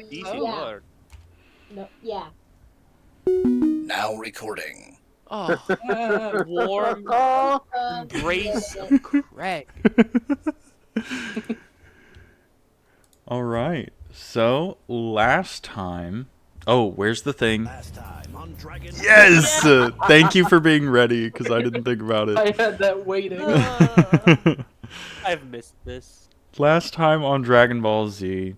Easy Yeah. word. No, yeah. Now recording. Oh, warm embrace Yeah. of Craig. All right. So last time. Oh, where's the thing? Last time on Dragon. Yes. Thank you for being ready, because I didn't think about I it. had that waiting. I've missed this. Last time on Dragon Ball Z,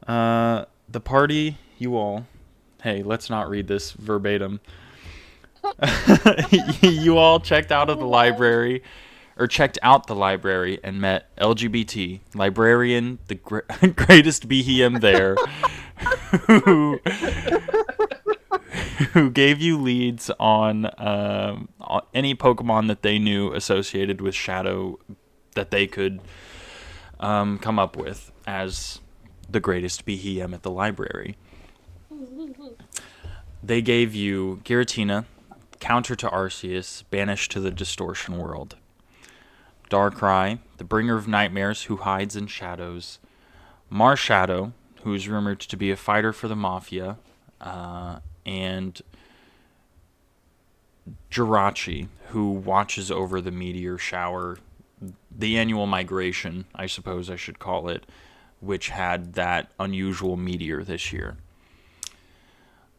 the party, you all. Hey, let's not read this verbatim. You all checked out of the library, or checked out the library, and met LGBT librarian, the greatest BHM there, who who gave you leads on any Pokemon that they knew associated with Shadow that they could come up with as the greatest BHM at the library. They gave you Giratina, counter to Arceus, banished to the Distortion World. Darkrai, the bringer of nightmares who hides in shadows. Marshadow, who is rumored to be a fighter for the Mafia. And Jirachi, who watches over the meteor shower, the annual migration, I suppose I should call it, which had that unusual meteor this year.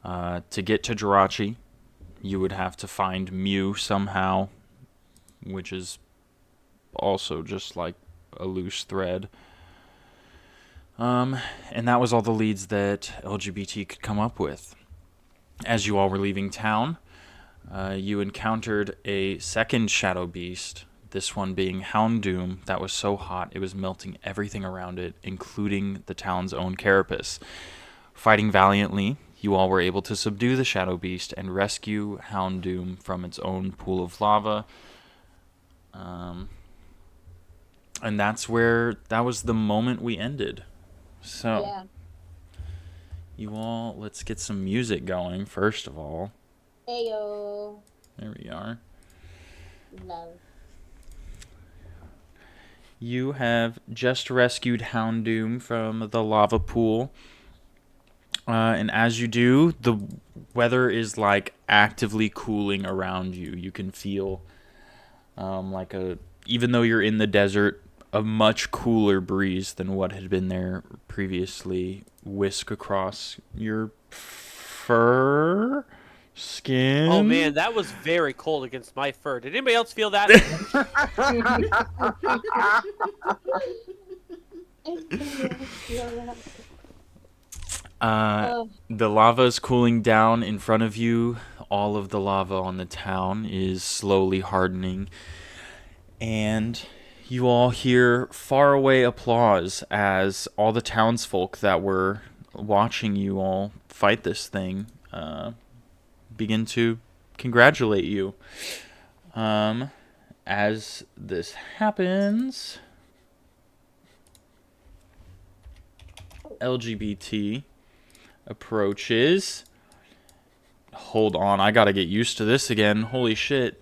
To get to Jirachi, you would have to find Mew somehow, which is also just like a loose thread. And that was all the leads that LGBT could come up with. As you all were leaving town, you encountered a second Shadow Beast, this one being Houndoom, that was so hot it was melting everything around it, including the town's own carapace. Fighting valiantly, you all were able to subdue the Shadow Beast and rescue Houndoom from its own pool of lava. And that was the moment we ended. So, Yeah. you all, let's get some music going, first of all. Ayo. There we are. Love. You have just rescued Houndoom from the lava pool. And as you do, the weather is like actively cooling around you. You can feel even though you're in the desert, a much cooler breeze than what had been there previously whisk across your fur, skin. Oh man, that was very cold against my fur. Did anybody else feel that? The lava is cooling down in front of you. All of the lava on the town is slowly hardening. And you all hear faraway applause as all the townsfolk that were watching you all fight this thing begin to congratulate you. As this happens, LGBT approaches. Hold on, I gotta get used to this again. Holy shit.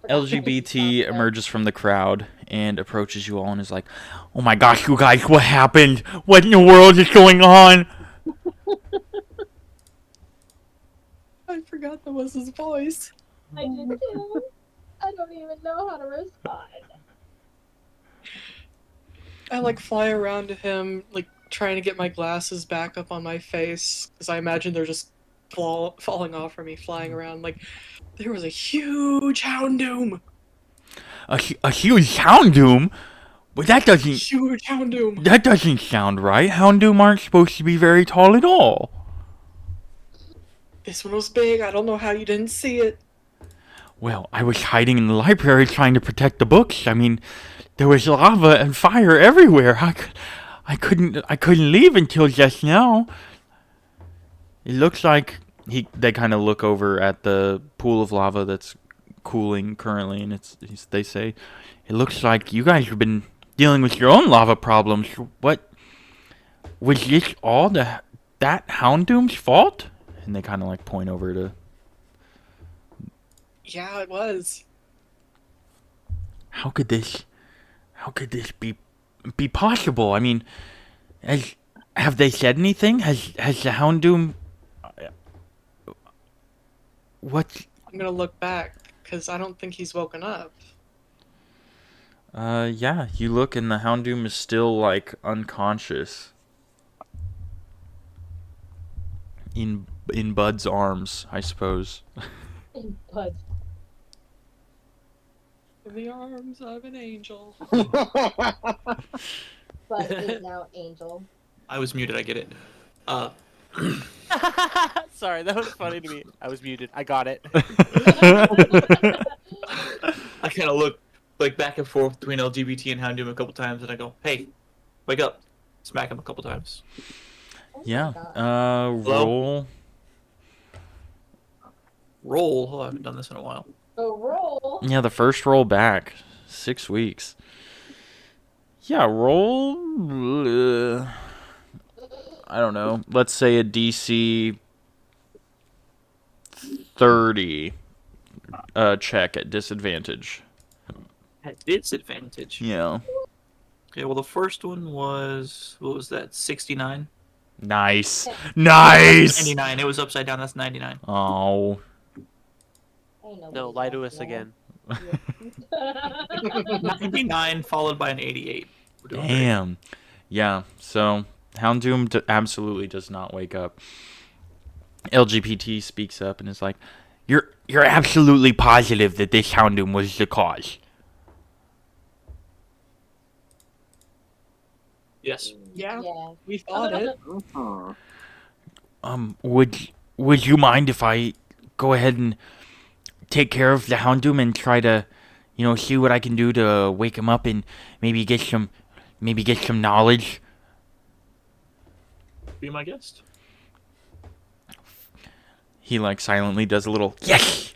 LGBT emerges from the crowd and approaches you all and is like, "Oh my gosh, you guys, what happened? What in the world is going on?" I forgot that was his voice. I did too. I don't even know how to respond. I like fly around to him, like trying to get my glasses back up on my face because I imagine they're just falling off from me, flying around. Like there was a huge Houndoom. A huge Houndoom? But that doesn't Huge Houndoom. sound right. Houndoom aren't supposed to be very tall at all. This one was big. I don't know how you didn't see it. Well, I was hiding in the library trying to protect the books. I mean, there was lava and fire everywhere. I couldn't leave until just now. It looks like they kind of look over at the pool of lava that's cooling currently, and they say, "It looks like you guys have been dealing with your own lava problems. What was this all that Houndoom's fault?" And they kind of like point over to. Yeah, it was. How could this be possible? I mean, as Have they said anything? Has the Houndoom? What? I'm gonna look back because I don't think he's woken up. Yeah. You look, and the Houndoom is still like unconscious. In Bud's arms, I suppose. But In the arms of an angel. Bud is now Angel. I was muted. I get it. Sorry, that was funny to me. I was muted. I got it. I kind of look like back and forth between LGBT and Houndoom a couple times, and I go, "Hey, wake up!" Smack him a couple times. Oh my Yeah. God. Roll. Roll. Oh, I haven't done this in a while. So roll. Yeah, the first roll back. 6 weeks. Yeah, roll. I don't know. Let's say a DC 30 check at disadvantage. At disadvantage. Yeah. Okay. Well, the first one was what was that? 69. Nice. Nice. 99. It was upside down. That's 99. Oh. Ain't No, nobody lie to else us now. again. 99 followed by an 88. We're doing great. Damn. Yeah. So Houndoom absolutely does not wake up. LGBT speaks up and is like, "You're absolutely positive that this Houndoom was the cause." Yes. Yeah, Yeah. we thought it. Would you mind if I go ahead and take care of the Houndoom and try to, see what I can do to wake him up and maybe get some knowledge? Be my guest. He like silently does a little yes,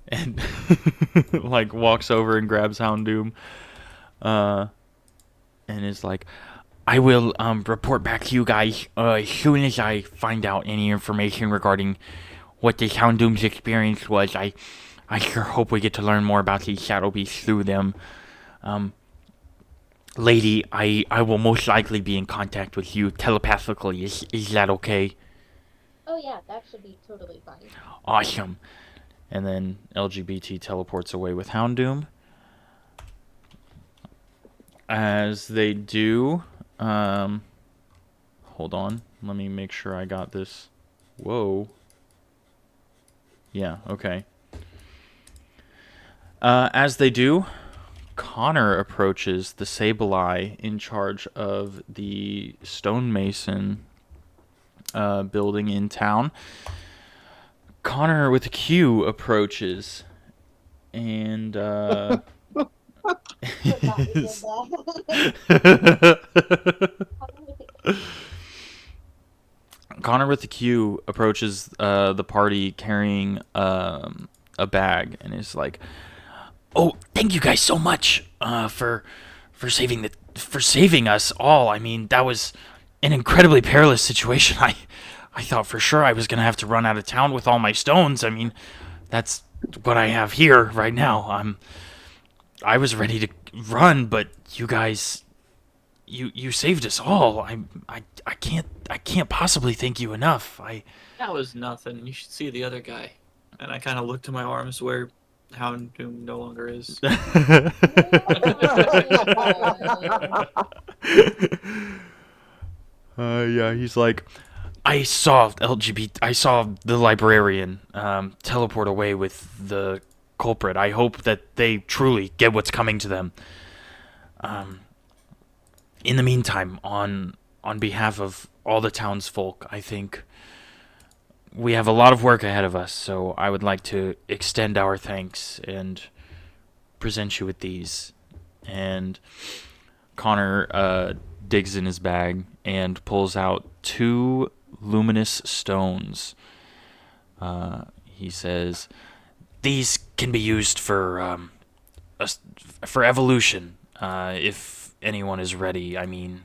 and like walks over and grabs Houndoom, and is like, "I will report back to you guys as soon as I find out any information regarding what this Houndoom's experience was. I sure hope we get to learn more about these shadow beasts through them. Lady, I will most likely be in contact with you telepathically. Is that okay?" Oh yeah, that should be totally fine. Awesome. And then LGBT teleports away with Houndoom. As they do, hold on. Let me make sure I got this. Whoa. Yeah, okay. As they do, Connor approaches the Sableye in charge of the stonemason building in town. Connor with a Q approaches and Forgot we did that. Connor with the Q approaches the party carrying a bag and is like, "Oh, thank you guys so much for saving us all. I mean, that was an incredibly perilous situation. I thought for sure I was gonna have to run out of town with all my stones. I mean, that's what I have here right now. I was ready to run, but you guys, you saved us all. I can't possibly thank you enough. That was nothing. You should see the other guy. And I kind of look to my arms where Houndoom no longer is. Yeah, he's like, I saw the librarian teleport away with the culprit. I hope that they truly get what's coming to them. In the meantime, on behalf of all the townsfolk, I think we have a lot of work ahead of us, so I would like to extend our thanks and present you with these. And Connor digs in his bag and pulls out 2 luminous stones. He says, "These can be used for evolution, if anyone is ready. I mean,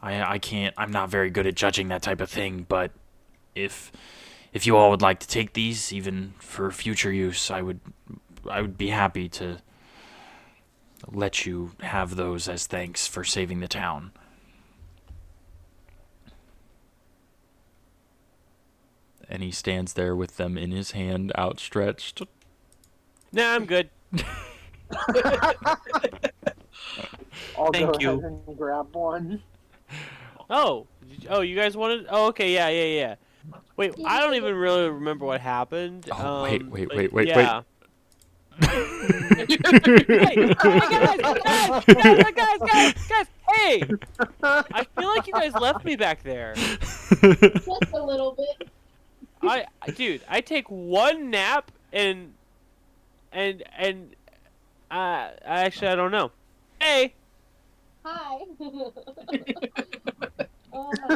I can't. I'm not very good at judging that type of thing, but if you all would like to take these, even for future use, I would be happy to let you have those as thanks for saving the town." and he stands there with them in his hand outstretched. Nah, I'm good. I'll Thank go you. ahead and grab one. Oh, you guys wanted? Oh, okay, yeah. Wait, I don't even really remember what happened. Oh, wait, but yeah. Hey, guys! Hey! I feel like you guys left me back there. Just a little bit. Dude, I take one nap and actually I don't know. Hey. Hi. Oh my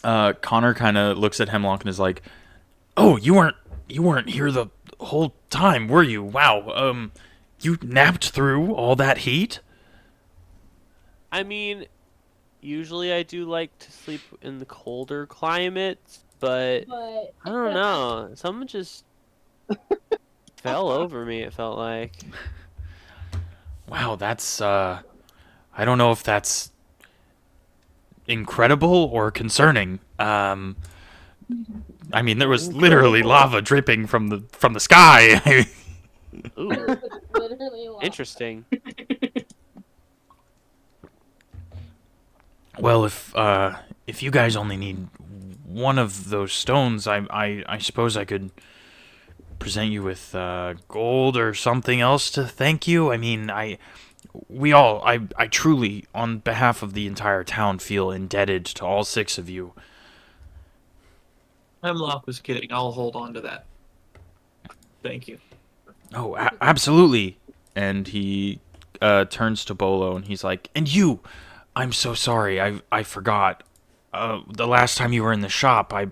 god. Connor kind of looks at Hemlock and is like, "Oh, you weren't here the whole time, were you? Wow. You napped through all that heat?" I mean, usually I do like to sleep in the colder climates, but But I don't know. Someone just fell over me, it felt like. Wow, that's I don't know if that's incredible or concerning. I mean, there was literally lava dripping from the sky. Ooh, literally a lot. interesting. Well, if you guys only need one of those stones, I suppose I could present you with gold or something else to thank you. I mean, I truly, on behalf of the entire town, feel indebted to all 6 of you. Hemlock was kidding. I'll hold on to that. Thank you. Oh, absolutely. And he turns to Bolo and he's like, "And you, I'm so sorry. I forgot. The last time you were in the shop, I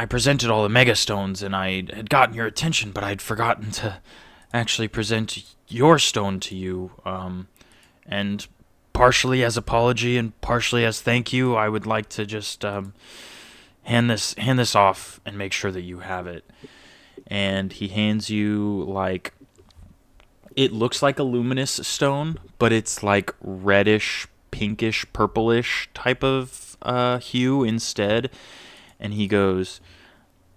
presented all the mega stones and I had gotten your attention, but I'd forgotten to actually present your stone to you. And partially as apology and partially as thank you, I would like to just hand this off and make sure that you have it." And he hands you, like, it looks like a luminous stone, but it's like reddish, pinkish, purplish type of hue instead. And he goes,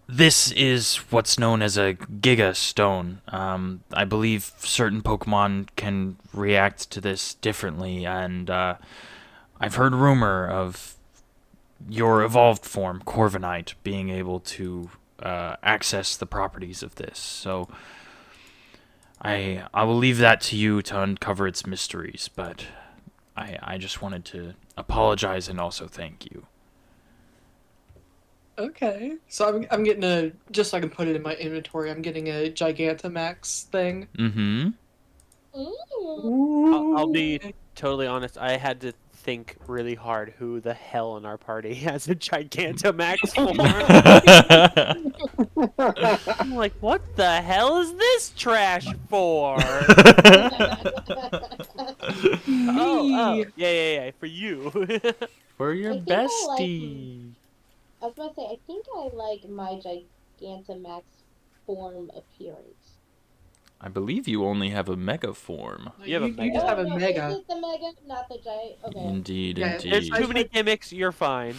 "This is what's known as a Giga Stone. I believe certain Pokemon can react to this differently, and I've heard rumor of your evolved form, Corviknight, being able to access the properties of this. So I will leave that to you to uncover its mysteries, but I just wanted to apologize and also thank you." Okay, so I'm getting just so I can put it in my inventory. I'm getting a Gigantamax thing. Mm-hmm. I'll be totally honest. I had to think really hard who the hell in our party has a Gigantamax form. I'm like, what the hell is this trash for? Oh, yeah, for you. For your I think I like- bestie. I was about to say, I think I like my Gigantamax form appearance. I believe you only have a mega form. You have a You Mega. just have a no, Mega. Is it the Mega, not the giant? Okay. Indeed, Yeah, There's indeed. too many gimmicks, you're fine.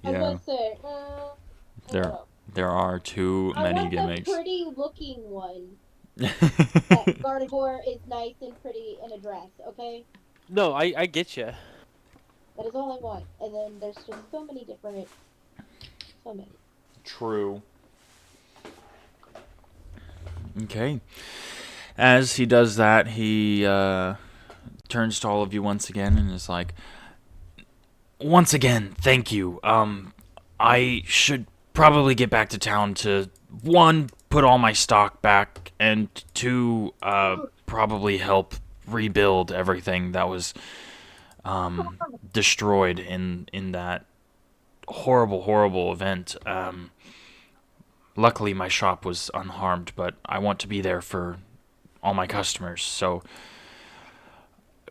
I was Yeah, about to say, I There- don't know. there are too I many want gimmicks. the pretty looking one. That Gardevoir is nice and pretty in a dress, okay? No, I get you. That is all I want. And then there's just so many different. So many. True. Okay. As he does that, he turns to all of you once again and is like, "Once again, thank you. I should probably get back to town to, 1, put all my stock back, and 2, probably help rebuild everything that was destroyed in that horrible event. Luckily, my shop was unharmed, but I want to be there for all my customers. So,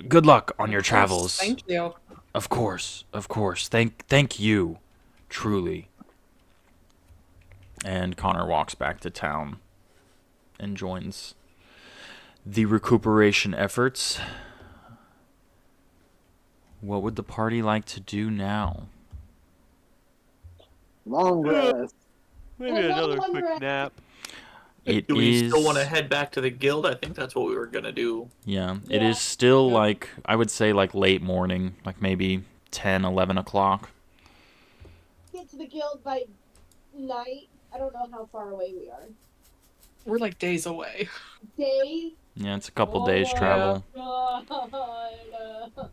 good luck on your travels. Thank you. Of course. Thank you, truly." And Connor walks back to town and joins the recuperation efforts What would the party like to do now? Long rest. Maybe Well, another long quick rest. nap. It Do we still want to is- head back to the guild? I think that's what we were gonna do. Yeah, it Yeah. is still Yep. like, I would say like late morning, like maybe 10, 11 o'clock. Get to the guild by night. I don't know how far away we are. We're like days away. Days. Yeah, it's a couple Oh days my travel. God.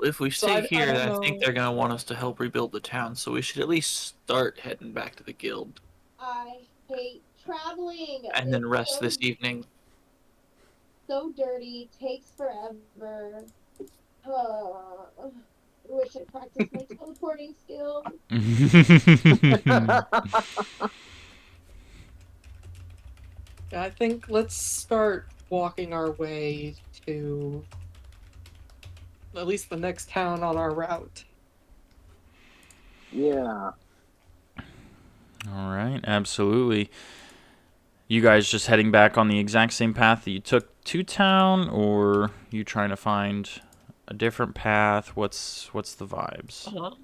If we So stay I here, don't I think know. they're gonna want us to help rebuild the town. So we should at least start heading back to the guild I hate traveling. and then It's rest so, this evening. so dirty. Takes forever. I wish I practiced my teleporting skill. Yeah, I think let's start walking our way to at least the next town on our route. Yeah. All right, absolutely. You guys just heading back on the exact same path that you took to town, or you trying to find a different path? What's the vibes?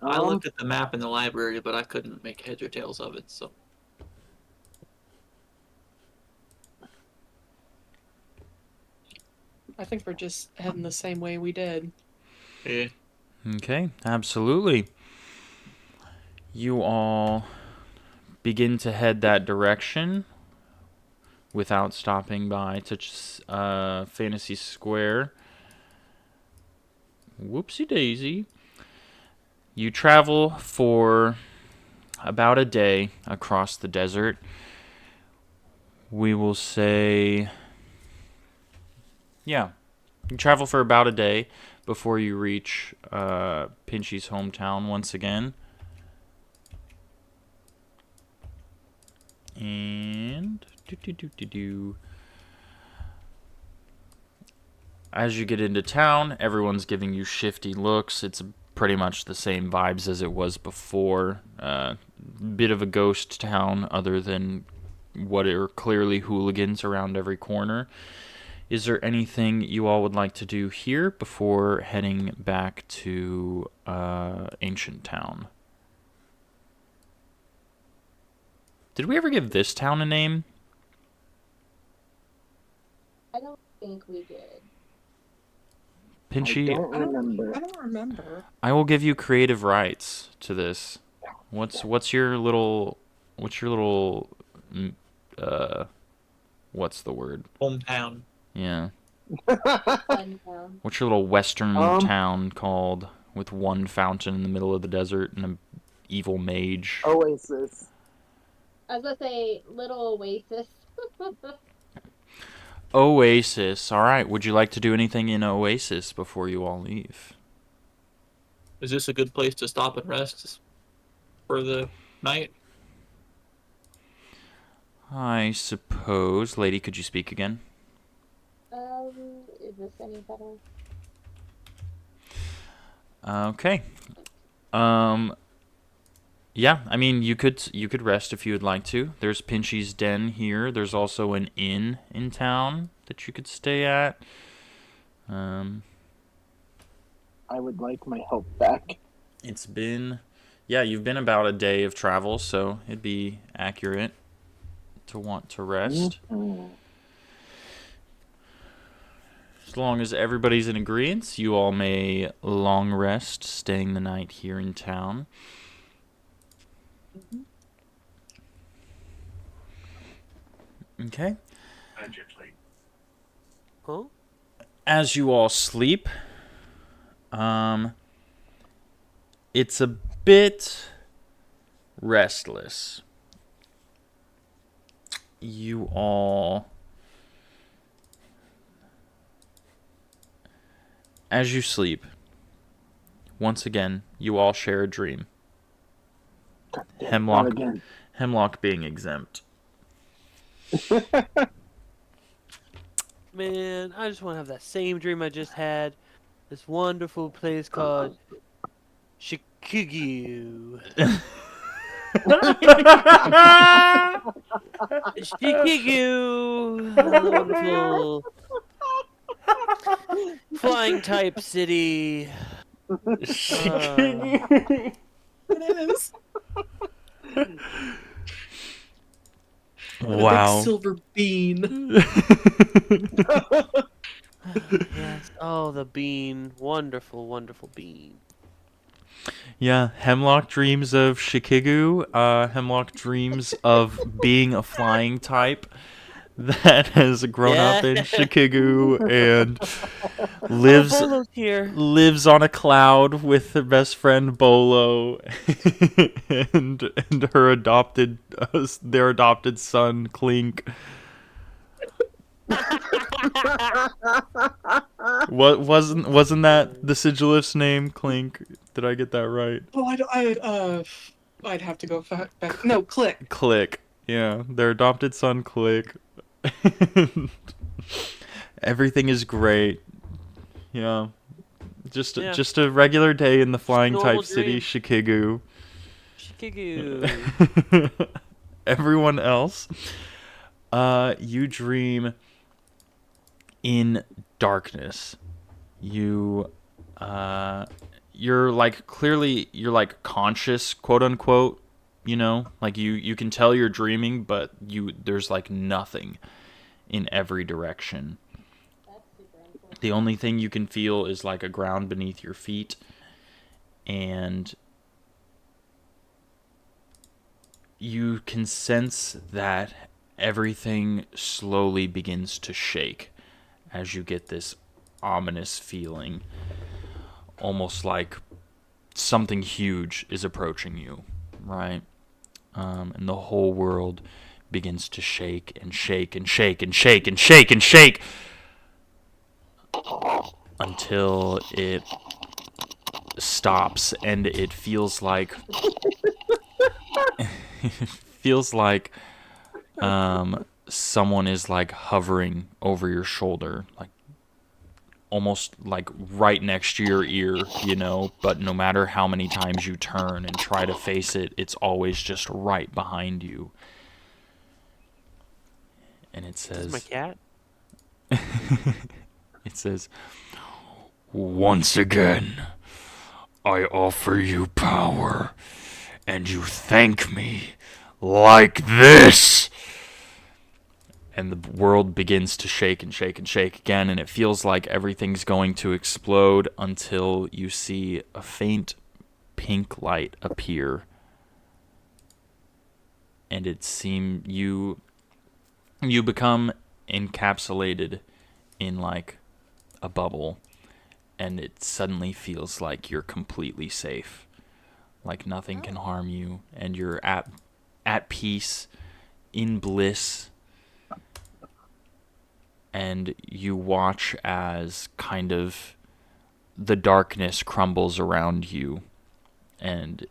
I looked at the map in the library, but I couldn't make heads or tails of it. So I think we're just heading the same way we did. yeah. Okay, absolutely. You all begin to head that direction without stopping by to Fantasy Square. Whoopsie daisy. You travel for about a day across the desert. We will say, yeah, you travel for about a day before you reach Pinchy's hometown once again. And as you get into town, everyone's giving you shifty looks. It's pretty much the same vibes as it was before. Bit of a ghost town, other than what are clearly hooligans around every corner. Is there anything you all would like to do here before heading back to Ancient Town? Did we ever give this town a name? I don't think we did. Pinchy, I don't remember. I don't remember. I will give you creative rights to this. What's your little mm, what's the word? Hometown. Yeah. Fun town. What's your little western Um, town called with one fountain in the middle of the desert and an evil mage? Oasis. I was gonna say Little Oasis. Oasis. All right. Would you like to do anything in Oasis before you all leave? Is this a good place to stop and rest for the night? I suppose. Lady, could you speak again? Is this any better? Okay. Yeah, I mean you could rest if you would like to. There's Pinchy's Den here. There's also an inn in town that you could stay at. I would like my help back. It's been, yeah, you've been about a day of travel, so it'd be accurate to want to rest. Mhm. As long as everybody's in agreement, you all may long rest, staying the night here in town. Okay. Huh? As you all sleep, it's a bit restless. You all, as you sleep, once again, you all share a dream. God damn, Hemlock. not again. Hemlock being exempt. Man, I just want to have that same dream I just had. This wonderful place called Shikugu. Shikugu. Wonderful. Flying type city. It is. And a big Wow. silver bean. Yes. Oh, the bean. Wonderful, wonderful bean. Yeah, Hemlock dreams of Shikigu. Hemlock dreams of being a flying type that has grown up in Yeah. Shikigu and Oh, Bolo's here. lives on a cloud with her best friend Bolo and her adopted their adopted son Clink. What wasn't that the Sigilif's name, Clink? Did I get that right? Oh, I'd have to go back. No, click. Click. Yeah, their adopted son Click. Everything is great. Yeah. Just Yeah. just a regular day in the flying normal type city Shikigu. Shikigu. Everyone else, you dream in darkness. You're like clearly you're like conscious, quote unquote, you know? Like you can tell you're dreaming, but there's like nothing in every direction. That's super unfortunate. The only thing you can feel is like a ground beneath your feet, and you can sense that everything slowly begins to shake as you get this ominous feeling, almost like something huge is approaching you, right? And the whole world begins to shake and shake and shake and shake and shake and shake until it stops, and it feels like someone is like hovering over your shoulder, like almost like right next to your ear, you know, but no matter how many times you turn and try to face it, it's always just right behind you. And it This is my says, cat. it says, "Once again, I offer you power, and you thank me like this." And the world begins to shake and shake and shake again, and it feels like everything's going to explode until you see a faint pink light appear. And it seems you become encapsulated in like a bubble, and it suddenly feels like you're completely safe. Like nothing can harm you, and you're at peace, in bliss. And you watch as kind of the darkness crumbles around you, and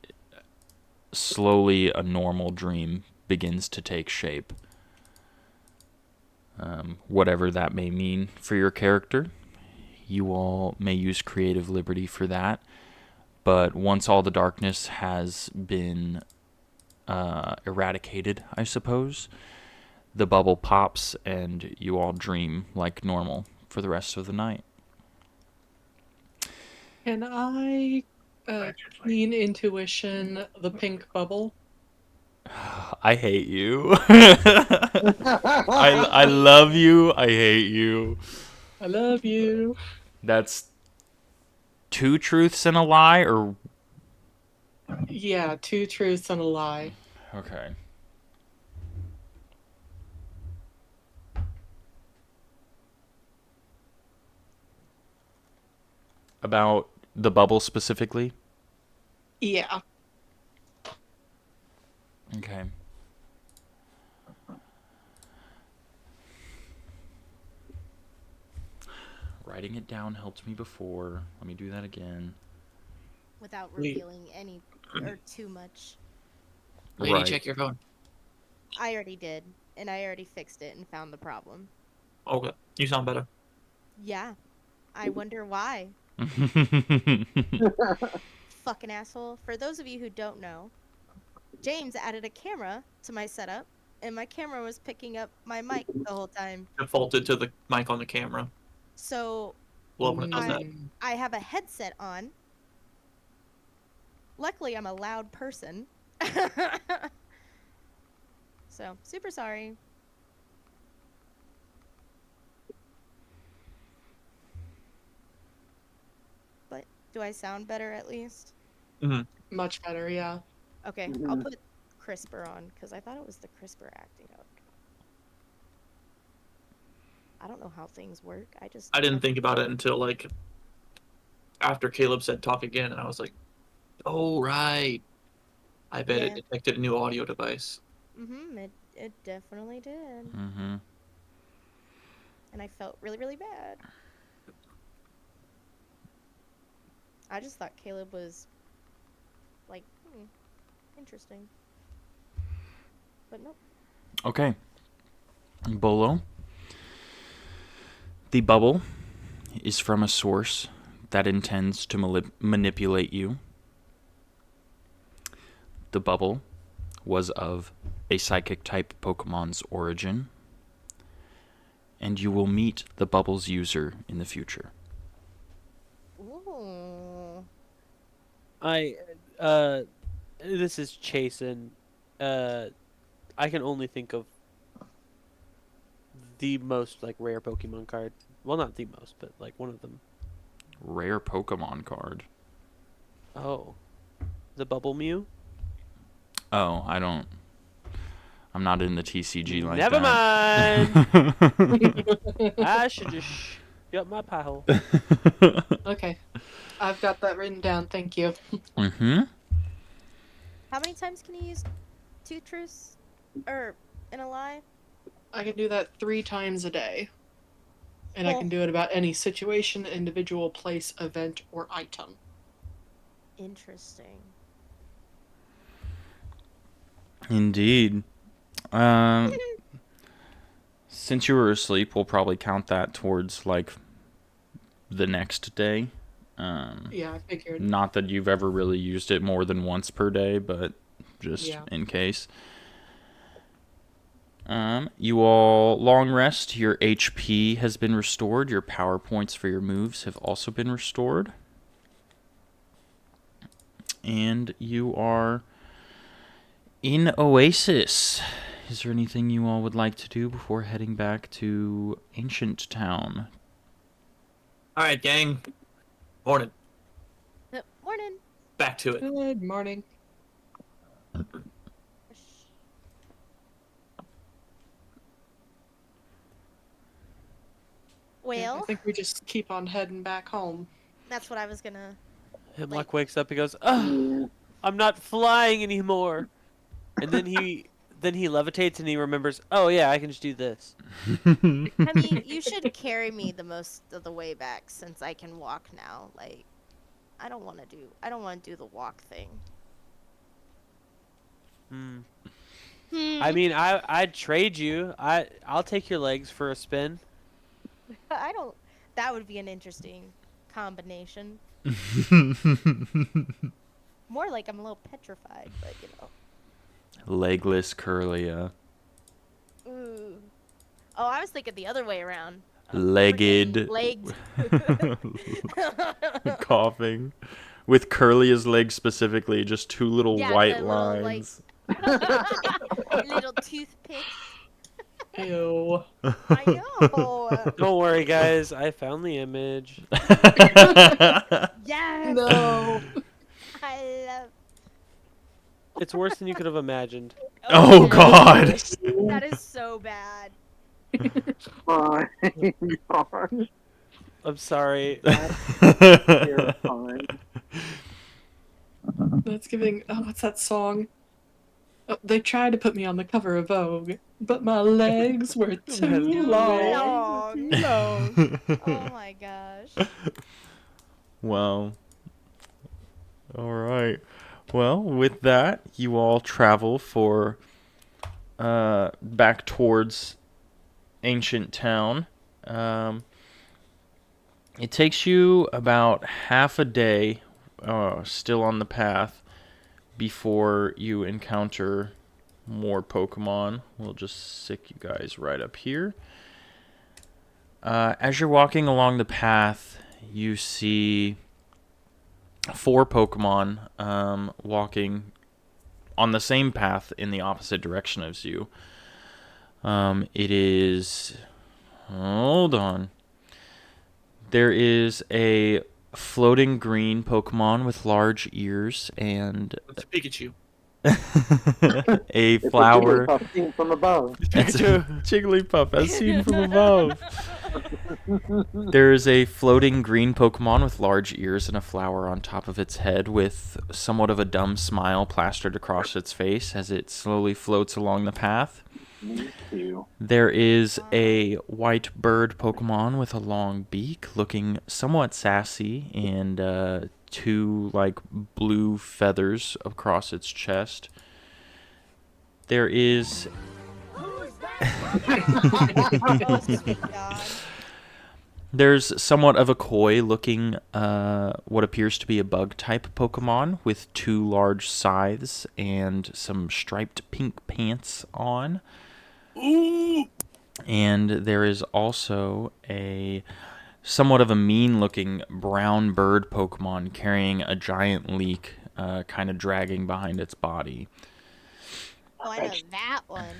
slowly a normal dream begins to take shape. Whatever that may mean for your character, you all may use creative liberty for that. But once all the darkness has been eradicated, I suppose, the bubble pops and you all dream like normal for the rest of the night. Can I clean intuition the pink bubble? I hate you. I love you. I hate you. I love you. That's 2 truths and a lie, or Yeah, 2 truths and a lie. okay. About the bubble specifically? Yeah. Okay. Writing it down helped me before. Let me do that again. Without Wait. revealing any or too much. Lady, Right. check your phone. I already did, and I already fixed it and found the problem. Okay, you sound better. Yeah. I wonder why. Fucking asshole. For those of you who don't know, James added a camera to my setup, and my camera was picking up my mic the whole time. Defaulted to the mic on the camera. So love when it does that. I have a headset on. Luckily, I'm a loud person. So, super sorry. But do I sound better at least? Much better, yeah. Okay, I'll put CRISPR on because I thought it was the CRISPR acting out. I don't know how things work. I didn't think about it until like after Caleb said talk again, and I was like, oh right. I bet it Yeah. detected a new audio device. It definitely did. Mm-hmm. And I felt really, really bad. I just thought Caleb was like, interesting. But nope. Okay. Bolo. The bubble is from a source that intends to manipulate you. The bubble was of a psychic type Pokemon's origin, and you will meet the bubble's user in the future. Ooh. This is Chasen. I can only think of the most like rare Pokemon card. Well, not the most, but like one of them. Rare Pokemon card. Oh, the Bubble Mew. Oh, I'm not in the TCG like Never that. mind. I should just shut my pie hole. Okay. I've got that written down, thank you. Mm-hmm. How many times can you use two truths? Or in a lie? I can do that 3 times a day. And I Cool. can do it about any situation, individual, place, event, or item. Interesting. Indeed. Since you were asleep, we'll probably count that towards like the next day. Yeah, I figured. Not that you've ever really used it more than once per day, but just Yeah. in case. You all long rest. Your HP has been restored. Your power points for your moves have also been restored. And you are in Oasis. Is there anything you all would like to do before heading back to Ancient Town? All right, gang. Morning. Morning. Back to it. Good morning. Well, I think we just keep on heading back home. that's what I was gonna. Hemlock wakes up. He goes, "Oh, I'm not flying anymore." And then he levitates and he remembers, "Oh yeah, I can just do this." I mean, you should carry me the most of the way back since I can walk now. Like, I don't want to do the walk thing. I mean, I'd trade you. I'll take your legs for a spin. I don't. That would be an interesting combination. More like I'm a little petrified, but you know. Legless Curlia. Ooh. Oh, I was thinking the other way around. Legged. Legs. Coughing. With Curlia's legs specifically, just 2 little Yeah, white the little, like- lines. Little toothpicks. Ew. I know. Don't worry, guys. I found the image. Yes. No. I love. It's worse than you could have imagined. Oh, yeah. God. That is so bad. Fine. Fine. I'm sorry. You're fine. That's giving. Oh, what's that song? Oh, they tried to put me on the cover of Vogue, but my legs were too long. Long. Oh my gosh. Well. Alright. Well, with that, you all travel for back towards Ancient Town. It takes you about half a day still on the path before you encounter more Pokemon. We'll just stick you guys right up here. As you're walking along the path, you see 4 Pokemon walking on the same path in the opposite direction as you. It is... Hold on. There is a floating green Pokemon with large ears and It's Pikachu. a It's flower. a Jigglypuff seen from above. It's a Jigglypuff as seen from above. There is a floating green Pokemon with large ears and a flower on top of its head with somewhat of a dumb smile plastered across its face as it slowly floats along the path. Me too. There is a white bird Pokemon with a long beak looking somewhat sassy and 2 like blue feathers across its chest. There is Oh, sweet God. There's somewhat of a koi looking what appears to be a bug type Pokemon with 2 large scythes and some striped pink pants on. Ooh! And there is also a somewhat of a mean looking brown bird Pokemon carrying a giant leek kind of dragging behind its body. Oh, I know that one.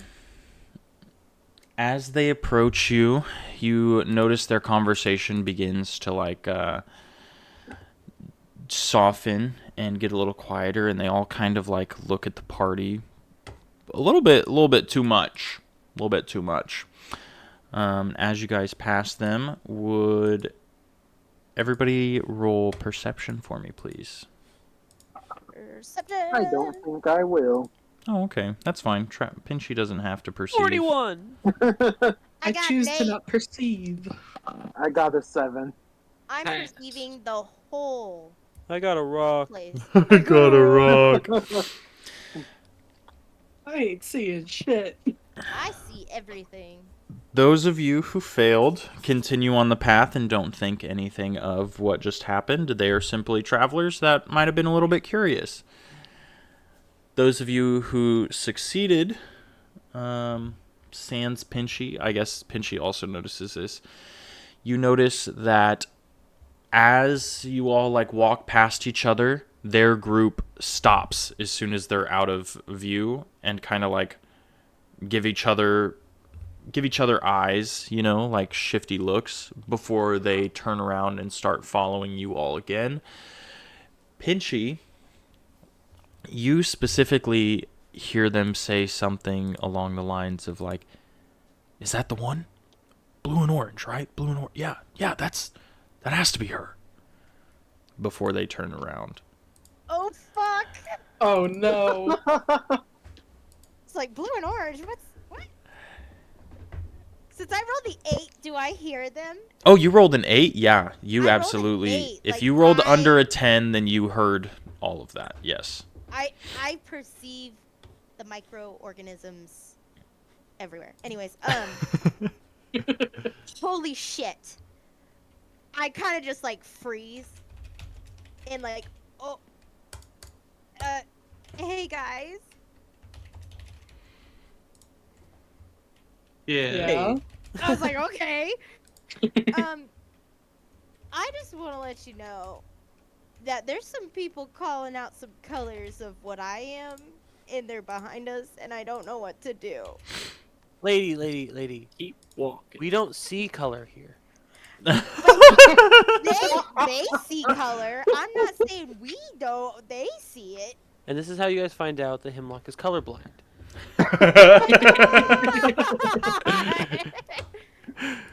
As they approach you, you notice their conversation begins to like soften and get a little quieter, and they all kind of like look at the party a little bit too much. As you guys pass them, would everybody roll perception for me, please? Perception. I don't think I will. Oh, okay, that's fine. Pinchy doesn't have to perceive. 41. I got choose to Nate. not perceive. I got a 7. I'm Pass. perceiving the whole I got a rock. place. I got a rock. I ain't seeing shit. I see everything. Those of you who failed continue on the path and don't think anything of what just happened. They are simply travelers that might have been a little bit curious. Those of you who succeeded, sans Pinchy, I guess Pinchy also notices this, you notice that as you all like walk past each other, their group stops as soon as they're out of view and kind of like give each other eyes, you know, like shifty looks before they turn around and start following you all again. Pinchy, you specifically hear them say something along the lines of like, "Is that the one? Blue and orange, right? Blue and orange. Yeah, that has to be her." Before they turn around. Oh fuck! Oh no. It's like blue and orange. What? Since I rolled the 8, do I hear them? Oh, you rolled an 8? Yeah, you I rolled an absolutely. 8, If like, you rolled I- under a 10, then you heard all of that. Yes. I perceive the microorganisms everywhere. Anyways, holy shit. I kind of just like freeze and like, oh, hey guys. Yeah. I was like, okay. I just want to let you know that there's some people calling out some colors of what I am, and they're behind us, and I don't know what to do. Lady. Keep walking. We don't see color here. They see color. I'm not saying we don't. They see it. And this is how you guys find out that Hemlock is colorblind.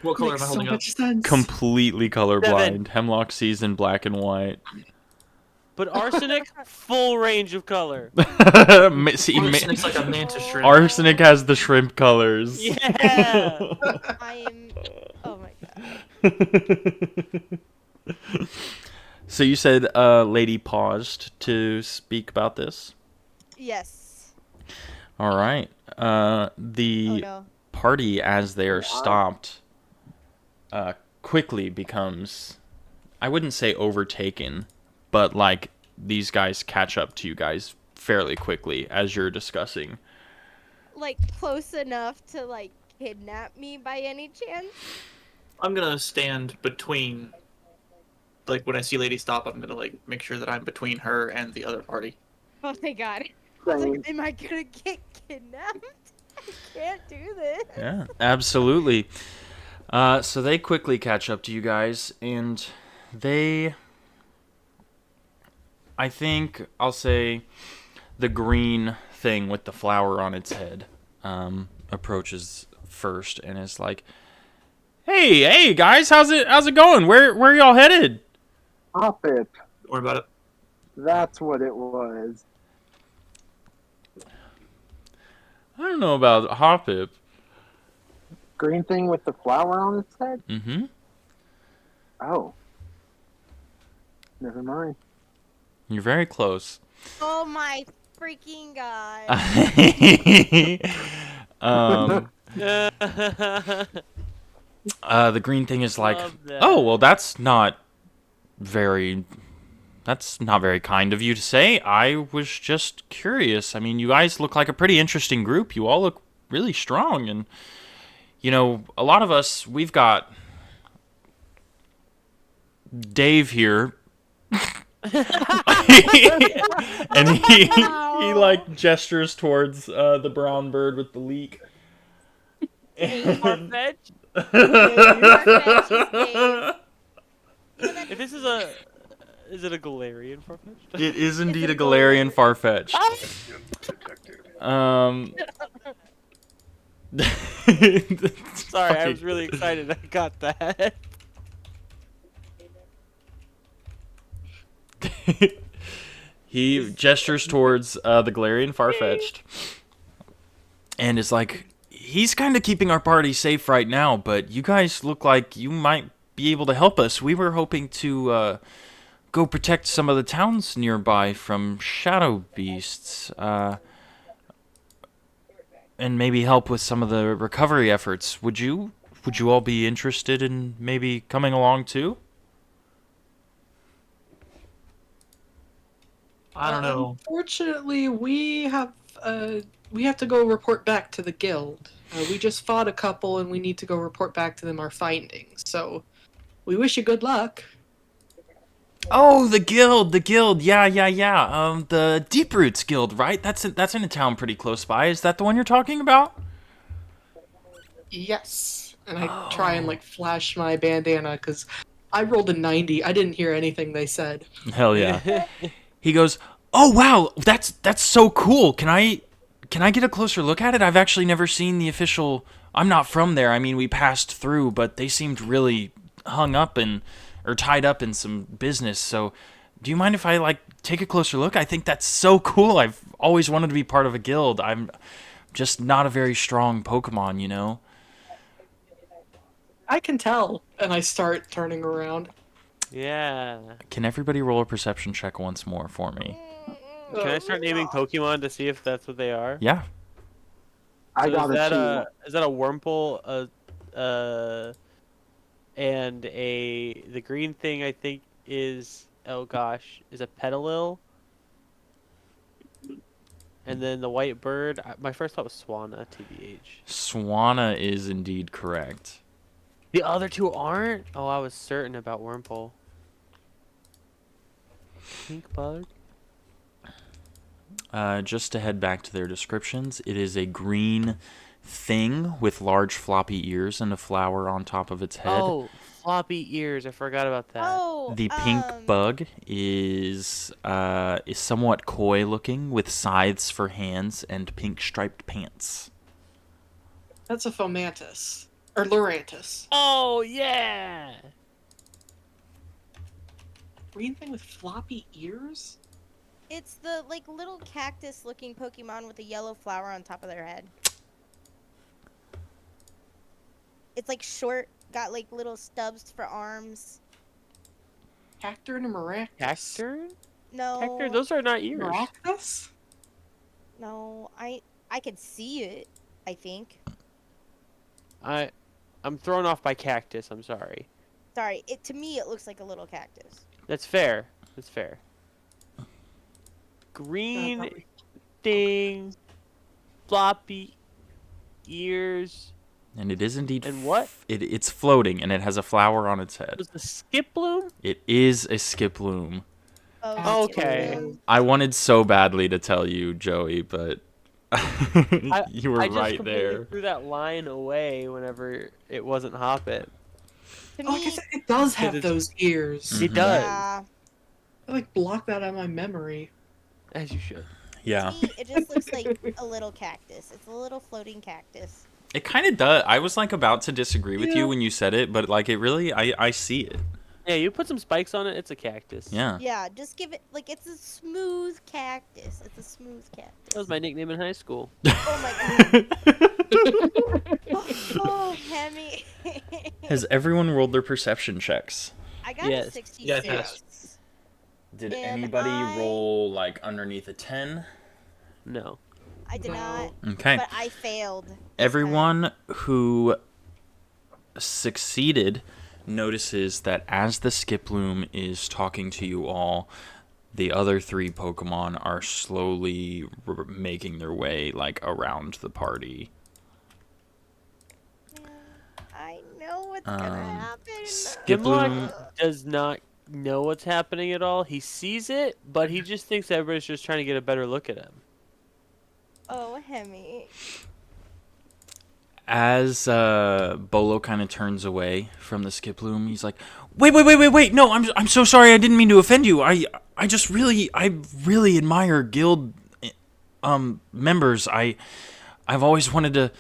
What color am I Makes so holding up? much sense. Completely colorblind. Seven. Hemlock sees in black and white. But Arsenic, full range of color. It's like a mantis shrimp. Arsenic has the shrimp colors. Yeah. I am. Oh my god. So you said lady paused to speak about this? Yes. All right. The Oh no. party, as they are stopped, quickly becomes, I wouldn't say overtaken, but like these guys catch up to you guys fairly quickly as you're discussing. Like close enough to like kidnap me by any chance? I'm gonna stand between like when I see Lady stop, I'm gonna like make sure that I'm between her and the other party. Oh my god. I was Same. like, am I gonna get kidnapped? I can't do this. Yeah, absolutely. So they quickly catch up to you guys, and I think I'll say the green thing with the flower on its head approaches first and is like, "Hey guys, how's it going? Where y'all headed?" Hop it. Don't worry about it. That's what it was. I don't know about Hoppip. Green thing with the flower on its head? Mm-hmm. Oh. Never mind. You're very close. Oh my freaking god. The green thing is like, Love that. "Oh, well, that's not very kind of you to say. I was just curious. I mean, you guys look like a pretty interesting group. You all look really strong, and you know, a lot of us, we've got Dave here." And he like gestures towards the brown bird with the leak. Farfetch? Farfetch If this is it a Galarian Farfetch? It is indeed it a Galarian Farfetch. Sorry, I was really excited. I got that. He gestures towards the Galarian Farfetch'd and is like, "He's kind of keeping our party safe right now, but you guys look like you might be able to help us. We were hoping to go protect some of the towns nearby from shadow beasts, and maybe help with some of the recovery efforts. Would you all be interested in maybe coming along too?" I don't know. Unfortunately, we have to go report back to the guild. We just fought a couple, and we need to go report back to them our findings. So, we wish you good luck. Oh, the guild, yeah. The Deep Roots Guild, right? That's in a town pretty close by. Is that the one you're talking about? Yes. And I try and like flash my bandana because I rolled a 90. I didn't hear anything they said. Hell yeah. He goes, "Oh wow, that's so cool. Can I get a closer look at it? I've actually never seen the official. I'm not from there. I mean, we passed through, but they seemed really hung up or tied up in some business. So, do you mind if I like take a closer look? I think that's so cool. I've always wanted to be part of a guild. I'm just not a very strong Pokemon, you know." I can tell. And I start turning around. Yeah. Can everybody roll a perception check once more for me? Can I start naming Pokemon to see if that's what they are? Yeah. I So got is that a is that a Wurmple, and the green thing I think is, oh gosh, is a Petalil. And then the white bird, my first thought was Swanna, TBH. Swanna is indeed correct. The other two aren't? Oh, I was certain about Wurmple. Pink bug? Just to head back to their descriptions, it is a green thing with large floppy ears and a flower on top of its head. Oh, floppy ears. I forgot about that. Oh, The pink bug is somewhat coy looking with scythes for hands and pink striped pants. That's a Fomantis. Or Lurantis. Oh, yeah! Green thing with floppy ears? it's the like little cactus-looking Pokemon with a yellow flower on top of their head. It's like short, got like little stubs for arms. Cacturne and Maractus? Cacturne? No, Cacturne, those are not ears. Maractus? no, I can see it. I think. I'm thrown off by cactus. I'm sorry. Sorry, to me it looks like a little cactus. That's fair. That's fair. Green probably. thing, floppy ears. And it is indeed. And what? It's floating, and it has a flower on its head. Was the skip bloom? It is a skiploom. Oh, Okay. skip. I wanted so badly to tell you, Joey, but you were I just right completely there. threw that line away whenever it wasn't Hoppet. To Oh, I me, guess it does have it's- those ears. It Mhm. does, yeah. I like block that out of my memory. as you should. Yeah. To me, it just looks like a little cactus. It's a little floating cactus. It kind of does. I was like about to disagree with Yeah. you when you said it, but like it really, I see it. Yeah, you put some spikes on it, it's a cactus. Yeah. Yeah, just give it like it's a smooth cactus. It's a smooth cactus. That was my nickname in high school. Oh my god. Oh, Hemi. Has everyone rolled their perception checks? I got a Yes. 66. Yes. Did And anybody I- roll like underneath a 10? No. I did not, Okay. but I failed. this time. Everyone who succeeded notices that as the Skiploom is talking to you all, the other 3 Pokemon are slowly making their way like around the party. I know what's gonna happen. Skiploom, Does not know what's happening at all. He sees it, but he just thinks everybody's just trying to get a better look at him. Oh, Hemi. as Bolo kind of turns away from the Skiploom, he's like, "Wait! No, I'm so sorry. I didn't mean to offend you. I really admire guild members. I've always wanted to,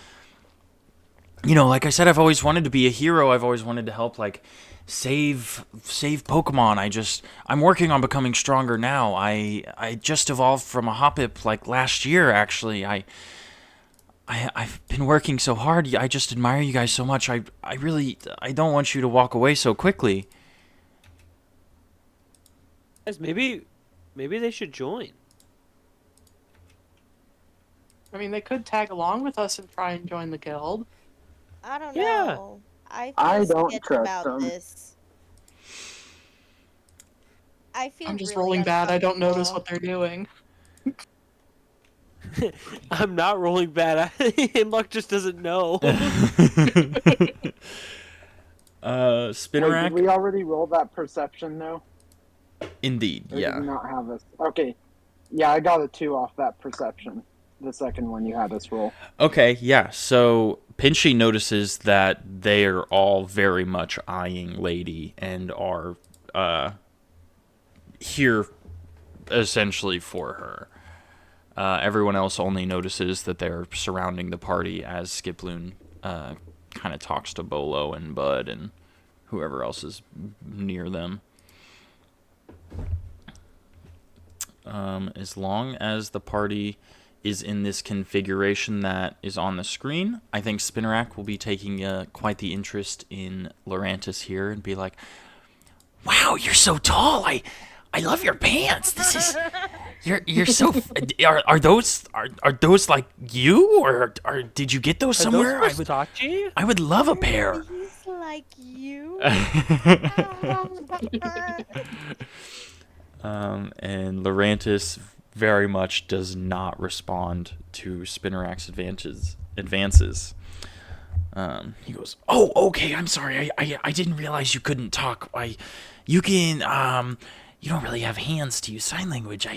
like I said, I've always wanted to be a hero. I've always wanted to help like save Pokemon. I'm working on becoming stronger now. I just evolved from a Hoppip like last year actually. I've been working so hard. I just admire you guys so much. I don't want you to walk away so quickly." Guys, maybe they should join. I mean, they could tag along with us and try and join the guild. I don't Yeah. know. I I feel don't sketched trust about them. this. I feel I'm just really rolling bad. I don't notice uncomfortable. what they're doing. I'm not rolling bad. Luck just doesn't know. Wait, Spinarak? did we already roll that perception though? Indeed, Or did yeah. we not have us? Okay. Yeah, I got a 2 off that perception. The second one you had us roll. Okay, yeah. So Pinchy notices that they are all very much eyeing Lady and are here essentially for her. Everyone else only notices that they're surrounding the party as Skiploon kind of talks to Bolo and Bud and whoever else is near them. As long as the party is in this configuration that is on the screen, I think Spinarak will be taking quite the interest in Lurantis here and be like, "Wow, you're so tall! I love your pants. This is you're so. Are those like you or did you get those somewhere? Are those Versace? I would love a pair." He's like you. And Lurantis very much does not respond to Spinarak's advances. He goes, "Oh, okay. I'm sorry. I didn't realize you couldn't talk. You can you don't really have hands to use sign language.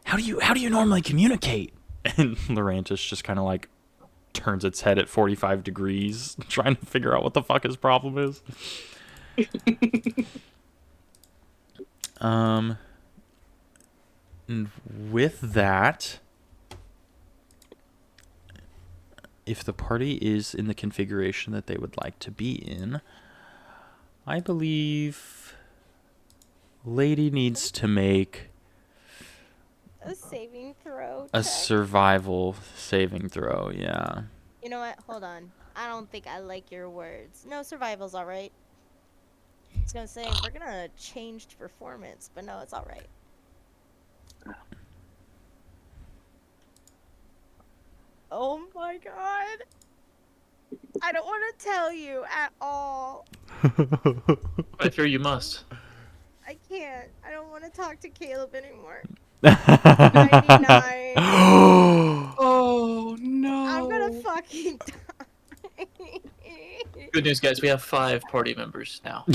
How do you normally communicate?" And Lurantis just kind of like turns its head at 45 degrees, trying to figure out what the fuck his problem is. And with that, if the party is in the configuration that they would like to be in, I believe Lady needs to make A saving throw. a check. survival saving throw, yeah. You know what? Hold on. I don't think I like your words. No, survival's alright. I was gonna say, we're gonna change to performance, but no, it's alright. Oh my god. I don't want to tell you at all. I fear you must. I can't. I don't want to talk to Caleb anymore. 99. Oh no. I'm gonna fucking die. Good news, guys. We have 5 party members now. I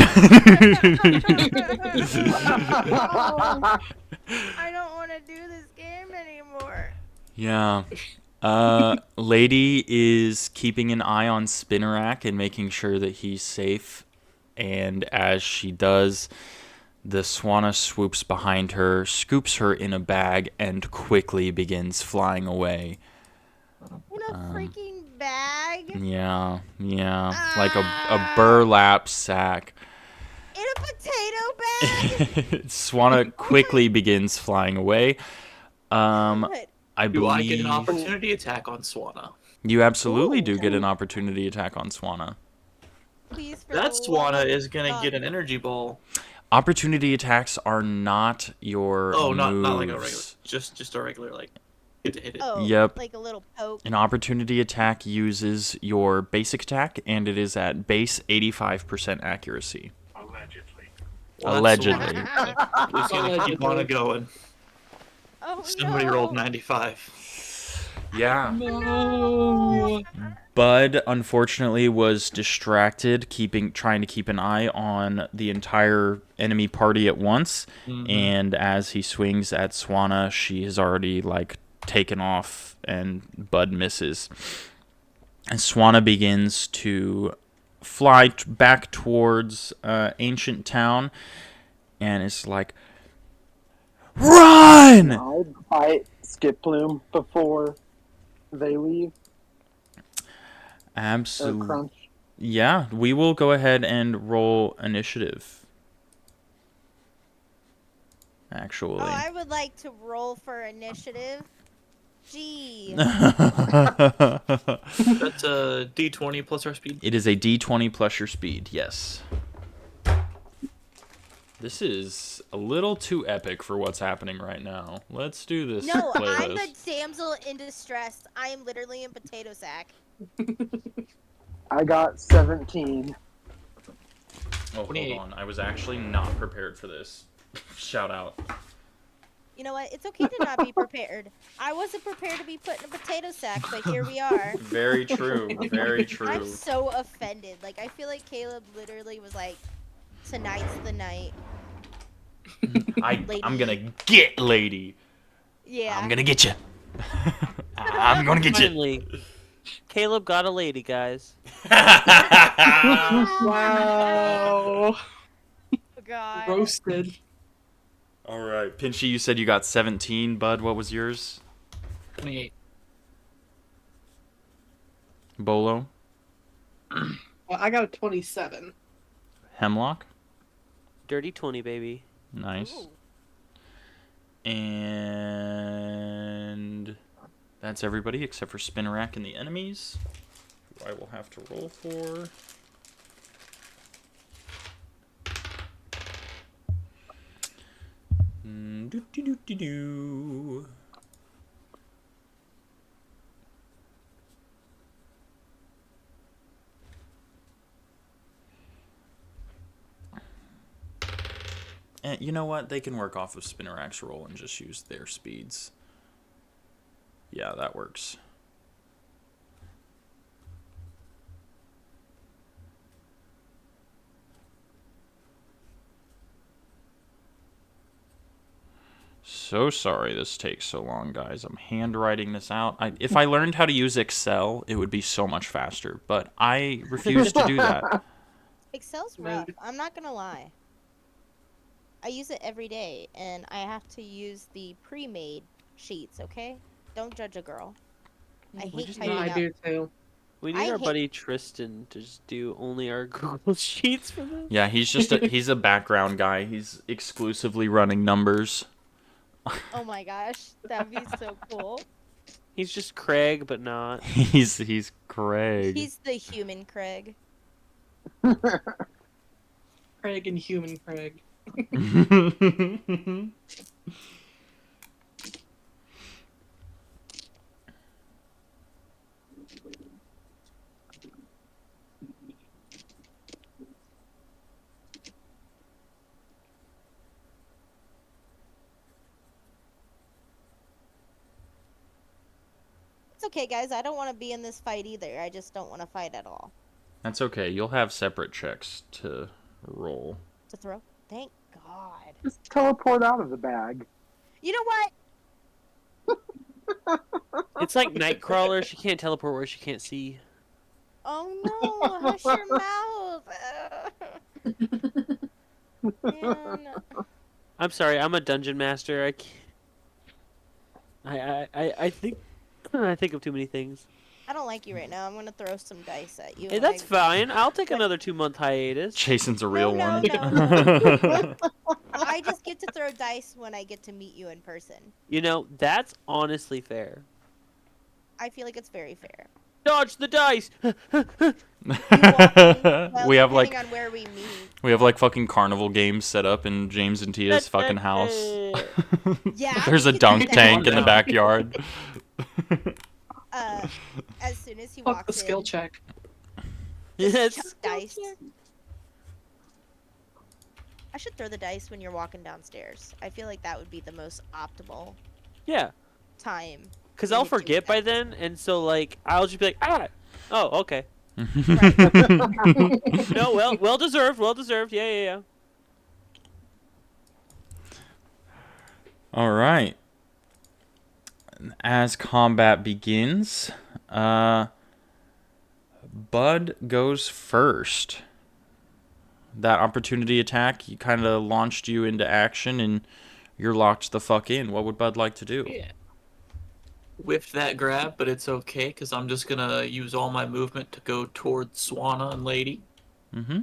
don't want to do this game anymore. Yeah. Lady is keeping an eye on Spinnerack and making sure that he's safe. And as she does, the Swanna swoops behind her, scoops her in a bag, and quickly begins flying away. In a freaking bag? Yeah, like a burlap sack. In a potato bag? Swanna quickly begins flying away. What? I Do I get an believe opportunity attack on Swanna? you absolutely do get an opportunity attack on Swanna. Please, for That the Swanna love is of gonna God. get an energy ball. Opportunity attacks are not your Oh, not moves. like a regular, just a regular like get to hit it. Oh, Yep. like a little poke. An opportunity attack uses your basic attack, and it is at base 85% accuracy. Well, Allegedly. Who's gonna keep on it going? Oh Somebody no. rolled 95. Yeah. No. Bud unfortunately was distracted, trying to keep an eye on the entire enemy party at once. And as he swings at Swanna, she has already like taken off, and Bud misses. And Swanna begins to fly back towards Ancient Town, and it's like, run! I'd fight Skip Plume before they leave. Or Absolutely. Crunch. Yeah, we will go ahead and roll initiative. Actually. Oh, I would like to roll for initiative. Gee. That's a D20 plus our speed. It is a D20 plus your speed, yes. This is a little too epic for what's happening right now. Let's do this No, I'm playlist. the damsel in distress. I am literally in potato sack. I got 17. Oh, hold 28. on. I was actually not prepared for this. Shout out. You know what? It's okay to not be prepared. I wasn't prepared to be put in a potato sack, but here we are. Very true. Very I'm true. so offended. Like, I feel like Caleb literally was like, tonight's the night. I'm Lady. gonna get Lady. Yeah. I'm gonna get you. I'm gonna get you. Finally, Caleb got a lady, guys. Wow. Oh, God. Roasted. All right, Pinchy, you said you got 17. Bud, what was yours? 28. Bolo? Well, I got a 27. Hemlock? Dirty 20, baby. Nice. Ooh. And that's everybody except for Spinnerack and the enemies, who I will have to roll for. Do. And you know what? They can work off of Spinnerack's roll and just use their speeds. Yeah, that works. So sorry this takes so long, guys. I'm handwriting this out. If I learned how to use Excel, it would be so much faster, but I refuse to do that. Excel's Man. rough. I'm not gonna lie. I use it every day, and I have to use the pre-made sheets. Okay, don't judge a girl. I hate just typing I out. do too. We I need our hate- buddy Tristan to just do only our Google Sheets for this. Yeah, he's a background guy. He's exclusively running numbers. Oh my gosh, that'd be so cool. He's just Craig, but not. He's Craig. He's the human Craig. Craig and human Craig. It's okay, guys. I don't want to be in this fight either. I just don't want to fight at all. That's okay. You'll have separate checks to roll. To throw. Thank God. Just teleport out of the bag. You know what? It's like Nightcrawler. She can't teleport where she can't see. Oh no! Hush your mouth. Man. I'm sorry. I'm a dungeon master. I think I think of too many things. I don't like you right now. I'm gonna throw some dice at you. Hey, that's I- fine. I'll take another 2-month hiatus. Jason's a real no, one. no. I just get to throw dice when I get to meet you in person. You know, that's honestly fair. I feel like it's very fair. Dodge the dice. Well, we have depending like on where we meet. fucking carnival games set up in James and Tia's fucking house. Yeah. There's a we could do dunk that. tank in the backyard. As soon as he Fuck walks the skill in, check. Yes. chuck dice. I should throw the dice when you're walking downstairs. I feel like that would be the most optimal Yeah. time. Cause to I'll hit you with forget by dice. then, and so like I'll just be like, ah. Oh, okay. No, well deserved. Well deserved. Yeah. All right. As combat begins, Bud goes first. That opportunity attack kind of launched you into action, and you're locked the fuck in. What would Bud like to do? Yeah. Whiffed that grab, but it's okay because I'm just gonna use all my movement to go towards Swanna and Lady. Mm-hmm.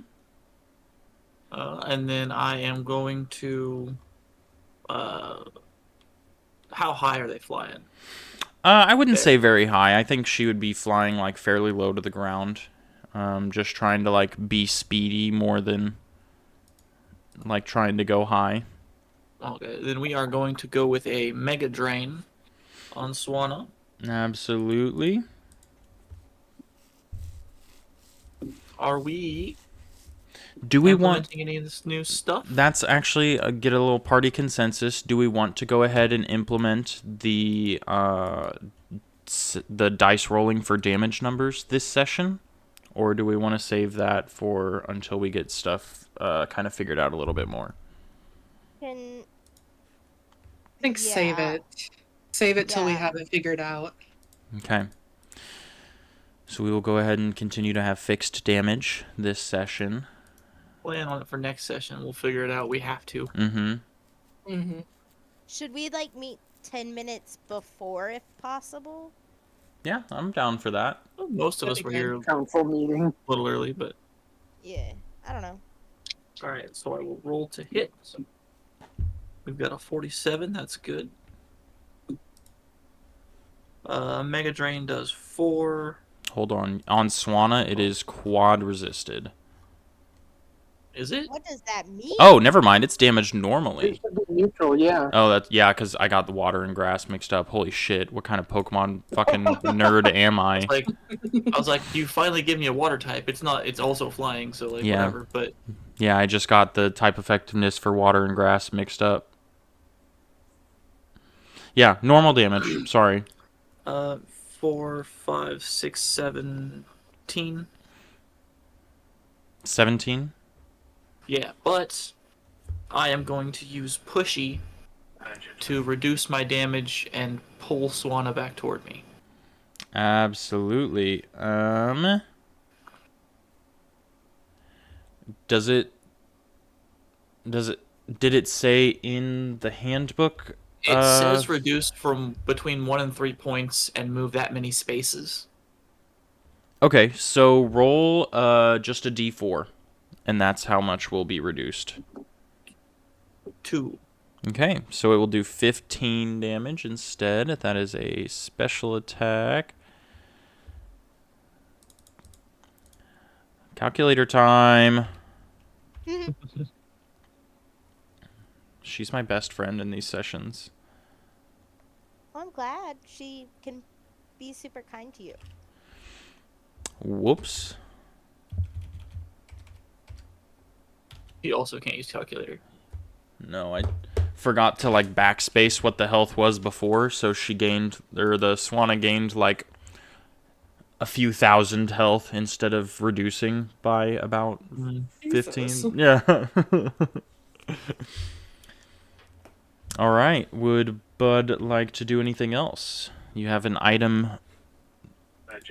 And then I am going to. How high are they flying? I wouldn't say very high. I think she would be flying like fairly low to the ground. Just trying to like be speedy more than like trying to go high. Okay, then we are going to go with a Mega Drain on Swanna. Absolutely. Are we Do we want... implementing any of this new stuff? That's actually get a little party consensus. Do we want to go ahead and implement the dice rolling for damage numbers this session, or do we want to save that for until we get stuff kind of figured out a little bit more? Can I think save Yeah. it. Save it till we Yeah. have it figured out. Okay. So we will go ahead and continue to have fixed damage this session. Plan on it for next session. We'll figure it out. We have to. Mm-hmm. Mm-hmm. should we like meet 10 minutes before if possible? Yeah, I'm down for that. Well, most of That'd us be were good. here a Council meeting. little early, but Yeah. I don't know. all right. So I will roll to hit. We've got a 47. That's good. Mega Drain does 4. Hold on. On Swanna, it is quad resisted. Is it? What does that mean? Oh, never mind. It's damaged It normally. should be neutral, yeah. Oh, that's yeah, because I got the water and grass mixed up. Holy shit! What kind of Pokemon fucking nerd am I? Like, I was like, you finally give me a water type. It's not. It's also flying. So like, Yeah. whatever. But Yeah, I just got the type effectiveness for water and grass mixed up. Yeah, normal damage. Sorry. 4, 5, 6, 17. 17. Yeah, but I am going to use Pushy to reduce my damage and pull Swanna back toward me. Absolutely. Does it? Did it say in the handbook? It says reduce from between 1 and 3 points and move that many spaces. Okay, so roll just a d4, and that's how much will be reduced. 2. Okay, so it will do 15 damage instead. That is a special attack. Calculator time. She's my best friend in these sessions. Well, I'm glad she can be super kind to you. Whoops. You also can't use calculator. No, I forgot to like backspace what the health was before, so she gained, or the Swanna gained like a few thousand health instead of reducing by about 15. Jesus. Yeah. All right. Would Bud like to do anything else? You have an item.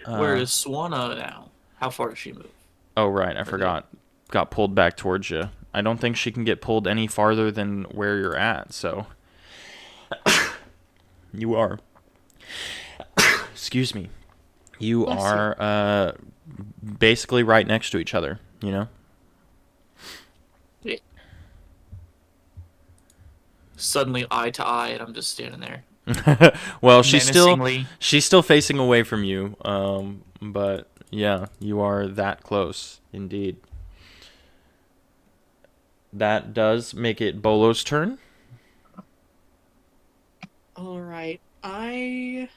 Where is Swanna now? How far does she move? Oh, right. I forgot. Got pulled back towards you. I don't think she can get pulled any farther than where you're at, so. You are. Excuse me. You Bless are basically right next to each other, you know? Yeah. Suddenly eye to eye, and I'm just standing there. Well, she's Menacingly. still facing away from you. But yeah, you are that close indeed. That does make it Bolo's turn. All right. I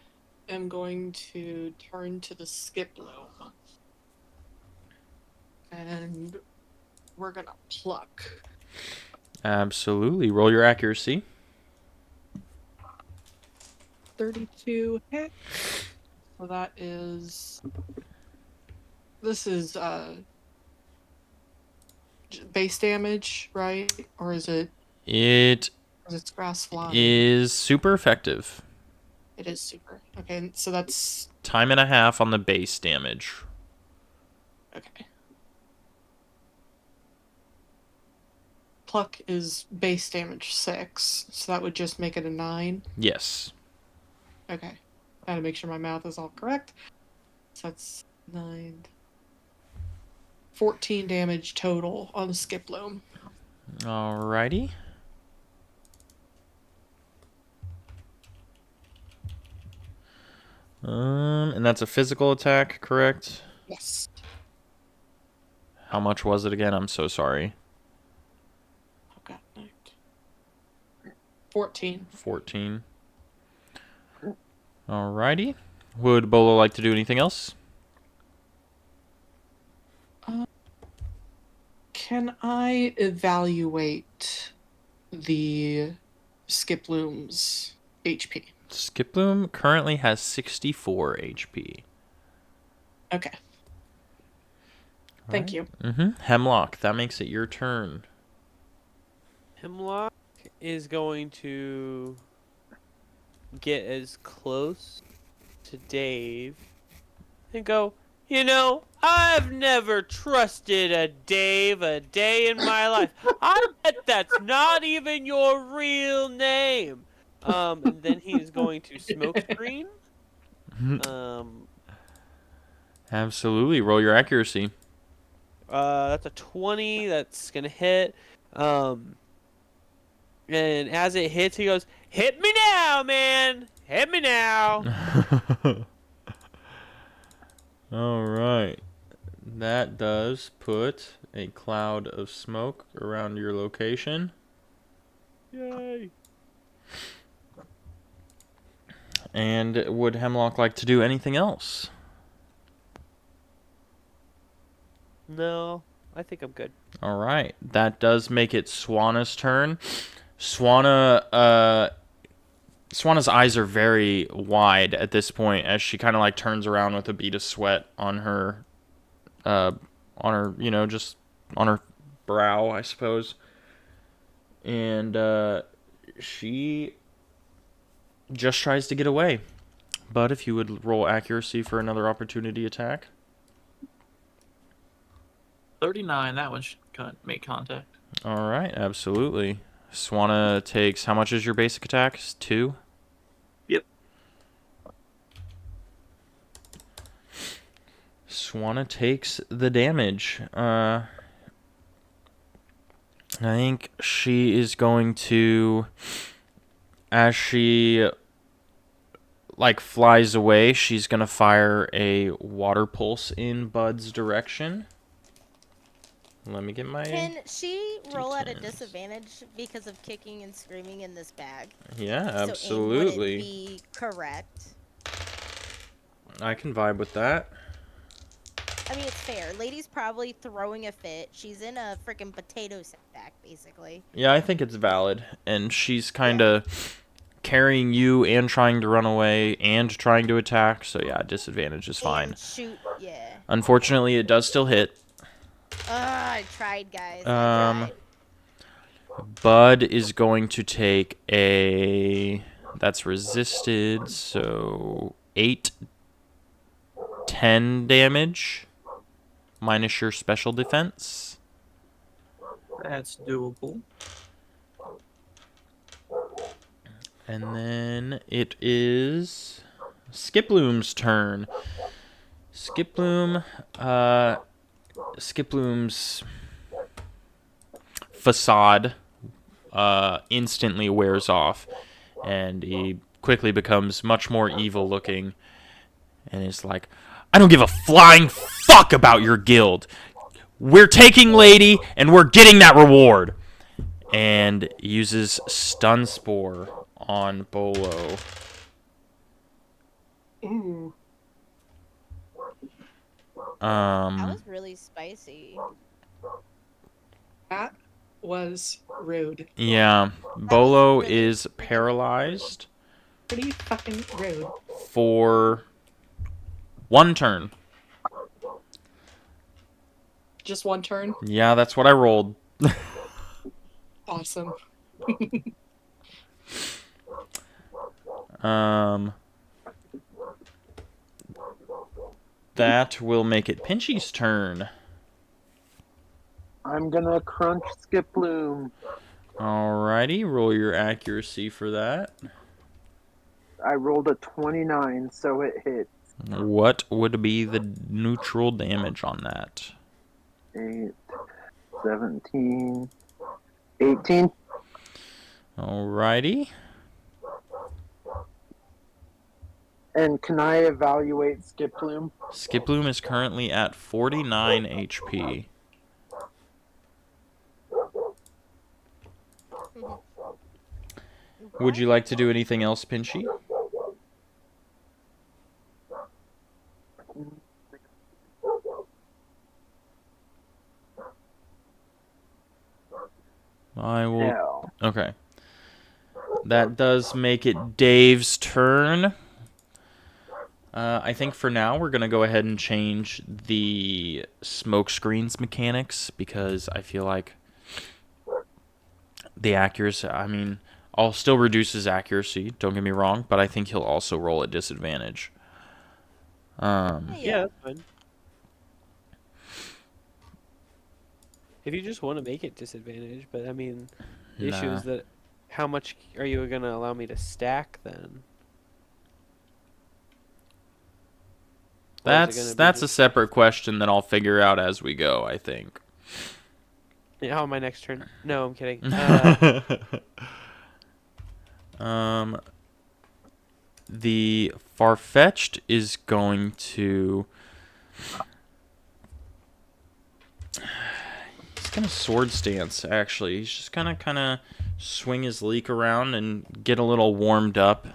am going to turn to the skip loam. And we're going to pluck. Absolutely. Roll your accuracy. 32 hit. So that is. This is base damage, right? Or is it? It Or is it grass flying? is super effective. It is super. Okay, so that's Time and a half on the base damage. okay. Pluck is base damage 6, so that would just make it a 9. Yes. Okay. Gotta make sure my math is all correct. So that's 9. 14 damage total on the skip loam. Alrighty. And that's a physical attack, correct? Yes. How much was it again? I'm so sorry. Okay. 14. 14. Alrighty. Would Bolo like to do anything else? Can I evaluate the skip loom's HP? Skiploom currently has 64 HP. Okay. Thank you. Hemlock, that makes it your turn. Hemlock is going to get as close to Dave and go, you know, I've never trusted a Dave a day in my life. I bet that's not even your real name. And then he's going to smoke screen. Absolutely. Roll your accuracy. That's a 20. That's gonna hit. And as it hits, he goes, "Hit me now, man! Hit me now!" All right. That does put a cloud of smoke around your location. Yay! And would Hemlock like to do anything else? No, I think I'm good. All right. That does make it Swanna's turn. Swanna's eyes are very wide at this point as she kind of like turns around with a bead of sweat on her, just on her brow, I suppose. And she just tries to get away. But if you would roll accuracy for another opportunity attack. 39, that one should make contact. All right, absolutely. Swanna takes, how much is your basic attack? 2? Yep. Swanna takes the damage. I think she is going to, as she flies away, she's gonna fire a water pulse in Bud's direction. Let me get my. Can she roll at a D10s. disadvantage because of kicking and screaming in this bag? Yeah, So absolutely. would it be correct? I can vibe with that. I mean, it's fair. Lady's probably throwing a fit. She's in a freaking potato sack, basically. Yeah, I think it's valid, and she's kind of carrying you and trying to run away and trying to attack. So yeah, disadvantage is fine. And shoot, yeah. Unfortunately, it does still hit. I tried, guys. I tried. Bud is going to take that's resisted, so 8, 10 damage minus your special defense. That's doable. And then it is Skiploom's turn. Skiploom's facade instantly wears off, and he quickly becomes much more evil looking, and is like, I don't give a flying fuck about your guild. We're taking Lady, and we're getting that reward. And uses Stun Spore on Bolo. Ooh. That was really spicy. That was rude. Yeah, Bolo really is paralyzed Pretty fucking rude. for 1 turn. Just 1 turn. Yeah, that's what I rolled. Awesome. That will make it Pinchy's turn. I'm gonna crunch Skiploom. Alrighty, roll your accuracy for that. I rolled a 29, so it hit. What would be the neutral damage on that? 8, 17, 18. Alrighty. And can I evaluate Skiploom? Skiploom is currently at 49 HP. Would you like to do anything else, Pinchy? I will. No. Okay. That does make it Dave's turn. I think for now we're going to go ahead and change the smoke screens mechanics because I feel like the accuracy, I mean, I'll still reduce his accuracy, don't get me wrong, but I think he'll also roll at disadvantage. Yeah, that's fine. If you just want to make it disadvantage, but I mean, the issue Nah. is that how much are you going to allow me to stack then? Or is it gonna be That's a just- separate question that I'll figure out as we go, I think. Yeah, on my next turn. No, I'm kidding. The Farfetch'd is going to... He's gonna sword stance, actually. He's just gonna kind of swing his leek around and get a little warmed up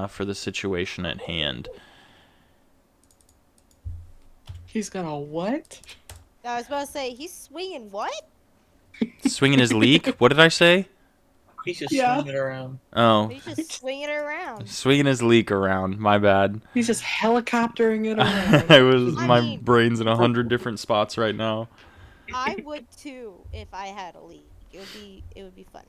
for the situation at hand. He's gonna what? I was about to say, he's swinging what? Swinging his leek? What did I say? He's just Yeah. swinging it around. Oh, He's just swinging it around. swinging his leek around. My bad. He's just helicoptering it around. I My mean- brain's in 100 different spots right now. I would too if I had a leak. It would be fun.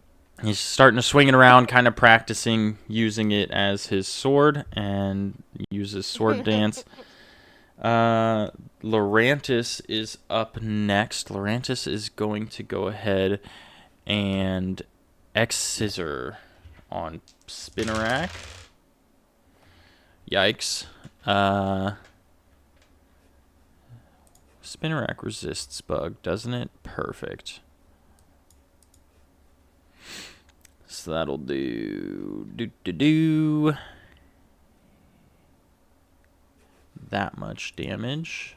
He's starting to swing it around, kind of practicing using it as his sword, and uses sword dance. Lorantis is up next. Lorantis is going to go ahead and X-Scissor on Spinnerack. Yikes. Spinnerack resists bug, doesn't it? Perfect. So that'll do that much damage.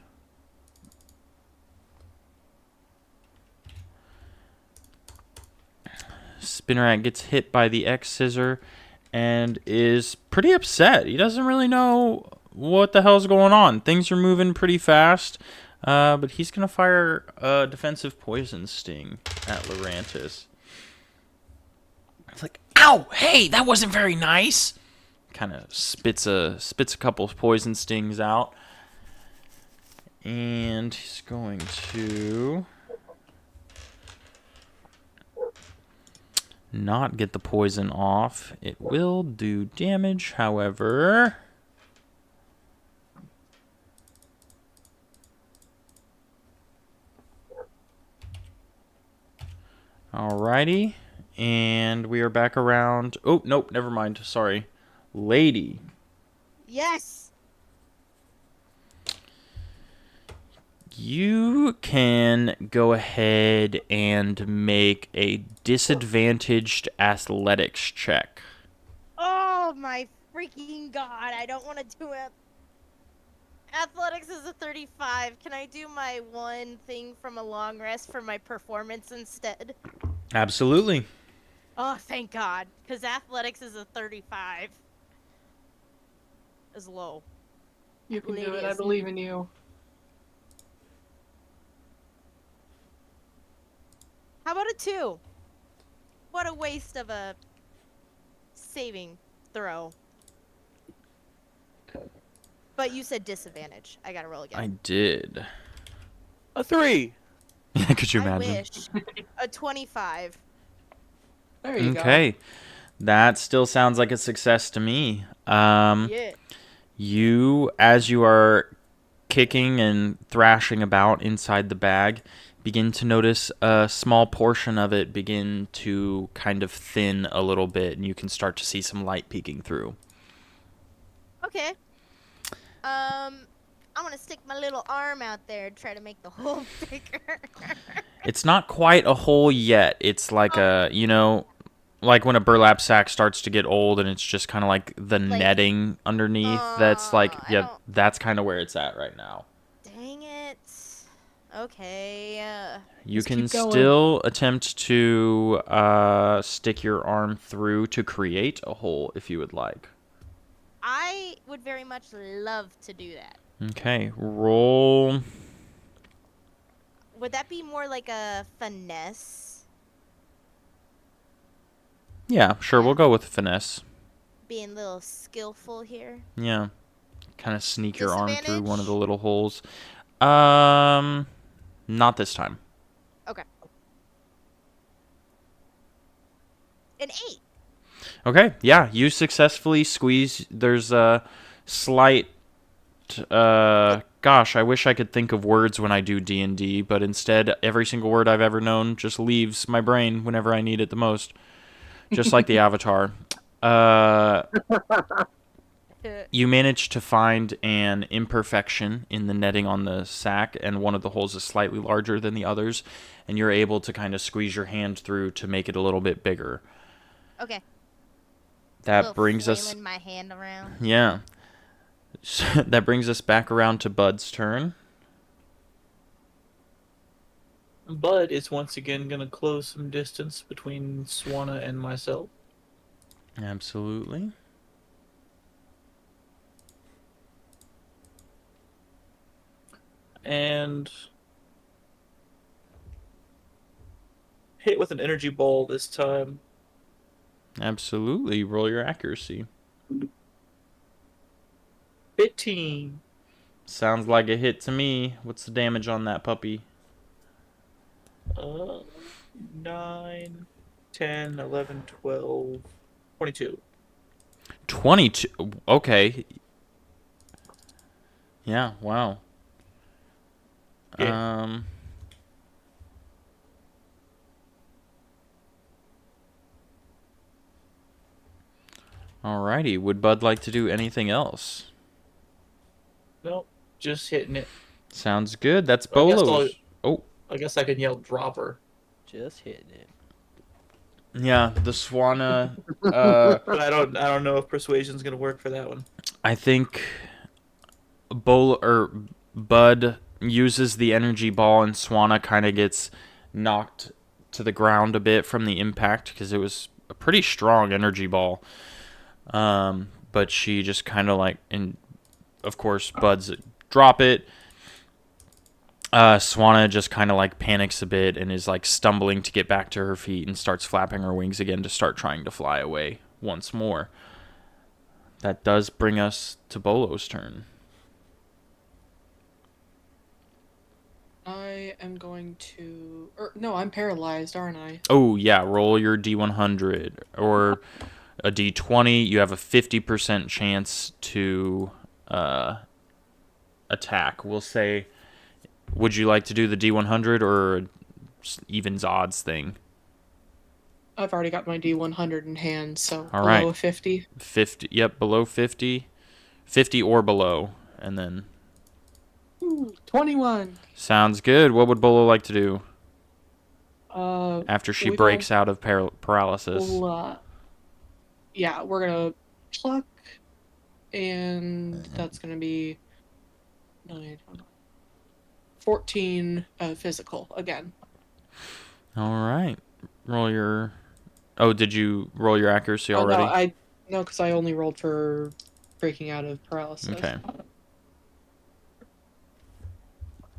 Spinnerack gets hit by the X-Scissor and is pretty upset. He doesn't really know what the hell's going on. Things are moving pretty fast, but he's going to fire a defensive poison sting at Lorantis. It's like, Ow! Hey, that wasn't very nice. Kind of spits a couple of poison stings out. And he's going to not get the poison off. It will do damage, however. Alrighty. And we are back around. Oh, nope, never mind. Sorry. Lady. Yes. You can go ahead and make a disadvantaged athletics check. Oh my freaking god! I don't want to do it. Athletics is a 35. Can I do my one thing from a long rest for my performance instead? Absolutely. Oh, thank God. Because athletics is a 35. Is low. You can do Lady it. I is- believe in you. How about a 2? What a waste of a saving throw. But you said disadvantage. I gotta roll again. I did. A 3. Could you I imagine? wish. A 25. There you go. Okay. That still sounds like a success to me. Yeah. You, as you are kicking and thrashing about inside the bag, begin to notice a small portion of it begin to kind of thin a little bit, and you can start to see some light peeking through. Okay. I'm gonna stick my little arm out there and try to make the hole bigger. It's not quite a hole yet. It's like a, like when a burlap sack starts to get old and it's just kind of like the Like- netting underneath. That's like, I yeah, don't- that's kind of where it's at right now. Dang it. Okay. You Just can keep going. still attempt to stick your arm through to create a hole if you would like. I would very much love to do that. Okay, roll. Would that be more like a finesse? Yeah, sure, we'll go with finesse. Being a little skillful here? Yeah. Kind of sneak your arm through one of the Disadvantage? little holes. Not this time. Okay. An 8. Okay, yeah, you successfully squeeze. There's a slight gosh, I wish I could think of words when I do D&D, but instead every single word I've ever known just leaves my brain whenever I need it the most. Just like the Avatar. You manage to find an imperfection in the netting on the sack, and one of the holes is slightly larger than the others, and you're able to kind of squeeze your hand through to make it a little bit bigger. Okay. That Little brings us, flailing my hand around. yeah. That brings us back around to Bud's turn. Bud is once again going to close some distance between Swanna and myself. Absolutely. And hit with an energy ball this time. Absolutely. Roll your accuracy. 15. Sounds like a hit to me. What's the damage on that puppy? 9, 10, 11, 12, 22. 22. Okay. Yeah, wow. Yeah. Alrighty. Would Bud like to do anything else? Nope, just hitting it. Sounds good. That's I guess Bolo's. Oh, I guess I can yell dropper. Just hitting it. yeah. The Swanna. But I don't know if persuasion's gonna work for that one. I think Bud uses the energy ball, and Swanna kind of gets knocked to the ground a bit from the impact because it was a pretty strong energy ball. But she just kind of like, and of course Bud's drop it, Swanna just kind of like panics a bit and is like stumbling to get back to her feet and starts flapping her wings again to start trying to fly away once more. That does bring us to Bolo's turn. I am going to. No, I'm paralyzed, aren't I? Oh, yeah, roll your D100 or a D20. You have a 50% chance to attack. We'll say, would you like to do the D100 or evens odds thing? I've already got my D100 in hand, so All below right. a 50. 50, yep, below 50. 50 or below, and then... Ooh, 21. Sounds good. What would Bolo like to do after she we breaks out of paralysis? Yeah, we're gonna pluck, and that's gonna be 14 physical again. All right. Roll your... Oh, did you roll your accuracy already? No, because I only rolled for breaking out of paralysis. Okay.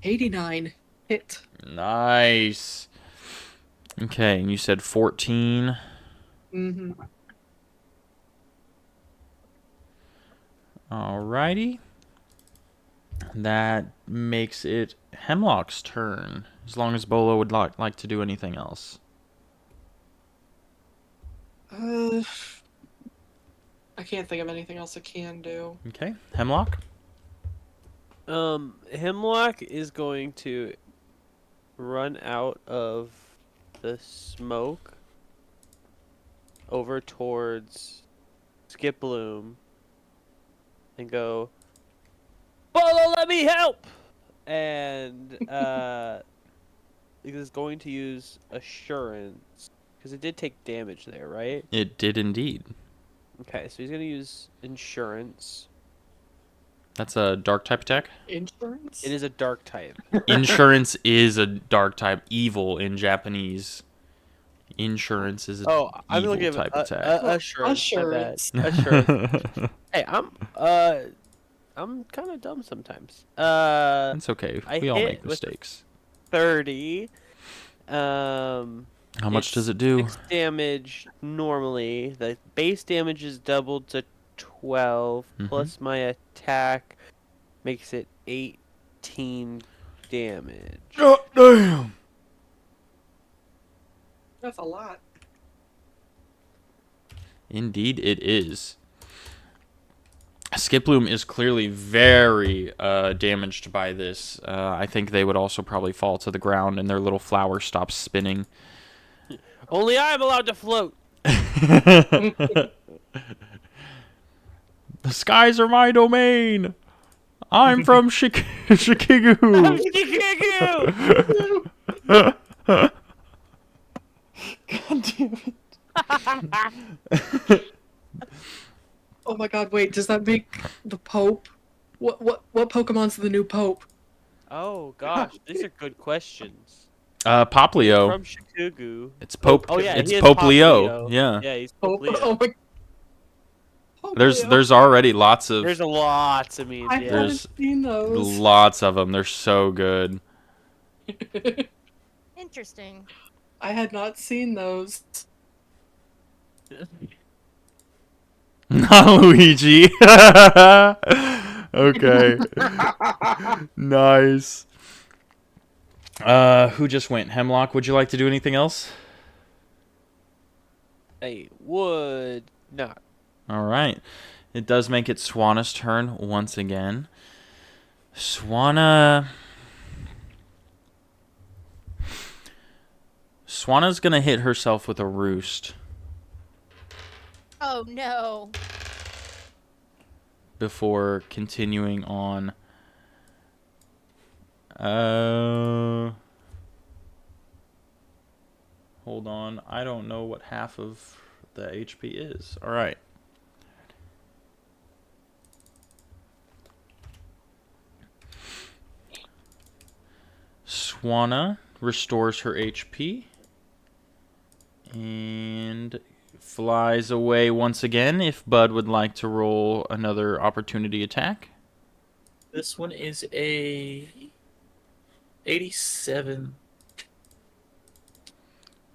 89 hit. Nice. Okay, and you said 14. Mm-hmm. Alrighty. That makes it Hemlock's turn, as long as Bolo would like to do anything else. I can't think of anything else I can do. Okay, Hemlock? Hemlock is going to run out of the smoke over towards Skip Bloom and go, Bolo, let me help! And is going to use Assurance, because it did take damage there, right? It did indeed. Okay, so he's going to use Insurance. That's a dark type attack? Insurance? It is a dark type. Insurance is a dark type. Evil in Japanese. Insurance is a I'm evil looking at type attack. Assurance. My bad. Assurance. Hey, I'm kind of dumb sometimes. It's okay. I We all hit make with mistakes. 30. How much does it do? 6 damage normally. The base damage is doubled to 12 plus my attack makes it 18 damage. God damn! That's a lot. Indeed, it is. Skiploom is clearly very damaged by this. I think they would also probably fall to the ground and their little flower stops spinning. Only I'm allowed to float. The skies are my domain. I'm from Shikigu. I'm Shikigu. God damn it. Oh my god, wait, does that make the Pope? What Pokemon's the new Pope? Oh gosh, these are good questions. Poplio. From Shikugu. It's Pope. Oh yeah, it's he is Pope Leo. Yeah. Yeah, he's Pope. Pope Leo. Oh my. Pope There's Leo. already lots of There's lots of memes. I Yeah. haven't seen those. lots of them. They're so good. Interesting. I had not seen those. Not Luigi. Okay. Nice. Who just went? Hemlock, would you like to do anything else? I would not. All right. It does make it Swanna's turn once again. Swanna's going to hit herself with a roost Oh no. before continuing on. Hold on. I don't know what half of the HP is. All right. Swanna restores her HP and flies away once again if Bud would like to roll another opportunity attack. This one is a 87.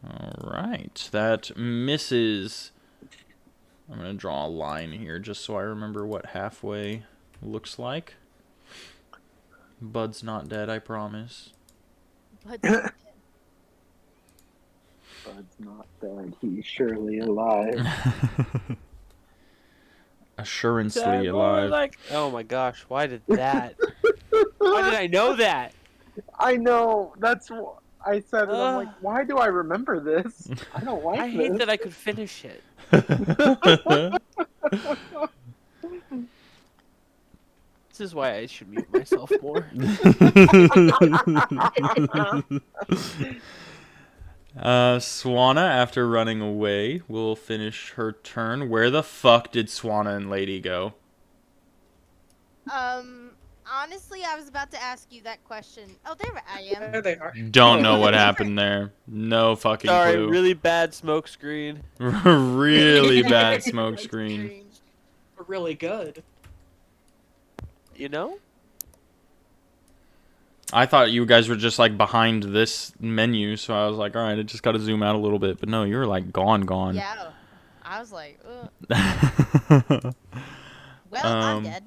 All right, that misses. I'm gonna draw a line here just so I remember what halfway looks like. Bud's not dead, I promise. But Bud's not dead. He's surely alive. Assurancely More alive. like, oh my gosh, why did that? Why did I know that? I know. That's what I said. And I'm like, Ugh. why do I remember this? I don't like I this. hate that I could finish it. This is why I should mute myself more. Swanna, after running away, will finish her turn. Where the fuck did Swanna and Lady go? honestly, I was about to ask you that question. Oh, there I am. There they are. Don't know what happened there. No fucking Sorry, clue. really bad smoke screen. Really bad smoke screen. Really good. You know? I thought you guys were just like behind this menu, so I was like, all right, I just got to zoom out a little bit. But no, you were like gone. Yeah. I was like, ugh. Well, Um, I'm dead.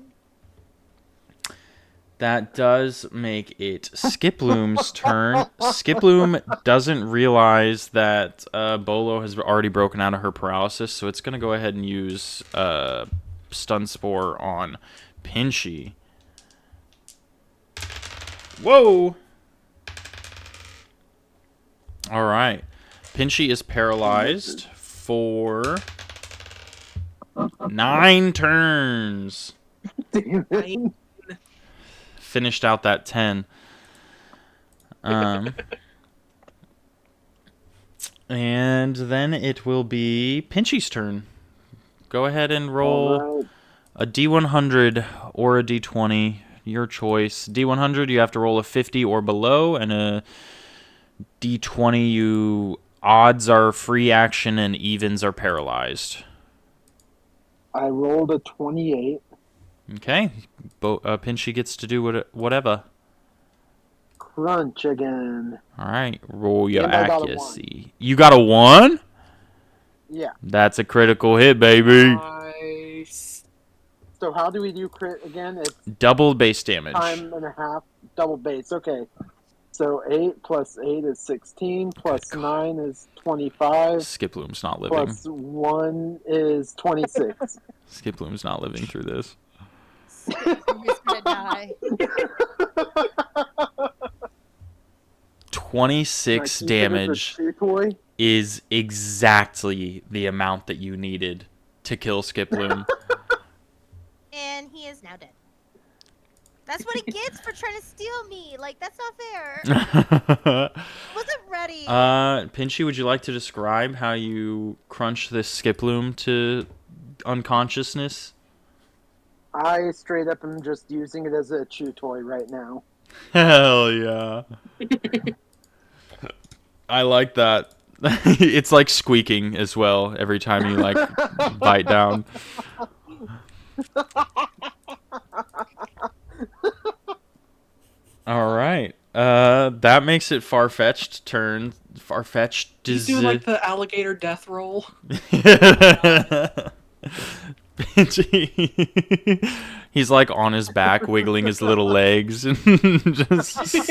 That does make it Skiploom's turn. Skiploom doesn't realize that Bolo has already broken out of her paralysis, so it's going to go ahead and use Stun Spore on Pinchy. Whoa! Alright. Pinchy is paralyzed for 9 turns. Damn it. Finished out that 10. And then it will be Pinchy's turn. Go ahead and roll Alright. a D100 or a D20, your choice. D100, you have to roll a 50 or below, and a D20, you odds are free action and evens are paralyzed. I rolled a 28. Okay, Pinchy gets to do whatever. Crunch again. All right, roll your And I got a accuracy. You got a 1? Yeah. That's a critical hit, baby. Nice. So how do we do crit again? It's Double base damage. time and a half, double base. Okay. So 8 plus 8 is 16, plus 9 is 25, Skiploom's not living. plus 1 is 26. Skiploom's not living through this. I'm just gonna die. 26 Can I keep it as a damage chew toy? is exactly the amount that you needed to kill Skiploom. And he is now dead. That's what he gets for trying to steal me. Like, that's not fair. Wasn't ready. Pinchy, would you like to describe how you crunch this Skiploom to unconsciousness? I straight up am just using it as a chew toy right now. Hell yeah. I like that. It's like squeaking as well every time you like bite down. All right. That makes it Farfetch'd turn. Farfetch'd He's doing like the alligator death roll. He's like on his back, wiggling his little legs, and just.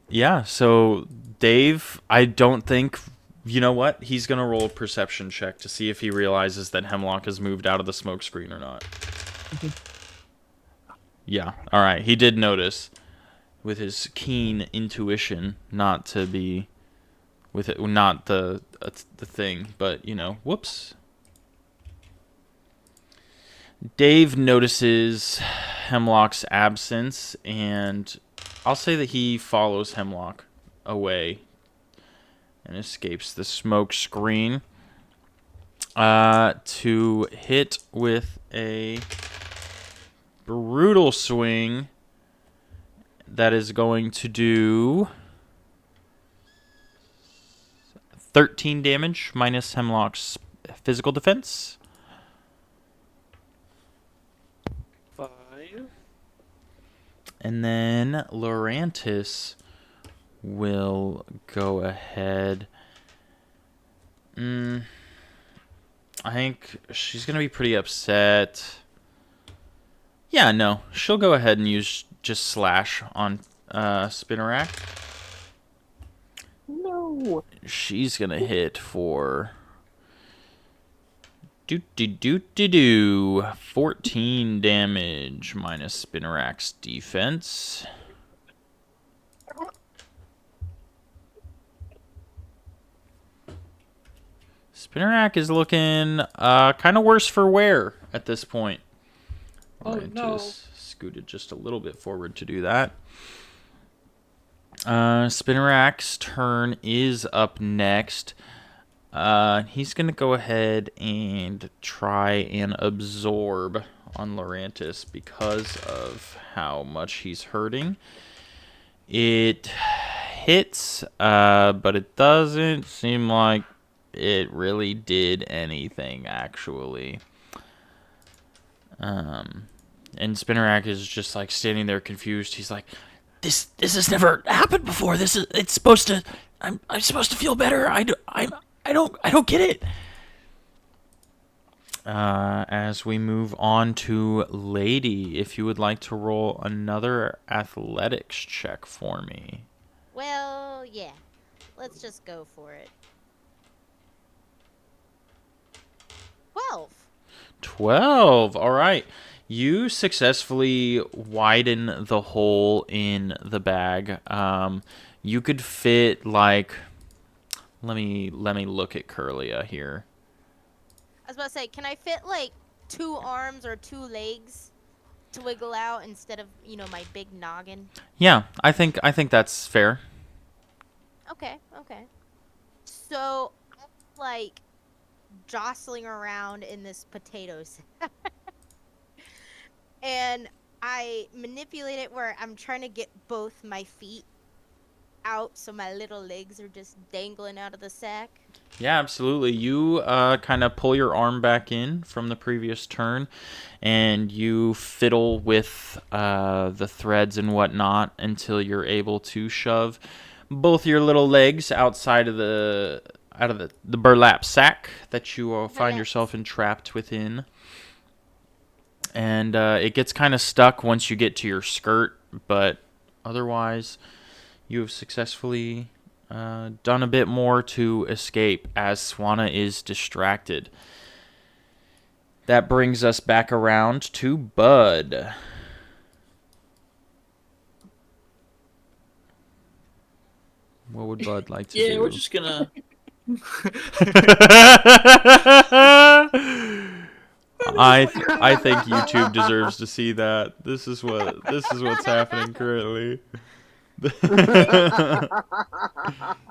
Yeah. So Dave, I don't think. You know what? He's gonna roll a perception check to see if he realizes that Hemlock has moved out of the smoke screen or not. Yeah. All right. He did notice, with his keen intuition, not to be, with it, not the thing, but you know, whoops. Dave notices Hemlock's absence, and I'll say that he follows Hemlock away and escapes the smoke screen to hit with a brutal swing that is going to do 13 damage minus Hemlock's physical defense. 5. And then Lorantis will go ahead. I think she's going to be pretty upset. Yeah, no. She'll go ahead and use just Slash on Spinnerack. No. She's going to hit for 14 damage minus Spinnerack's defense. Spinnerack is looking kind of worse for wear at this point. Oh, no. Just scooted just a little bit forward to do that. Spinnerack's turn is up next. He's going to go ahead and try and absorb on Lorantis because of how much he's hurting. It hits, but it doesn't seem like it really did anything, actually. And Spinnerack is just like standing there confused. He's like, This has never happened before. It's supposed to. I'm supposed to feel better. I don't get it. As we move on to Lady, if you would like to roll another athletics check for me. Well, yeah. Let's just go for it. 12. 12. All right. You successfully widen the hole in the bag. You could fit like. Let me look at Curlia here. I was about to say, can I fit like 2 arms or 2 legs to wiggle out instead of, my big noggin? Yeah, I think that's fair. Okay. So, I'm like jostling around in this potato sack. And I manipulate it where I'm trying to get both my feet out so my little legs are just dangling out of the sack. Yeah, absolutely. You kind of pull your arm back in from the previous turn, and you fiddle with the threads and whatnot until you're able to shove both your little legs outside of the burlap sack that you find yourself entrapped within. And it gets kind of stuck once you get to your skirt, but otherwise, you have successfully done a bit more to escape as Swanna is distracted. That brings us back around to Bud. What would Bud like to do? Yeah, we're just gonna. I think YouTube deserves to see that. This is what's happening currently. The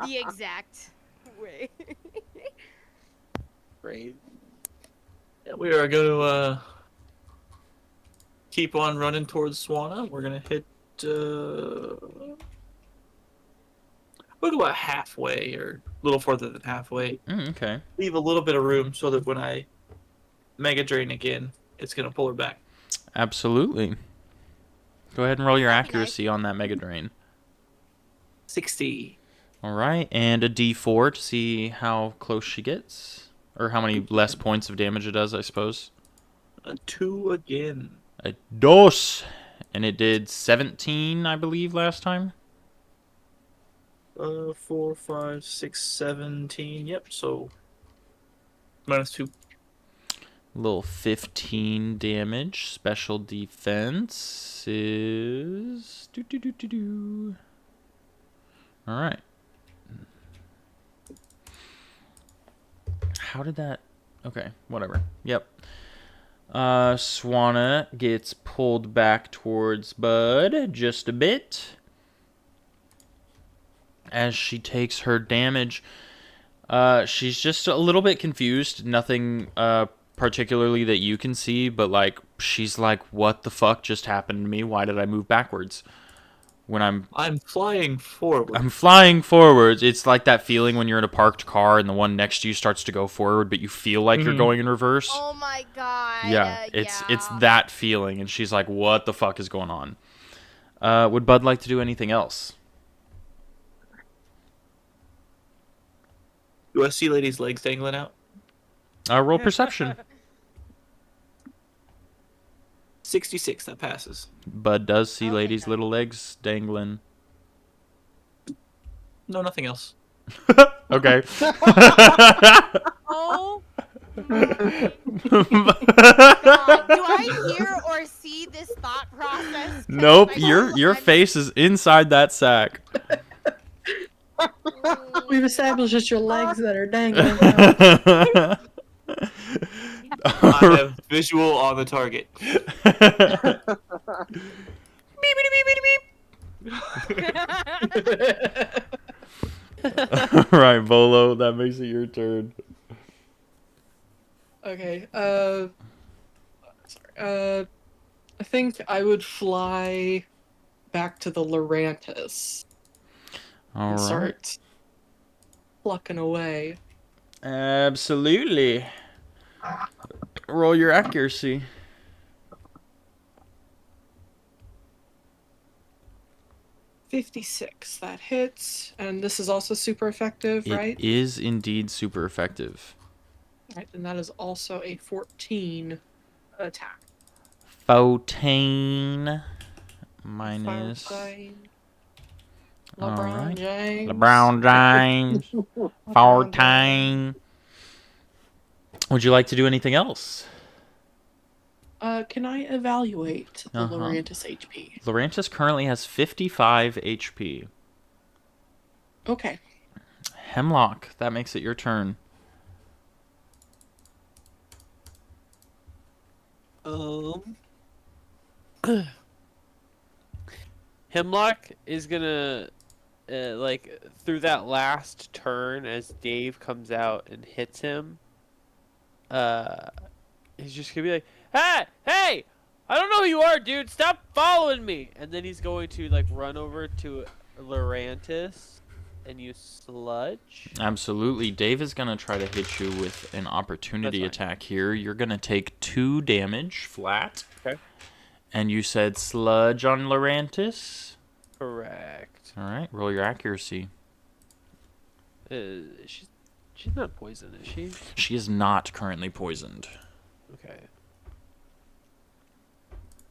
exact way. Great. Yeah, we are going to keep on running towards Swanna. We're going to hit. We'll go about halfway, or a little further than halfway. Okay. Leave a little bit of room so that when I Mega Drain again, it's going to pull her back. Absolutely. Go ahead and roll your That'd be accuracy on that Mega Drain. 60. All right, and a D4 to see how close she gets, or how many less points of damage it does, I suppose. A 2 again. A dos, and it did 17, I believe, last time. 4, 5, 6, 17. Yep. So -2. Little 15 damage. Special defense is All right. How did that? Okay, whatever. Yep. Swanna gets pulled back towards Bud just a bit as she takes her damage. She's just a little bit confused. Nothing particularly that you can see, but like she's like, "What the fuck just happened to me? Why did I move backwards?" When I'm flying forward. I'm flying forwards. It's like that feeling when you're in a parked car and the one next to you starts to go forward, but you feel like you're going in reverse. Oh my god. Yeah, it's that feeling, and she's like, "What the fuck is going on?" Would Bud like to do anything else? Do I see lady's legs dangling out? Roll perception. 66, that passes. Bud does see Okay, Lady's good. little legs dangling. No, nothing else. Okay. Oh my God. Do I hear or see this thought process? 'Cause Nope, I your know your I'm- face is inside that sack. We've established it's your legs that are dangling. I have visual on the target. Right, Bolo, that makes it your turn. Okay. Sorry. I think I would fly back to the Lurantis All and right. start plucking away. Absolutely. Roll your accuracy. $56. That hits, and this is also super effective, right? It is indeed super effective. Right, and that is also a 14 attack. 14 minus Fine. All LeBron right. James. LeBron James. LeBron 14. James. Would you like to do anything else? Can I evaluate the Uh-huh. Lurantis HP? Lurantis currently has 55 HP. Okay. Hemlock, that makes it your turn. Hemlock is gonna, like, through that last turn as Dave comes out and hits him, he's just gonna be like, hey, I don't know who you are, dude, stop following me! And then he's going to, like, run over to Lurantis and use Sludge. Absolutely. Dave is going to try to hit you with an opportunity That's fine. attack here. You're going to take 2 damage flat. Okay. And you said sludge on Lurantis? Correct. All right, roll your accuracy. She's not poisoned, is she? She is not currently poisoned. Okay.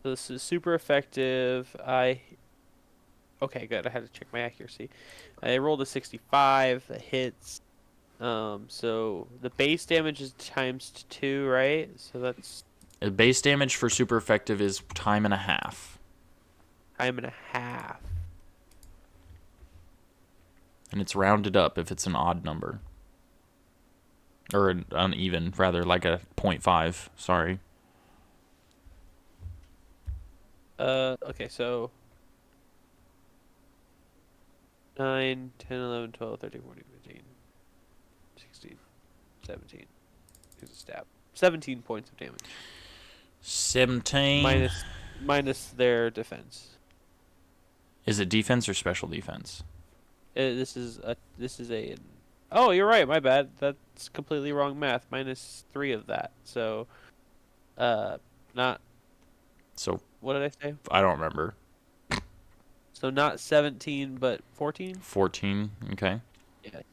So this is super effective. Okay, good. I had to check my accuracy. I rolled a 65. That hits. So the base damage is times 2, right? So that's Base damage for super effective is time and a half. time and a half. And it's rounded up if it's an odd number. Or an uneven, rather, like a 0.5. Sorry. Okay, so 9, 10, 11, 12, 13, 14, 15, 16, 17. Here's a stab. 17 points of damage. 17. Minus their defense. Is it defense or special defense? This is a. Oh, you're right. My bad. That's completely wrong math. Minus 3 of that. So, not. So, What did I say? I don't remember. So not 17, but 14. 14, okay. Yes.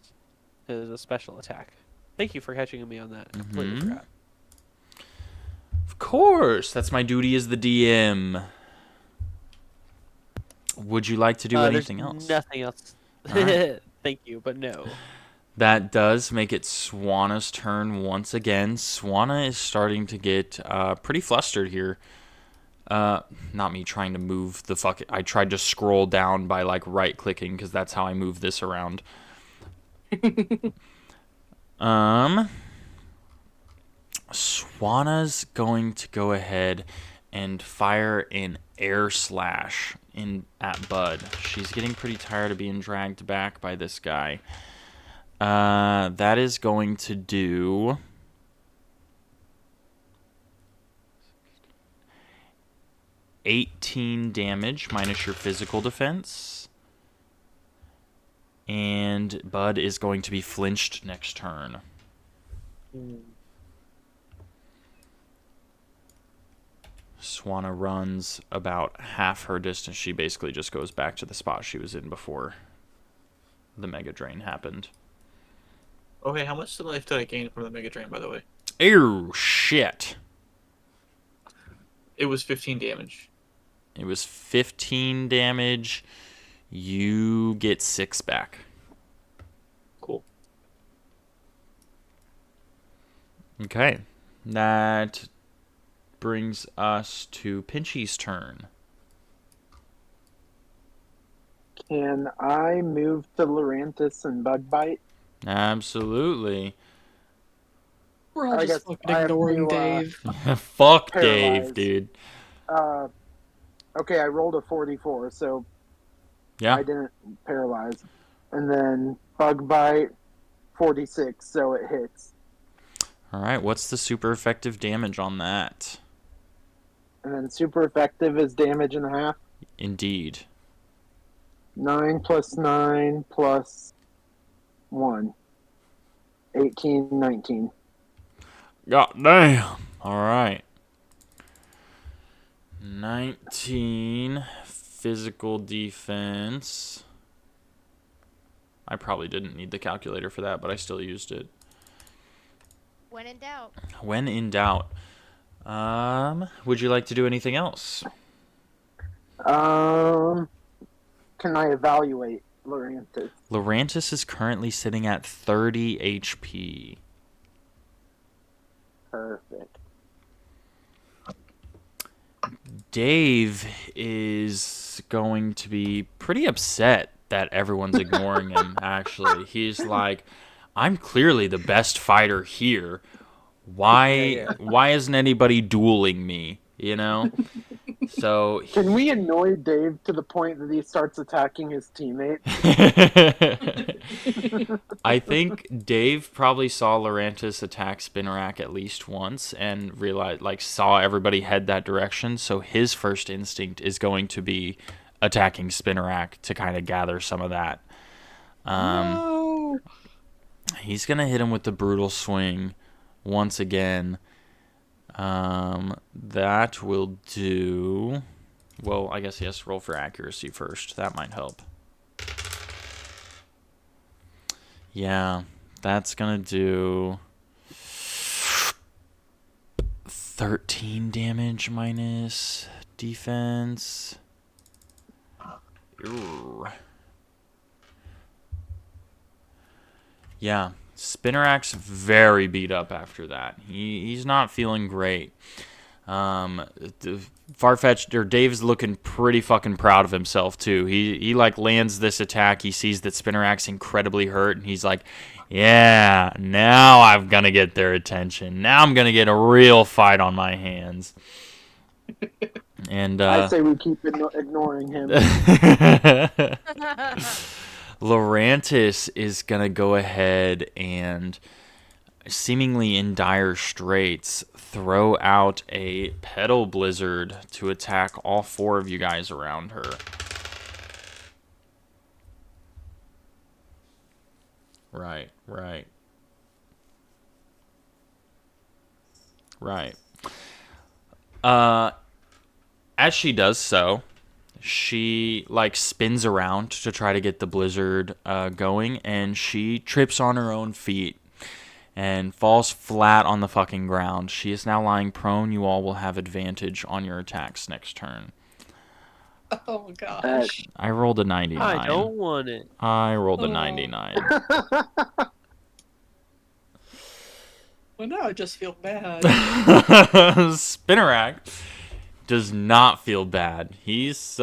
It is a special attack. Thank you for catching me on that. I completely Mhm. forgot. Of course, that's my duty as the DM. Would you like to do anything There's else? Nothing else. Alright. Thank you, but no. That does make it Swanna's turn once again. Swanna is starting to get pretty flustered here. Not me trying to move the fuck. I tried to scroll down by like right clicking because that's how I move this around. Swanna's going to go ahead and fire an air slash at Bud. She's getting pretty tired of being dragged back by this guy. That is going to do 18 damage minus your physical defense. And Bud is going to be flinched next turn. Swanna runs about half her distance. She basically just goes back to the spot she was in before the Mega Drain happened. Okay, how much life did I gain from the Mega Drain, by the way? Ew, shit. It was 15 damage. It was 15 damage. You get 6 back. Cool. Okay. That brings us to Pinchy's turn. Can I move to Lurantis and Bug Bite? Absolutely. We're all I just guess fucking I have ignoring to, Dave. Fuck Paralyzed. Dave, dude. Okay, I rolled a 44, so Yeah. I didn't paralyze. And then Bug Bite, 46, so it hits. All right, what's the super effective damage on that? And then super effective is damage and a half. Indeed. 9 plus 9 plus 1. 18, 19. God damn. All right. 19 physical defense. I probably didn't need the calculator for that, but I still used it. When in doubt. When in doubt. Would you like to do anything else? Can I evaluate Lurantis? Lurantis is currently sitting at 30 HP. Perfect. Dave is going to be pretty upset that everyone's ignoring him, actually. He's like, I'm clearly the best fighter here. Why isn't anybody dueling me, you know? So Can we annoy Dave to the point that he starts attacking his teammates? I think Dave probably saw Lurantis attack Spinarak at least once and realized, saw everybody head that direction. So his first instinct is going to be attacking Spinarak to kind of gather some of that. No. He's gonna hit him with the brutal swing once again. That will do. Well, I guess he has to roll for accuracy first. That might help. Yeah, that's gonna do 13 damage minus defense. Urgh. Yeah, Spinarak's very beat up after that. He's not feeling great. Farfetch'd, or Dave's looking pretty fucking proud of himself too. He lands this attack. He sees that Spinarak's incredibly hurt, and he's like, "Yeah, now I'm gonna get their attention. Now I'm gonna get a real fight on my hands." And I say we keep ignoring him. Lurantis is gonna go ahead and, seemingly in dire straits, throw out a Petal Blizzard to attack all 4 of you guys around her. Right. As she does so, she spins around to try to get the blizzard going, and she trips on her own feet and falls flat on the fucking ground. She is now lying prone. You all will have advantage on your attacks next turn. Oh gosh. I rolled a 99. I don't want it. I rolled a 99. Well, now I just feel bad. Spinarak does not feel bad. He's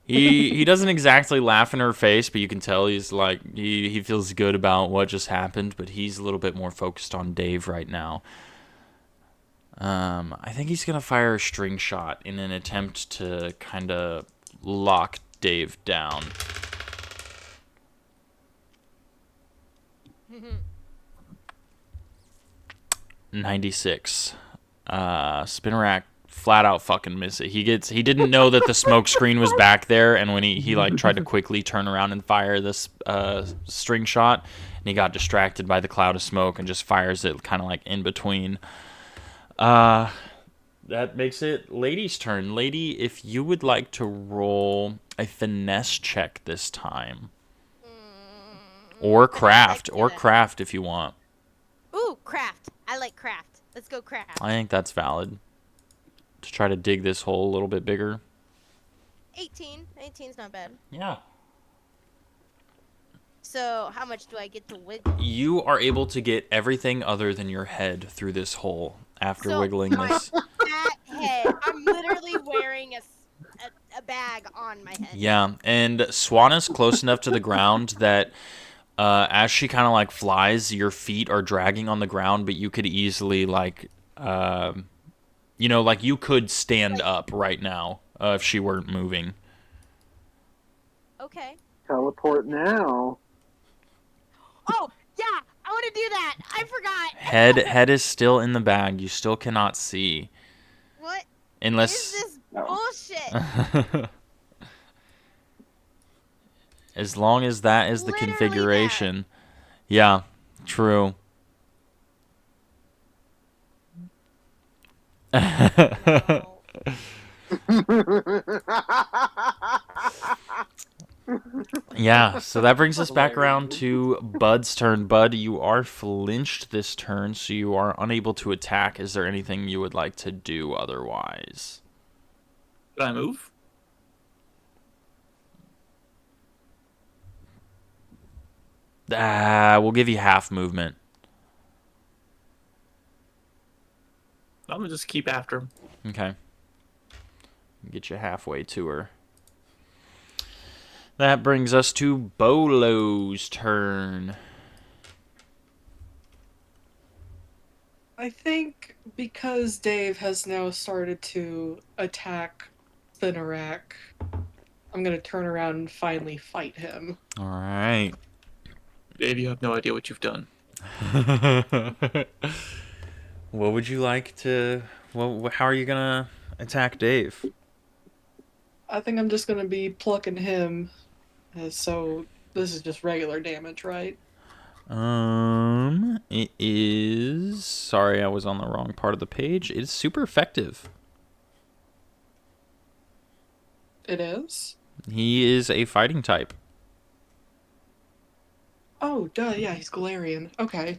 he doesn't exactly laugh in her face, but you can tell he's he feels good about what just happened, but he's a little bit more focused on Dave right now. I think he's gonna fire a string shot in an attempt to kind of lock Dave down. 96. Spinarak flat out fucking miss it. He didn't know that the smoke screen was back there, and when he tried to quickly turn around and fire this string shot, and he got distracted by the cloud of smoke and just fires it kind of in between. That makes it Lady's turn. Lady, if you would like to roll a finesse check this time. Or I craft. can do Or that. craft if you want. Ooh, craft. I like craft. Let's go craft. I think that's valid. To try to dig this hole a little bit bigger. 18. 18's not bad. Yeah. So, how much do I get to wiggle? You are able to get everything other than your head through this hole after So, wiggling my this. fat head. I'm literally wearing a bag on my head. Yeah, and Swana's close enough to the ground that as she kind of like flies, your feet are dragging on the ground, but you could easily like, like you could stand up right now if she weren't moving. Okay. Teleport now. Oh, yeah. I want to do that. I forgot. Head is still in the bag. You still cannot see. What Unless is this bullshit? as long as that is the Literally configuration. Yeah, true. No. Yeah, so that brings us back around to Bud's turn. Bud, you are flinched this turn, so you are unable to attack. Is there anything you would like to do otherwise? Can I move? We'll give you half movement. I'm gonna just keep after him. Okay. Get you halfway to her. That brings us to Bolo's turn. I think because Dave has now started to attack Spinarak, I'm gonna turn around and finally fight him. All right. Dave, you have no idea what you've done. What would you like to... how are you going to attack Dave? I think I'm just gonna be plucking him. So this is just regular damage, right? It is... Sorry, I was on the wrong part of the page. It is super effective. It is? He is a fighting type. Oh, duh, yeah, he's Galarian. Okay.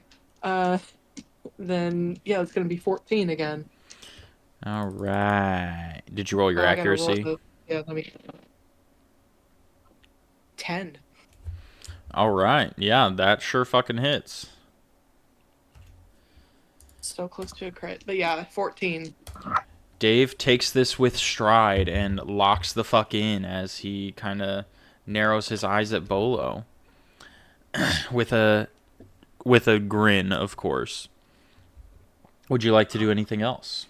Then, yeah, it's gonna be 14 again. All right. Did you roll your I gotta roll accuracy? yeah, let me... 10. All right. Yeah, that sure fucking hits. Still close to a crit. But yeah, 14. Dave takes this with stride and locks the fuck in as he kind of narrows his eyes at Bolo. with a grin, of course. Would you like to do anything else?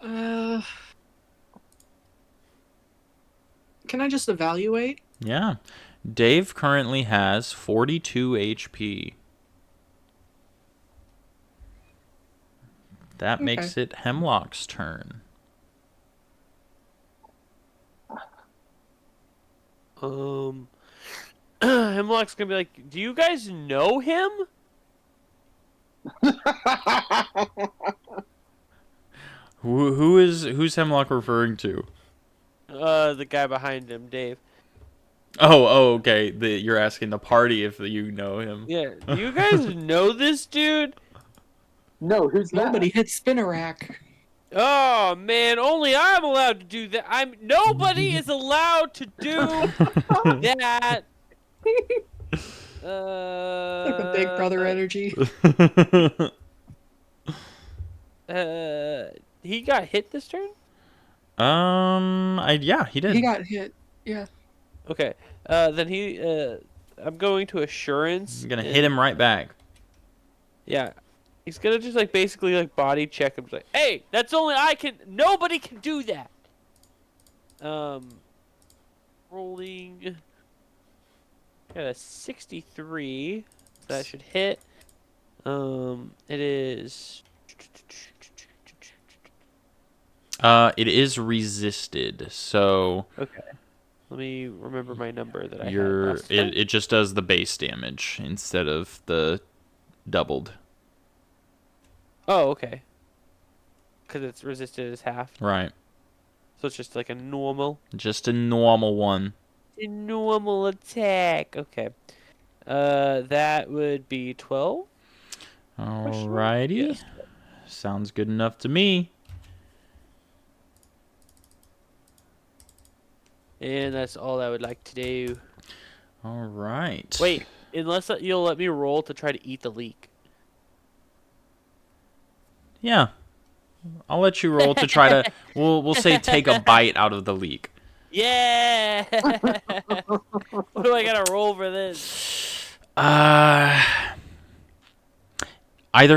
Can I just evaluate? Yeah. Dave currently has 42 HP. That makes it Hemlock's turn. Hemlock's gonna be like, do you guys know him? Who's Hemlock referring to? The guy behind him, Dave. Oh, okay. You're asking the party if you know him. Yeah, do you guys know this dude? No, who's that? Nobody hit Spinarak. Oh man, only I'm allowed to do that. Nobody is allowed to do that. Like the Big Brother energy. He got hit this turn? Yeah, he did. He got hit. Yeah. Okay. Then I'm going to assurance. I'm gonna hit him right back. Yeah. He's gonna just like basically like body check him. Just like, hey, that's only I can. Nobody can do that. Rolling. Got a 63. So that should hit. It is. It is resisted, so Okay. Let me remember my number that I had you're last time. it just does the base damage instead of the doubled. Oh, okay. Because it's resisted as half. Right. So it's just like a normal. Just a normal one. A normal attack. Okay. That would be 12. Alrighty. Yes. Sounds good enough to me. And that's all I would like to do. Alright. Wait, unless you'll let me roll to try to eat the leek. Yeah. I'll let you roll to try to we'll say take a bite out of the leek. Yeah! What do I gotta roll for this? Either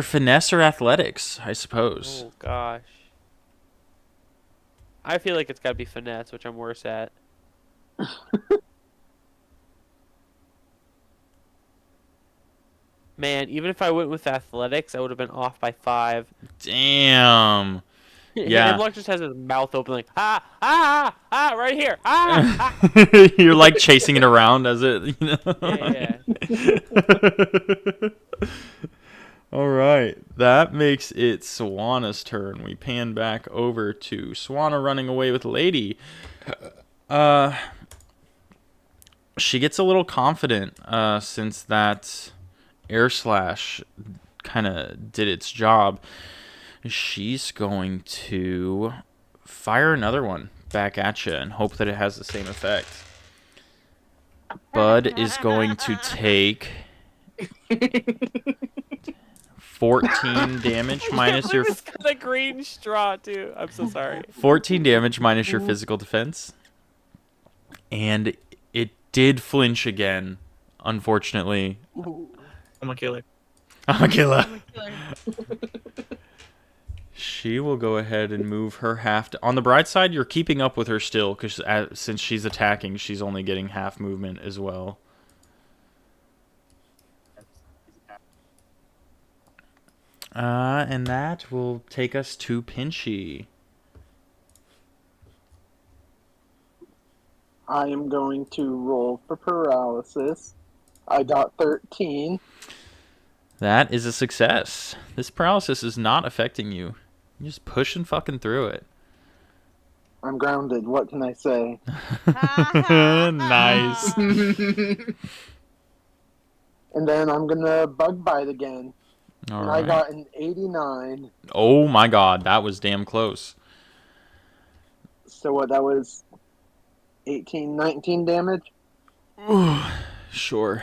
finesse or athletics, I suppose. Oh gosh. I feel like it's gotta be finesse, which I'm worse at. Man, even if I went with athletics, I would have been off by 5. Damn. Yeah. Hemlock just has his mouth open like, right here. You're like chasing it around as it, you know. Yeah. All right. That makes it Swanna's turn. We pan back over to Swanna running away with Lady. She gets a little confident since that air slash kind of did its job. She's going to fire another one back at you and hope that it has the same effect. Bud is going to take 14 damage minus your... It's got a green straw, too. I'm so sorry. 14 damage minus your physical defense. And it did flinch again, unfortunately. I'm a killer. I'm a killer. I'm a killer. She will go ahead and move her half. On the bright side, you're keeping up with her still, because since she's attacking, she's only getting half movement as well. And that will take us to Pinchy. I am going to roll for paralysis. I got 13. That is a success. This paralysis is not affecting you. You're just pushing fucking through it. I'm grounded. What can I say? Nice. And then I'm gonna bug bite again. All And right. I got an 89. Oh my god, that was damn close. So what? That was 18, 19 damage. Sure.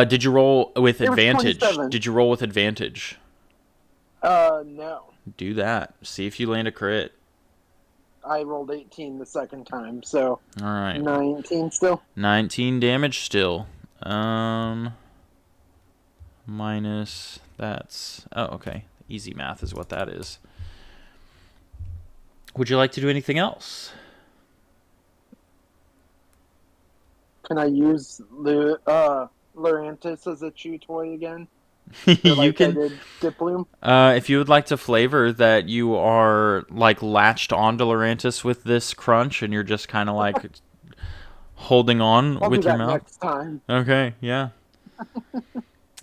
Did you roll with It was advantage? 27. Did you roll with advantage? No. Do that. See if you land a crit. I rolled 18 the second time, so All right. 19 still. 19 damage still. Minus that's okay. Easy math is what that is. Would you like to do anything else? Can I use Lurantis as a chew toy again? You Like I can. did Diploom? If you would like to flavor that you are like latched onto Lurantis with this crunch and you're just kind of like holding on I'll with do your that mouth. next time. Okay, yeah.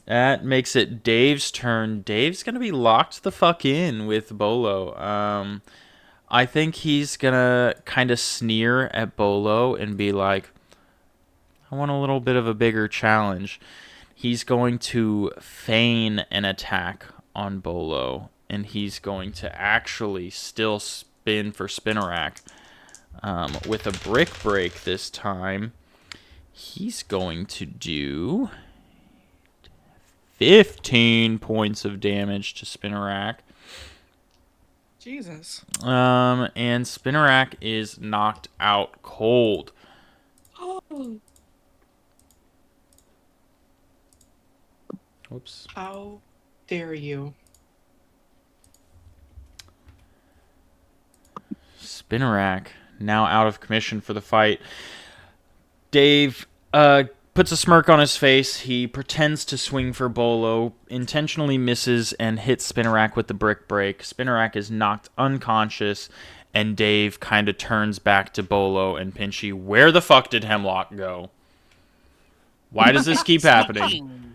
That makes it Dave's turn. Dave's gonna be locked the fuck in with Bolo. I think he's gonna kind of sneer at Bolo and be like, I want a little bit of a bigger challenge. He's going to feign an attack on Bolo, and he's going to actually still spin for Spinarak. With a brick break this time, he's going to do 15 points of damage to Spinarak. Jesus. And Spinarak is knocked out cold. Whoops. How dare you? Spinarak now out of commission for the fight. Dave puts a smirk on his face. He pretends to swing for Bolo, intentionally misses, and hits Spinarak with the brick break. Spinarak is knocked unconscious, and Dave kind of turns back to Bolo and Pinchy. Where the fuck did Hemlock go? Why does this keep happening?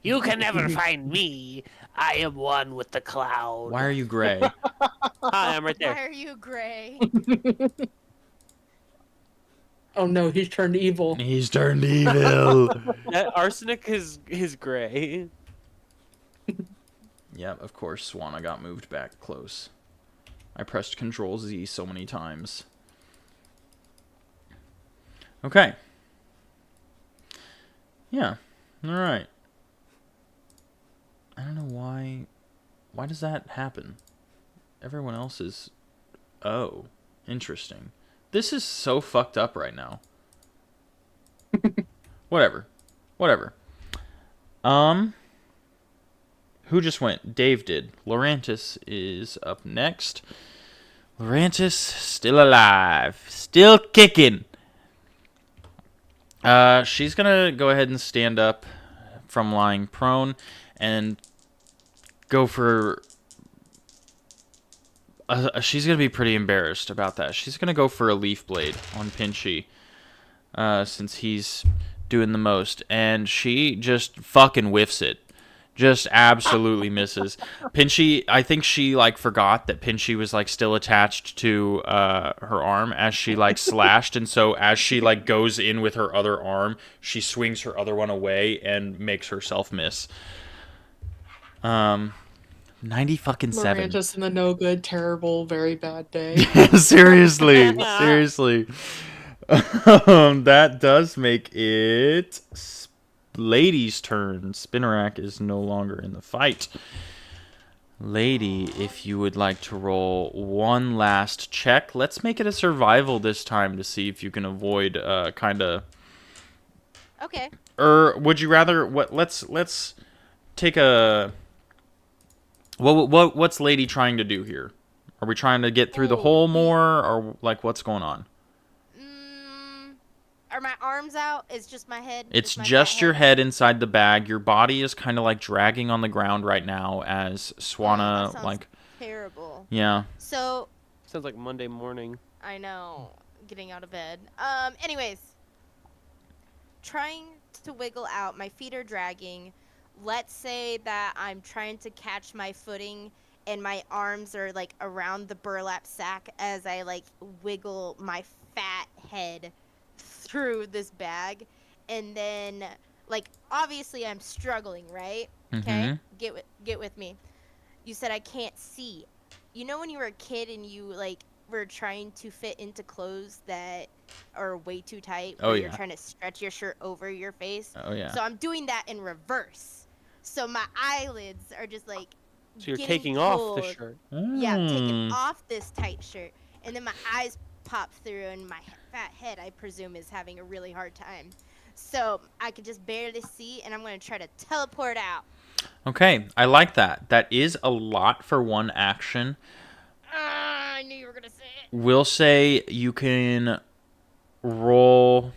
You can never find me. I am one with the cloud. Why are you gray? Hi, I'm right Why there. are you gray? Oh no, he's turned evil. He's turned evil. That arsenic is gray. Yep, of course, Swanna got moved back close. I pressed Control Z so many times. Okay. Yeah. Alright. I don't know why... Why does that happen? Everyone else is... Oh. Interesting. This is so fucked up right now. Whatever. Who just went? Dave did. Laurantis is up next. Laurantis, still alive. Still kicking. She's gonna go ahead and stand up from lying prone and go for... she's gonna be pretty embarrassed about that. She's gonna go for a Leaf Blade on Pinchy. Since he's doing the most. And she just fucking whiffs it. Just absolutely misses. Pinchy, I think she, like, forgot that Pinchy was, like, still attached to her arm as she, like, slashed. And so as she, like, goes in with her other arm, she swings her other one away and makes herself miss. 90 fucking 7. Just in the no good, terrible, very bad day. Seriously. That does make it Lady's turn. Spinnerack is no longer in the fight. Lady, if you would like to roll one last check, let's make it a survival this time to see if you can avoid kind of... Okay. Or would you rather... Let's take a... What's Lady trying to do here? Are we trying to get through the hole more, or like what's going on? Are my arms out? It's just my head? It's my just your head inside the bag. Your body is kind of like dragging on the ground right now as Swanna, that like... terrible. Yeah. So... Sounds like Monday morning. I know. Getting out of bed. Anyways. Trying to wiggle out. My feet are dragging. Let's say that I'm trying to catch my footing and my arms are, like, around the burlap sack as I, like, wiggle my fat head through this bag. And then, like, obviously I'm struggling, right? Okay? Get with me. You said I can't see. You know when you were a kid and you, like, were trying to fit into clothes that are way too tight? Oh, You're yeah. trying to stretch your shirt over your face? Oh, yeah. So I'm doing that in reverse. So my eyelids are just, like, So you're getting taking off the pulled. shirt. Yeah, I'm taking off this tight shirt. And then my eyes pop through and my fat head, I presume, is having a really hard time. So I could just barely see, and I'm going to try to teleport out. Okay, I like that. That is a lot for one action. I knew you were going to say it. We'll say you can roll...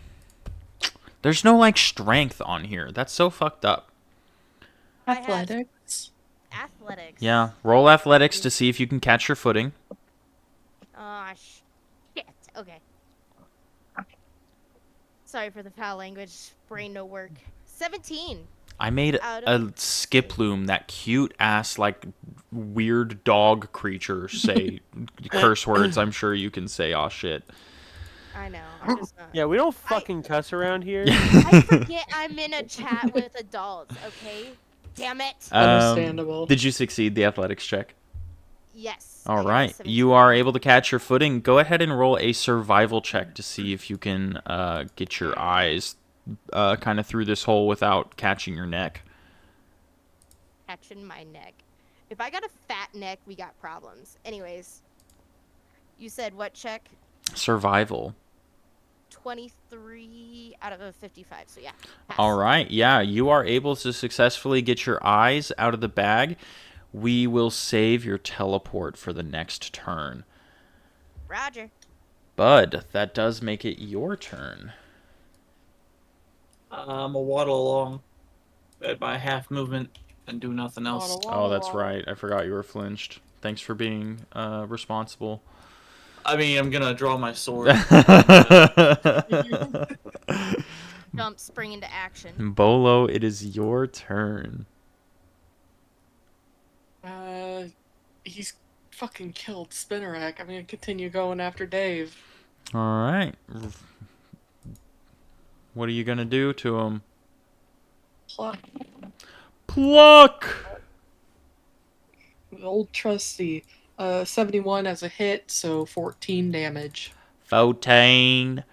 There's no, like, strength on here. That's so fucked up. Athletics. Athletics. Yeah, roll athletics to see if you can catch your footing. Oh, shit. Okay. Sorry for the foul language. Brain no work. 17. I made a Skiploom, that cute-ass, like, weird dog creature, say curse words. I'm sure you can say, aw, shit. I know. I'm just not. Yeah, we don't fucking cuss around here. I forget I'm in a chat with adults, okay? Damn it. Understandable. Did you succeed the athletics check? Yes. All I got right. 17. You are able to catch your footing. Go ahead and roll a survival check to see if you can get your eyes kind of through this hole without catching your neck. Catching my neck. If I got a fat neck, we got problems. Anyways, you said what check? Survival. 23 out of a 55. So yeah. Pass. All right. Yeah, you are able to successfully get your eyes out of the bag. We will save your teleport for the next turn. Roger. Bud, that does make it your turn. I'm a waddle along at my half movement and do nothing else. Oh, that's right. I forgot you were flinched. Thanks for being responsible. I mean, I'm gonna draw my sword. jump, spring into action. Bolo, it is your turn. He's fucking killed Spinnerack. I'm gonna continue going after Dave. All right. What are you gonna do to him? Pluck. Pluck! The old trusty. 71 as a hit, so 14 damage. 14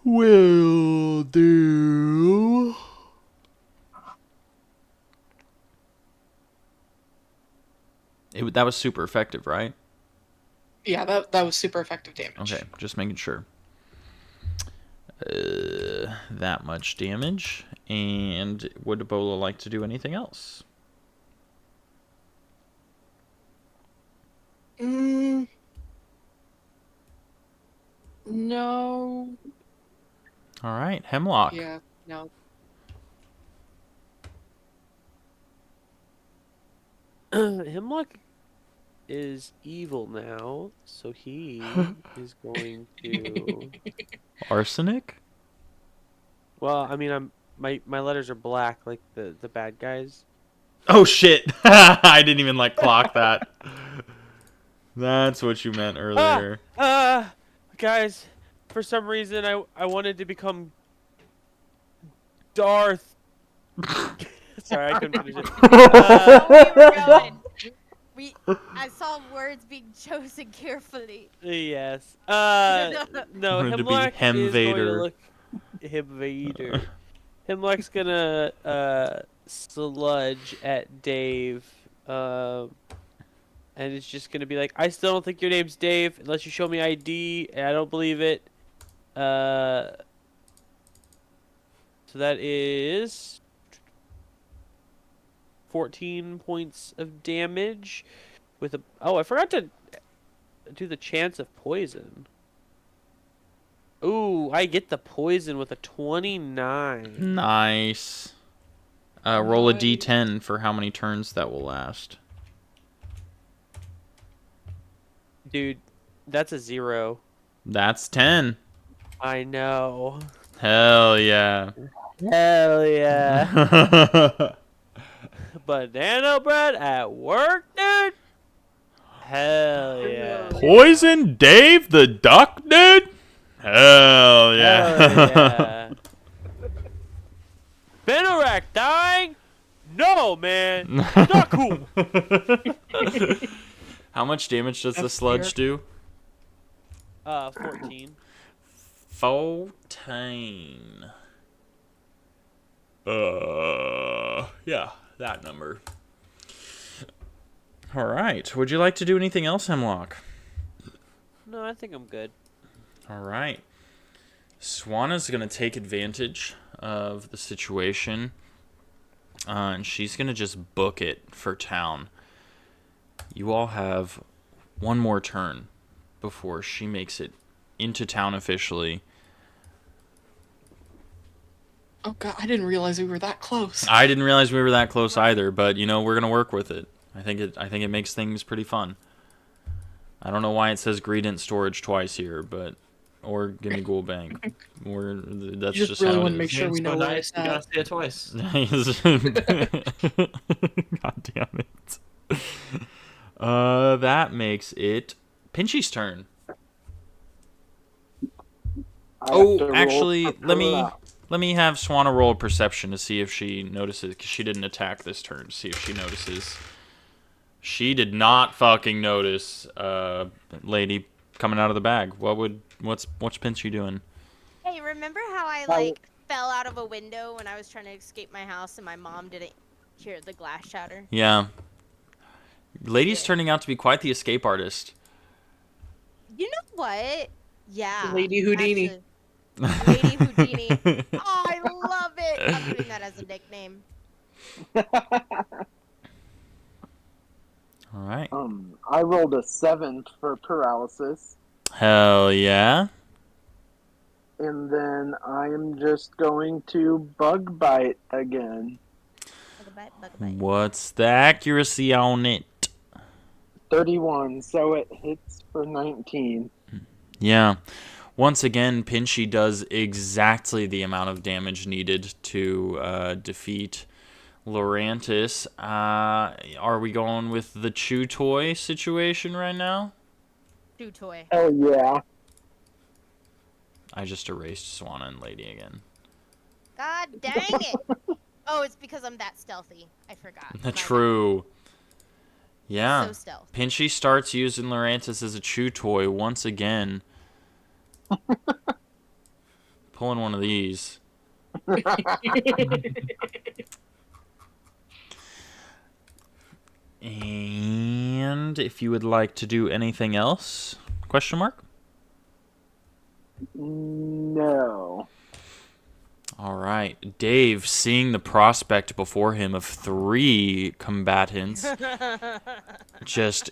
will do. That was super effective, right? Yeah, that was super effective damage. Okay, just making sure. That much damage. And would Ebola like to do anything else? No. All right, Hemlock. Yeah, no. Hemlock is evil now, so he is going to. Arsenic? Well, I mean, my letters are black, like the bad guys. Oh shit! I didn't even clock that. That's what you meant earlier. Guys, for some reason I wanted to become Darth. Sorry, I couldn't finish it. Oh, we were going. I saw words being chosen carefully. Yes. No, Wanted to be Hemlock is going to Hemvader. look Hemvader. Hemlock's gonna sludge at Dave, and it's just gonna be like, I still don't think your name's Dave unless you show me ID, and I don't believe it. So that is 14 points of damage with a. Oh, I forgot to do the chance of poison. Ooh, I get the poison with a 29. Nice. Roll a d10 for how many turns that will last. Dude, that's a 0. That's 10. I know. Hell yeah. Hell yeah. Banana bread at work, dude? Hell yeah. Poison Dave the Duck, dude? Hell yeah. Hell yeah. Spinnerack dying? No, man. Not cool. How much damage does the sludge do? 14. 14. Yeah, that number. All right. Would you like to do anything else, Hemlock? No, I think I'm good. All right. Swana's going to take advantage of the situation, and she's going to just book it for town. You all have one more turn before she makes it into town officially. Oh god, I didn't realize we were that close. I didn't realize we were that close either, but you know, we're going to work with it. I think it makes things pretty fun. I don't know why it says Greedent Storage twice here, but or Gimme Ghoul Bank. That's You just really how want it to make is. sure we know where Nice, it's you gotta at. say it twice. God damn it. That makes it Pinchy's turn. I have to roll Actually, for let me that. have Swana roll a perception to see if she notices, because she didn't attack this turn. To see if she notices. She did not fucking notice, lady coming out of the bag. What's Pinchy doing? Hey, remember how I fell out of a window when I was trying to escape my house and my mom didn't hear the glass shatter? Yeah. Lady's turning out to be quite the escape artist. You know what? Yeah. Lady Houdini. actually. Lady Houdini. Oh, I love it. I'm doing that as a nickname. All right. I rolled a 7 for paralysis, Hell yeah. and then I am just going to bug bite again. Bug bite. What's the accuracy on it? 31, so it hits for 19. Yeah. Once again, Pinchy does exactly the amount of damage needed to defeat Lorantis. Are we going with the Chew Toy situation right now? Chew toy. Oh yeah. I just erased Swanna and Lady again. God dang it! Oh, it's because I'm that stealthy. I forgot. My bad. True. Yeah. So stealth. Pinchy starts using Lorantis as a Chew Toy once again. Pulling one of these. And if you would like to do anything else? Question mark? No. All right. Dave, seeing the prospect before him of 3 combatants, just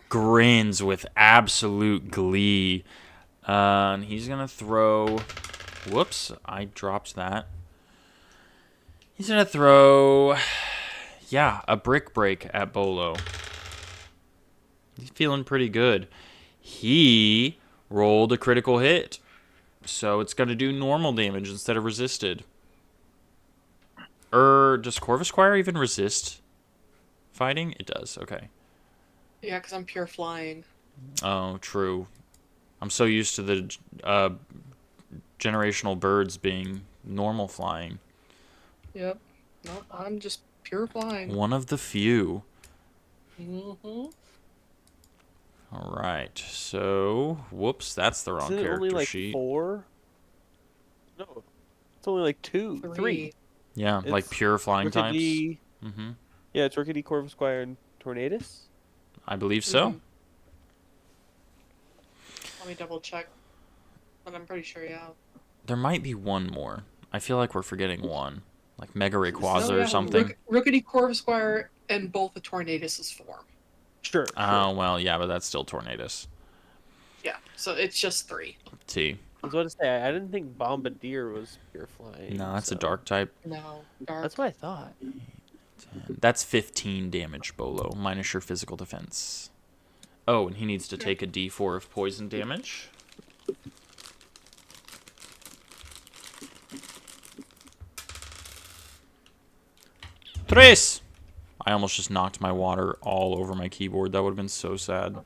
grins with absolute glee. And he's going to throw... Whoops, I dropped that. He's going to throw... Yeah, a brick break at Bolo. He's feeling pretty good. He rolled a critical hit. So it's going to do normal damage instead of resisted. Does Corvusquire even resist fighting? It does, okay. Yeah, because I'm pure flying. Oh, true. I'm so used to the generational birds being normal flying. Yep. Nope, I'm just pure flying. One of the few. Mm-hmm. All right, so whoops, that's the wrong Isn't it character only like sheet. 4? No, it's only like 2, 3. Yeah, like It's pure flying types. Rickety, Mm-hmm. yeah, it's Rickety, Corvusquire, and Tornadus. I believe so. Mhm. Let me double check. But I'm pretty sure, yeah. There might be one more. I feel like we're forgetting one, like Mega Rayquaza No, yeah, or something. Rookity Corvusquire and both the Tornadus' form. Sure. Oh well, yeah, but that's still Tornadus. Yeah, so it's just 3. T. I was about to say, I didn't think Bombardier was pure flying. No, that's a so- dark type. No, dark. That's what I thought. That's 15 damage, Bolo, minus your physical defense. Oh, and he needs to take a D4 of poison damage. Tres! I almost just knocked my water all over my keyboard. That would have been so sad.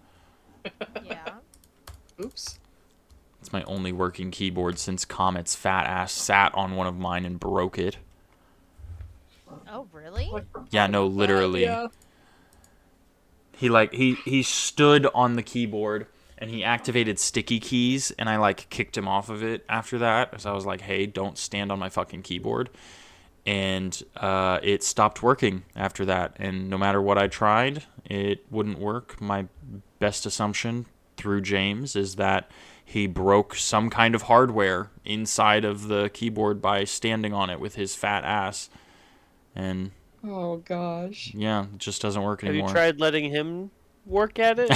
Yeah. Oops. It's my only working keyboard since Comet's fat ass sat on one of mine and broke it. Oh, really? Yeah, no, literally. Yeah. He stood on the keyboard and he activated sticky keys and I like kicked him off of it after that. So I was like, hey, don't stand on my fucking keyboard. And it stopped working after that. And no matter what I tried, it wouldn't work. My best assumption through James is that he broke some kind of hardware inside of the keyboard by standing on it with his fat ass. And Oh, gosh. yeah, it just doesn't work Have anymore. you tried letting him work at it?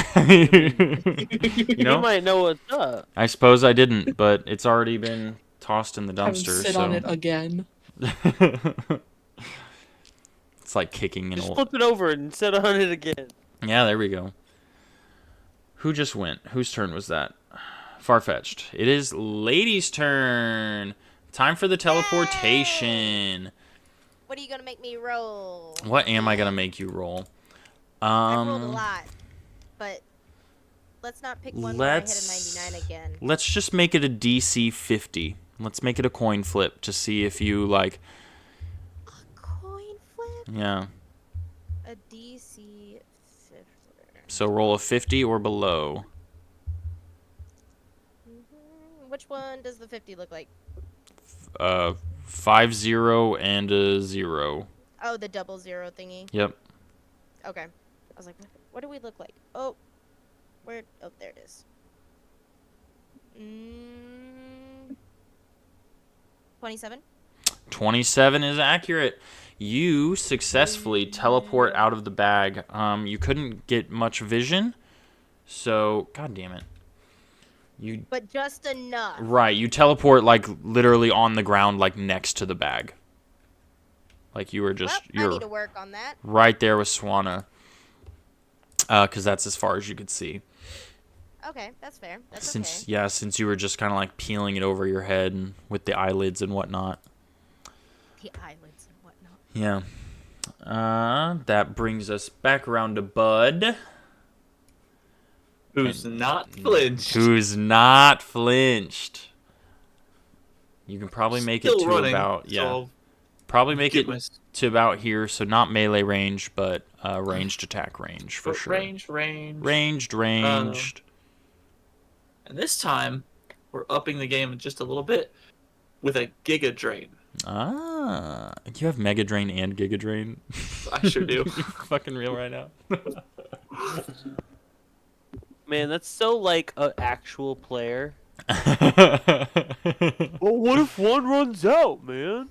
You You know, might know what's up. I suppose I didn't, but it's already been tossed in the Have him dumpster. sit So on it again. it's like kicking an Just old. flip it over and sit on it again. Yeah, there we go. Who just went? Whose turn was that? Farfetched. It is Lady's turn. Time for the teleportation. What are you gonna make me roll? What am I gonna make you roll? I rolled a lot, but let's not pick one where I hit a let's 99 again. let's just make it a DC 50. Let's make it a coin flip to see if you like. A coin flip? Yeah. A DC 50. So roll a 50 or below. Which one does the 50 look like? 5-0 and a 0. Oh, the double zero thingy. Yep. Okay. I was like, what do we look like? Oh, where? Oh, there it is. 27. 27 is accurate. You successfully teleport out of the bag. You couldn't get much vision, so god damn it. You But just enough. right, you teleport like literally on the ground, like next to the bag. Like you were just Well, I you're need to work on that. right there with Swanna. Because that's as far as you could see. Okay, that's fair. That's Since okay. yeah, since you were just kind of like peeling it over your head and with the eyelids and whatnot. The eyelids and whatnot. Yeah. That brings us back around to Bud. Who's not flinched. Who's not flinched. You can probably make it Still to running, about so I'll probably make get it my to about here, so not melee range, but ranged attack range for sure. range. Ranged. And this time, we're upping the game just a little bit with a Giga Drain. Ah, you have Mega Drain and Giga Drain. I sure do. You're fucking real right now. Man, that's so like an actual player. Well, what if one runs out, man?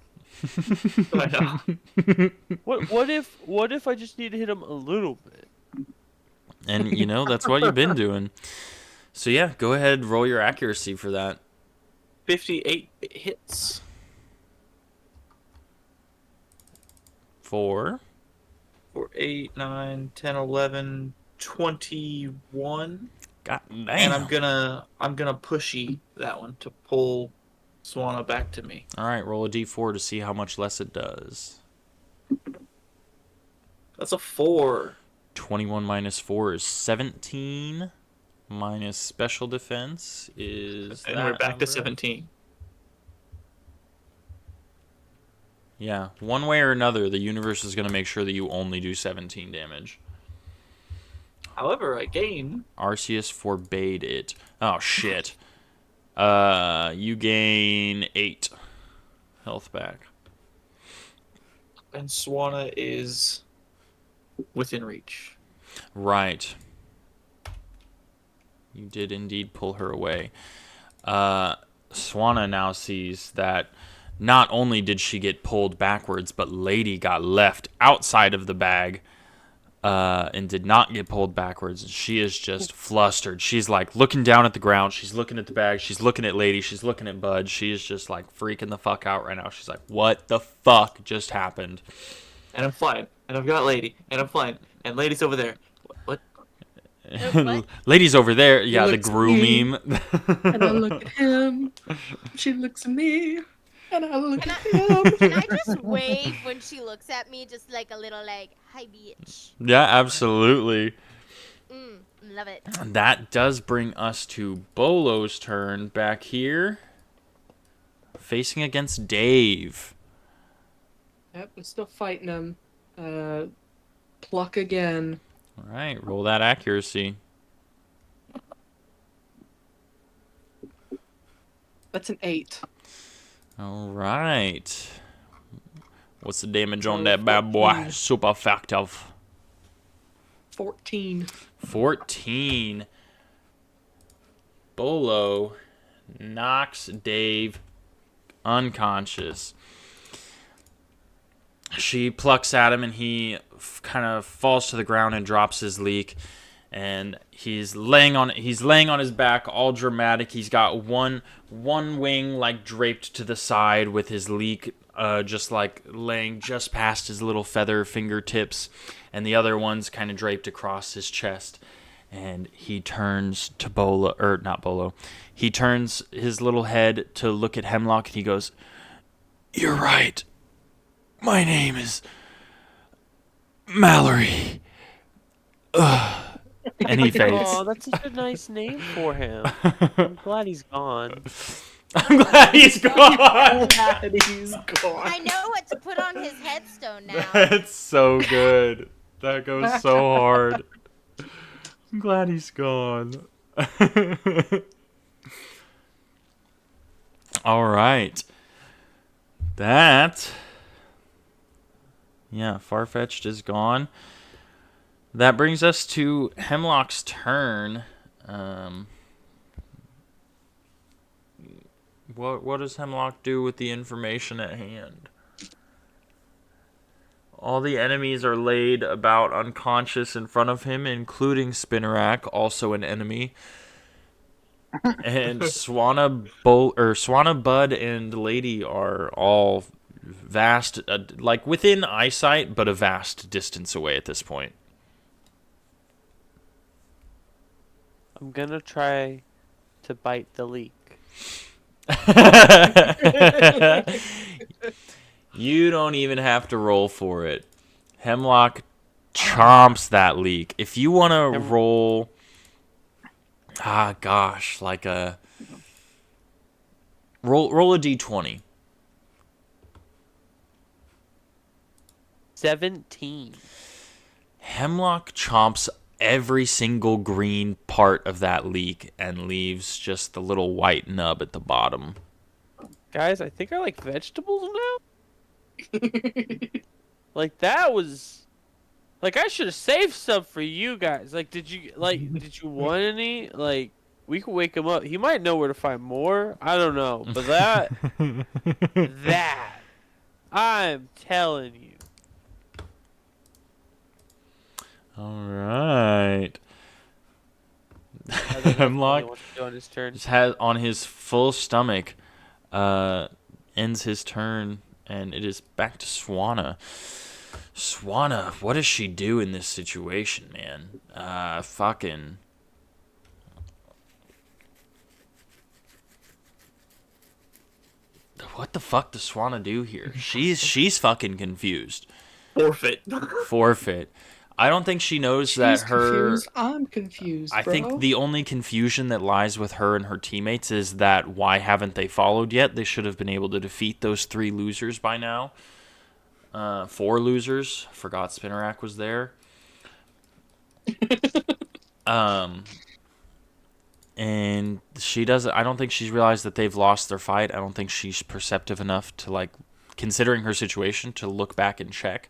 I know. What if I just need to hit him a little bit? And you know that's what you've been doing. So yeah, go ahead, roll your accuracy for that. 58 hits. 4. 4, 8, 9, 10, 11, 21. God damn. And I'm gonna pushy that one to pull Swanna back to me. All right, roll a d4 to see how much less it does. That's a 4. 21 minus 4 is 17. Minus special defense is. And that we're back to number? 17. Yeah, one way or another, the universe is going to make sure that you only do 17 damage. However, I gain. Arceus forbade it. Oh, shit. You gain 8 health back. And Swanna is within reach. Right. You did indeed pull her away. Swanna now sees that not only did she get pulled backwards, but Lady got left outside of the bag and did not get pulled backwards. She is just flustered. She's like looking down at the ground. She's looking at the bag. She's looking at Lady. She's looking at Bud. She is just like freaking the fuck out right now. She's like, what the fuck just happened? And I'm flying. And I've got Lady. And I'm flying. And Lady's over there. What? What? Lady's over there. Yeah, the looks Gru me. meme. And I look at him. She looks at me. And I look Can at him. Can I just wave when she looks at me, just like a little like, hi bitch. Yeah, absolutely. Love it. That does bring us to Bolo's turn back here. Facing against Dave. Yep, I'm still fighting him. Pluck again. All right, roll that accuracy. That's an 8. All right. What's the damage on that bad boy? Super effective. 14. 14. Bolo knocks Dave unconscious. She plucks at him and he kind of falls to the ground and drops his leak. And he's laying on his back, all dramatic. He's got one wing like draped to the side with his leak just like laying just past his little feather fingertips, and the other one's kind of draped across his chest. And he turns to Bolo, or not Bolo. He turns his little head to look at Hemlock, and he goes, "You're right. My name is Mallory." Ugh. And he fades. Oh, that's such a nice name for him. I'm glad he's gone. I'm glad he's gone. Glad he's gone. I know what to put on his headstone now. That's so good. That goes so hard. I'm glad he's gone. All right. That. Yeah, Farfetch'd is gone. That brings us to Hemlock's turn. What does Hemlock do with the information at hand? All the enemies are laid about unconscious in front of him, including Spinarak, also an enemy. And Swanna, Bud, and Lady are all vast, like within eyesight, but a vast distance away at this point. I'm gonna try to bite the leak. You don't even have to roll for it. Hemlock chomps that leak. If you want to roll, like a roll a d20. 17. Hemlock chomps every single green part of that leek and leaves just the little white nub at the bottom. Guys, I think I like vegetables now. Like, that was... Like, I should have saved some for you guys. Like, did you want any? Like, we could wake him up. He might know where to find more. I don't know. But that, I'm telling you. All right. Hemlock on his turn. just has on his full stomach, ends his turn, and it is back to Swanna. Swanna, what does she do in this situation, man? Fucking. What the fuck does Swanna do here? She's fucking confused. Forfeit. I don't think she knows that She's her. confused. I'm confused. I bro. think the only confusion that lies with her and her teammates is that why haven't they followed yet? They should have been able to defeat those 3 losers by now. 4 losers. Forgot Spinnerack was there. And she doesn't. I don't think she's realized that they've lost their fight. I don't think she's perceptive enough to, like, considering her situation, to look back and check.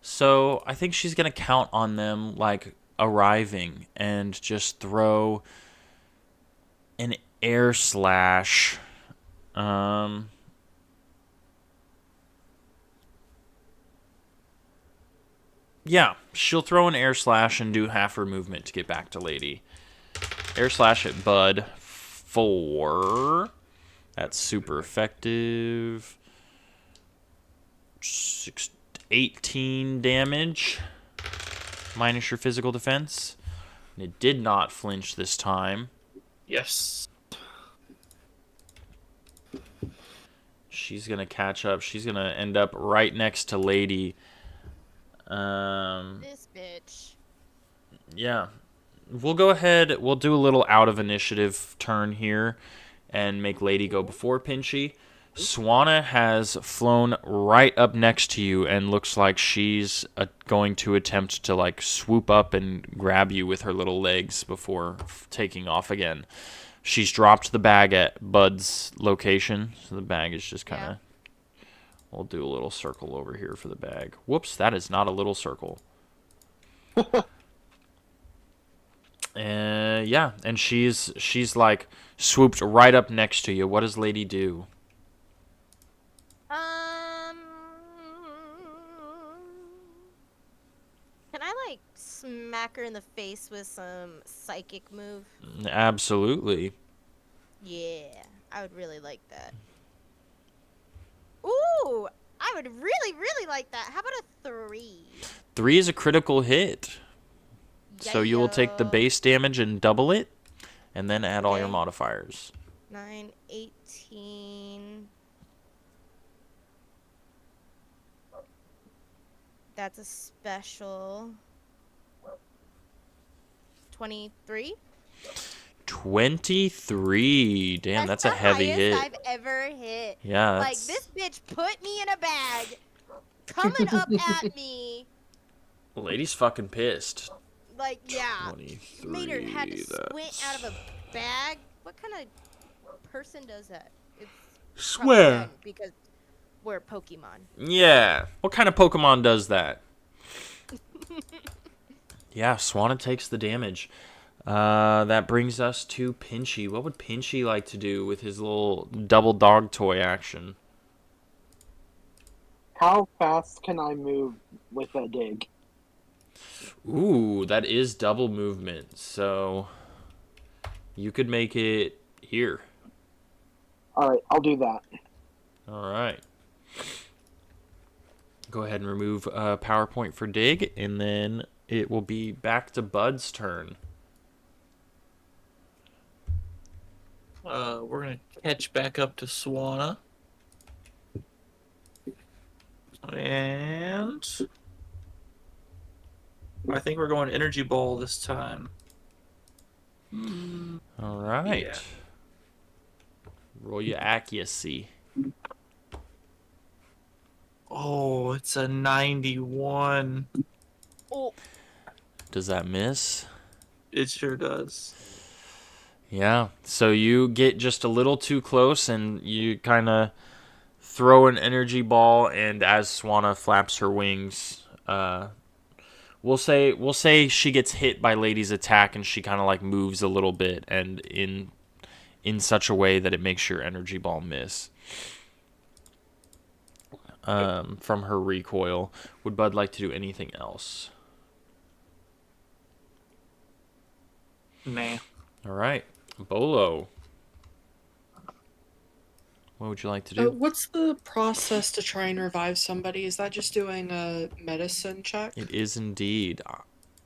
So I think she's gonna count on them, like, arriving and just throw an air slash. Yeah, she'll throw an air slash and do half her movement to get back to Lady. Air slash at Bud 4. That's super effective. 18 damage minus your physical defense. And it did not flinch this time. Yes. She's gonna catch up. She's gonna end up right next to Lady. This bitch. Yeah. We'll go ahead. We'll do a little out of initiative turn here and make Lady go before Pinchy. Swanna has flown right up next to you and looks like she's going to attempt to, like, swoop up and grab you with her little legs before taking off again. She's dropped the bag at Bud's location, so the bag is just kind of... We'll do a little circle over here for the bag. Whoops, that is not a little circle. Yeah, and she's like swooped right up next to you. What does Lady do? Can I, like, smack her in the face with some psychic move? Absolutely. Yeah, I would really like that. Ooh, I would really, really like that. How about a 3? 3 is a critical hit. So you will take the base damage and double it, and then add all your modifiers. 9, 18. That's a special. 23? 23. Damn, that's a heavy hit. I've ever hit. Yeah, Like, this bitch put me in a bag, coming up at me. Lady's fucking pissed. Like, yeah. 23, Made her had to squint out of a bag. What kind of person does that? It's Swear. probably because we're Pokemon. Yeah. What kind of Pokemon does that? Yeah, Swanna takes the damage. That brings us to Pinchy. What would Pinchy like to do with his little double dog toy action? How fast can I move with that dig? Ooh, that is double movement. So you could make it here. Alright, I'll do that. Alright. Go ahead and remove PowerPoint for dig, and then it will be back to Bud's turn. We're gonna catch back up to Swana. And I think we're going energy ball this time. All right. Yeah. Roll your accuracy. Oh, it's a 91. Oh, Does that miss? It sure does. Yeah. So you get just a little too close, and you kind of throw an energy ball, and as Swana flaps her wings, we'll say she gets hit by Lady's attack, and she kind of like moves a little bit, and in such a way that it makes your energy ball miss. From her recoil. Would Bud like to do anything else? Nah. All right. Bolo. What would you like to do? What's the process to try and revive somebody? Is that just doing a medicine check? It is indeed.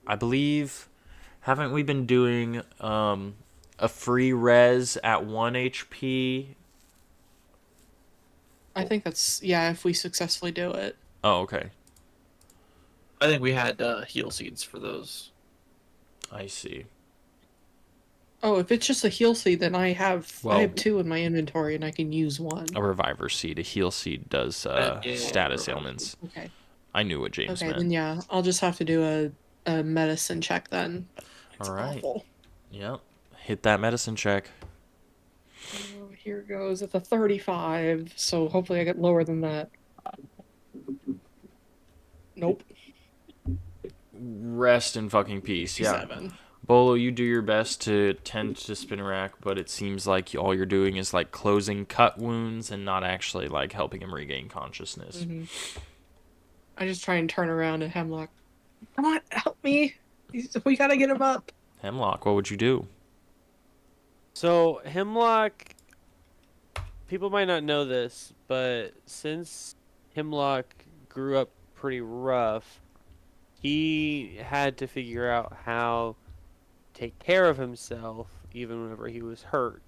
I believe, haven't we been doing a free res at 1 HP? I think that's, yeah, if we successfully do it. Oh, okay. I think we had heal seeds for those. I see. Oh, if it's just a heal seed, then I have Well- 2 in my inventory and I can use 1. A reviver seed. A heal seed does Yeah, status reviver. ailments. Okay. I knew what James Okay, meant. then yeah, I'll just have to do a medicine check then. It's All right. awful. Yep. Hit that medicine check. Oh, here goes at the 35, so hopefully I get lower than that. Nope. Rest in fucking peace. Yeah. 7. Bolo, you do your best to tend to Spinnerack, but it seems like all you're doing is like closing cut wounds and not actually like helping him regain consciousness. Mm-hmm. I just try and turn around at Hemlock. Come on, help me! We gotta get him up. Hemlock, what would you do? So Hemlock, people might not know this, but since Hemlock grew up pretty rough, he had to figure out how to take care of himself even whenever he was hurt.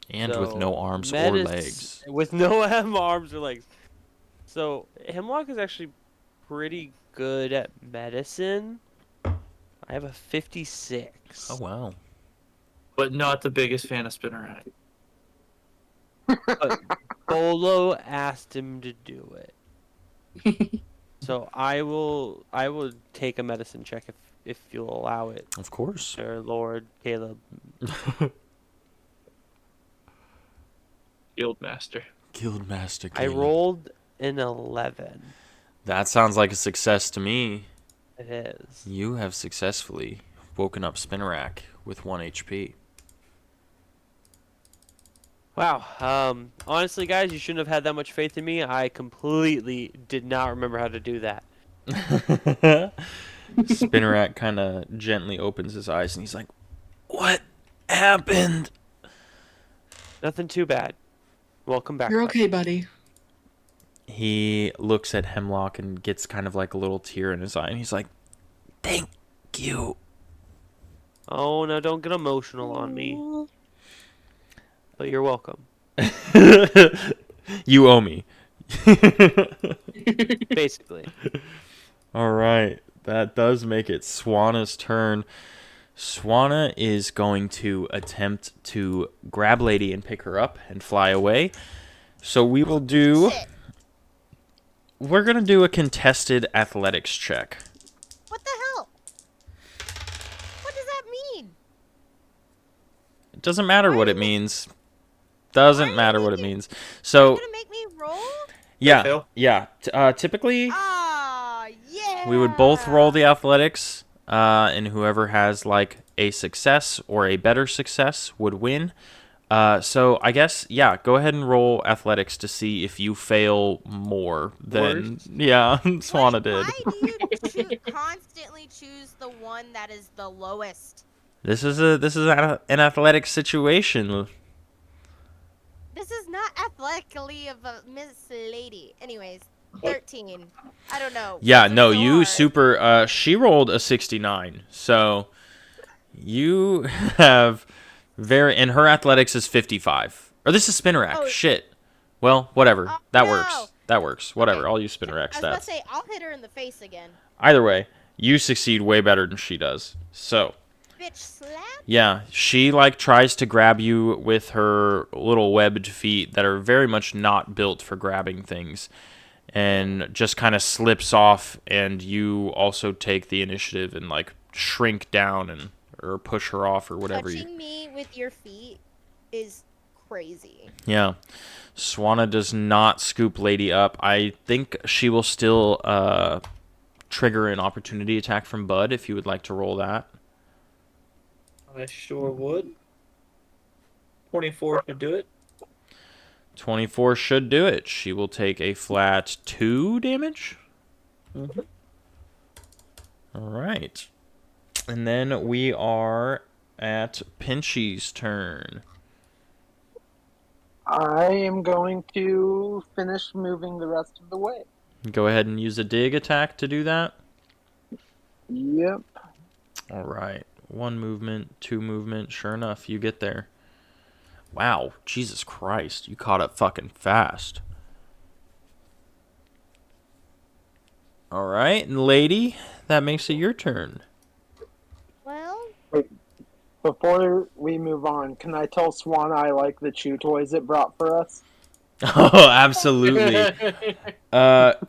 And with So, no arms or medis- legs. With no arms or legs. So Hemlock is actually pretty good at medicine. I have a 56. Oh wow. But not the biggest fan of Spinnerack. But Bolo asked him to do it. So I will take a medicine check if you'll allow it, Of course. Sir Lord Caleb. Guildmaster. Guildmaster. I Caleb. rolled an 11. That sounds like a success to me. It is. You have successfully woken up Spinnerack with 1 HP. Wow. Honestly, guys, you shouldn't have had that much faith in me. I completely did not remember how to do that. Spinnerack kind of gently opens his eyes and he's like, "What happened?" Nothing too bad. Welcome back. You're bud. okay, buddy. He looks at Hemlock and gets kind of like a little tear in his eye and he's like, "Thank you." Oh, no, don't get emotional on me. But you're welcome. You owe me. Basically. All right. That does make it Swana's turn. Swana is going to attempt to grab Lady and pick her up and fly away. So we will do... Shit. We're going to do a contested athletics check. What the hell? What does that mean? It doesn't matter Why what are it you- means. why are Doesn't you matter what it making- means. So, You're gonna make me roll? yeah. Phil? Yeah. Typically... Ah, yeah. We would both roll the athletics, and whoever has like a success or a better success would win. So I guess, yeah, go ahead and roll athletics to see if you fail more than Swana did. Why do you constantly choose the one that is the lowest? This is an athletic situation. This is not athletically of a Miss Lady. Anyways, 13. I don't know. Yeah, Those are no, so you hard. super. She rolled a 69, so you have And her athletics is 55. Or this is Spinarak. Oh. Shit. Well, whatever. Oh, That no. works. That works. Whatever. Okay. I'll use Spinarak I was about to stats. say, I'll hit her in the face again. Either way, you succeed way better than she does. So, Bitch slap? yeah, she like tries to grab you with her little webbed feet that are very much not built for grabbing things, and just kind of slips off, and you also take the initiative and like shrink down and or push her off or whatever. Touching me with your feet is crazy. Yeah. Swanna does not scoop Lady up. I think she will still trigger an opportunity attack from Bud if you would like to roll that. I sure would. 24 should do it. 24 should do it. She will take a flat 2 damage. Mm-hmm. All right. And then we are at Pinchy's turn. I am going to finish moving the rest of the way. Go ahead and use a dig attack to do that. Yep. All right. 1 movement, 2 movement. Sure enough, you get there. Wow. Jesus Christ. You caught up fucking fast. All right. And lady, that makes it your turn. Well, Before we move on, can I tell Swan I like the chew toys it brought for us? Oh, absolutely.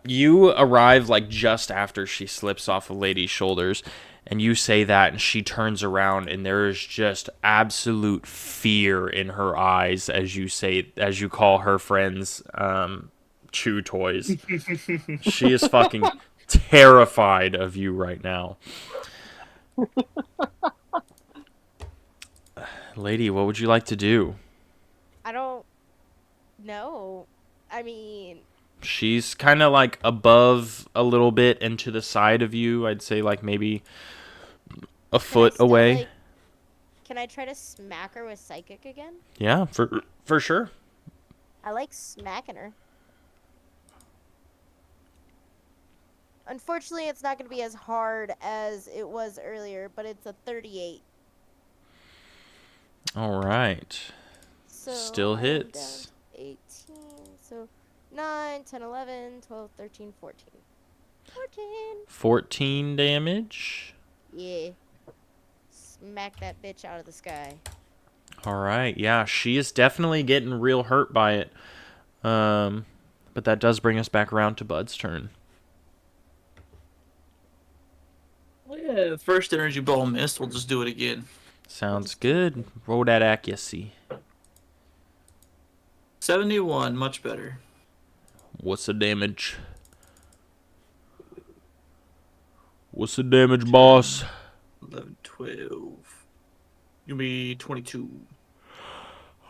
You arrive like just after she slips off of Lady's shoulders, and you say that, and she turns around, and there is just absolute fear in her eyes as you call her friends chew toys. She is fucking terrified of you right now. Lady, what would you like to do? I don't know. I mean, She's kind of like above a little bit and to the side of you. I'd say like maybe a foot still, away. like, can I try to smack her with psychic again? Yeah, for sure. I like smacking her. Unfortunately, it's not going to be as hard as it was earlier, but it's a 38. All right. So Still I'm hits. down to 18. So 9, 10, 11, 12, 13, 14. 14. 14 damage. Yeah. Smack that bitch out of the sky. All right. Yeah, she is definitely getting real hurt by it. But that does bring us back around to Bud's turn. Well, yeah, the first energy ball missed. We'll just do it again. Sounds good. Roll that accuracy. 71, much better. What's the damage? What's the damage, boss? 11, 12. You'll be 22.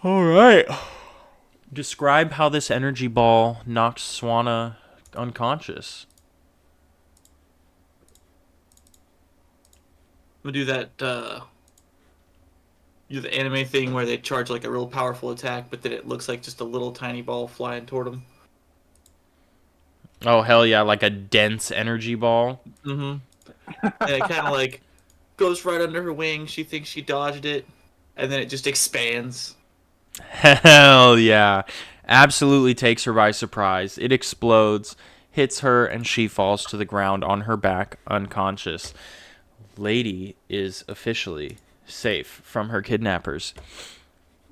All right. Describe how this energy ball knocked Swanna unconscious. We'll do that, do the anime thing where they charge like a real powerful attack, but then it looks like just a little tiny ball flying toward them. Oh, hell yeah, like a dense energy ball. Mm-hmm. And it kind of like goes right under her wing. She thinks she dodged it, and then it just expands. Hell yeah. Absolutely takes her by surprise. It explodes, hits her, and she falls to the ground on her back, unconscious. Lady is officially safe from her kidnappers.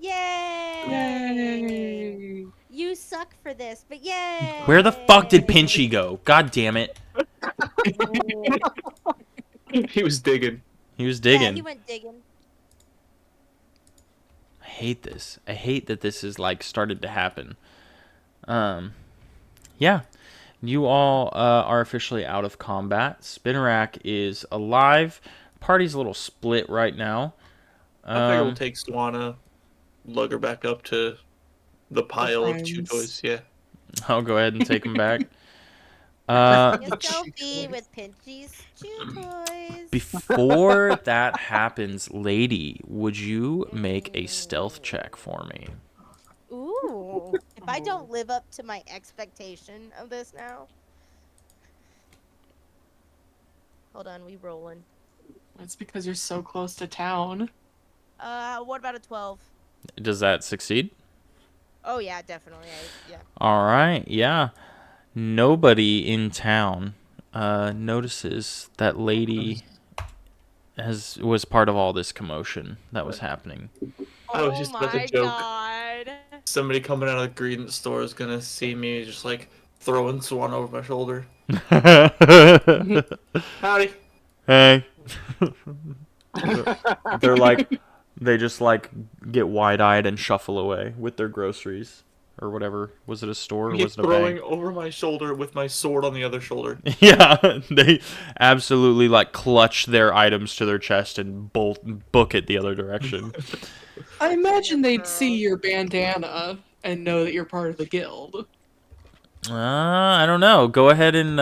Yay! Yay! You suck for this, but yay! Where the fuck did Pinchy go? God damn it. He was digging. He was Yeah, digging. he went digging. I hate this. I hate that this is like started to happen. Yeah. You all are officially out of combat. Spinarak is alive. Party's a little split right now. I think we'll take Swanna, lug her back up to the pile of chew friends. toys. Yeah. I'll go ahead and take him back. A selfie with Pinchy's chew toys. Before that happens, Lady, would you make a stealth check for me? Ooh. If I don't live up to my expectation of this now. Hold on, we rolling. That's because you're so close to town. What about a 12? Does that succeed? Oh yeah, definitely. Yeah. All right, yeah. Nobody in town notices that lady was part of all this commotion that was happening. I was Oh just about to my joke. god. Somebody coming out of the green store is gonna see me just like throwing Swan over my shoulder. Howdy. Hey. They're like, they just like get wide-eyed and shuffle away with their groceries or whatever. Was it a store or He's was it a throwing bank? over my shoulder with my sword on the other shoulder. Yeah, they absolutely like clutch their items to their chest and book it the other direction. I imagine they'd see your bandana and know that you're part of the guild. I don't know. Go ahead and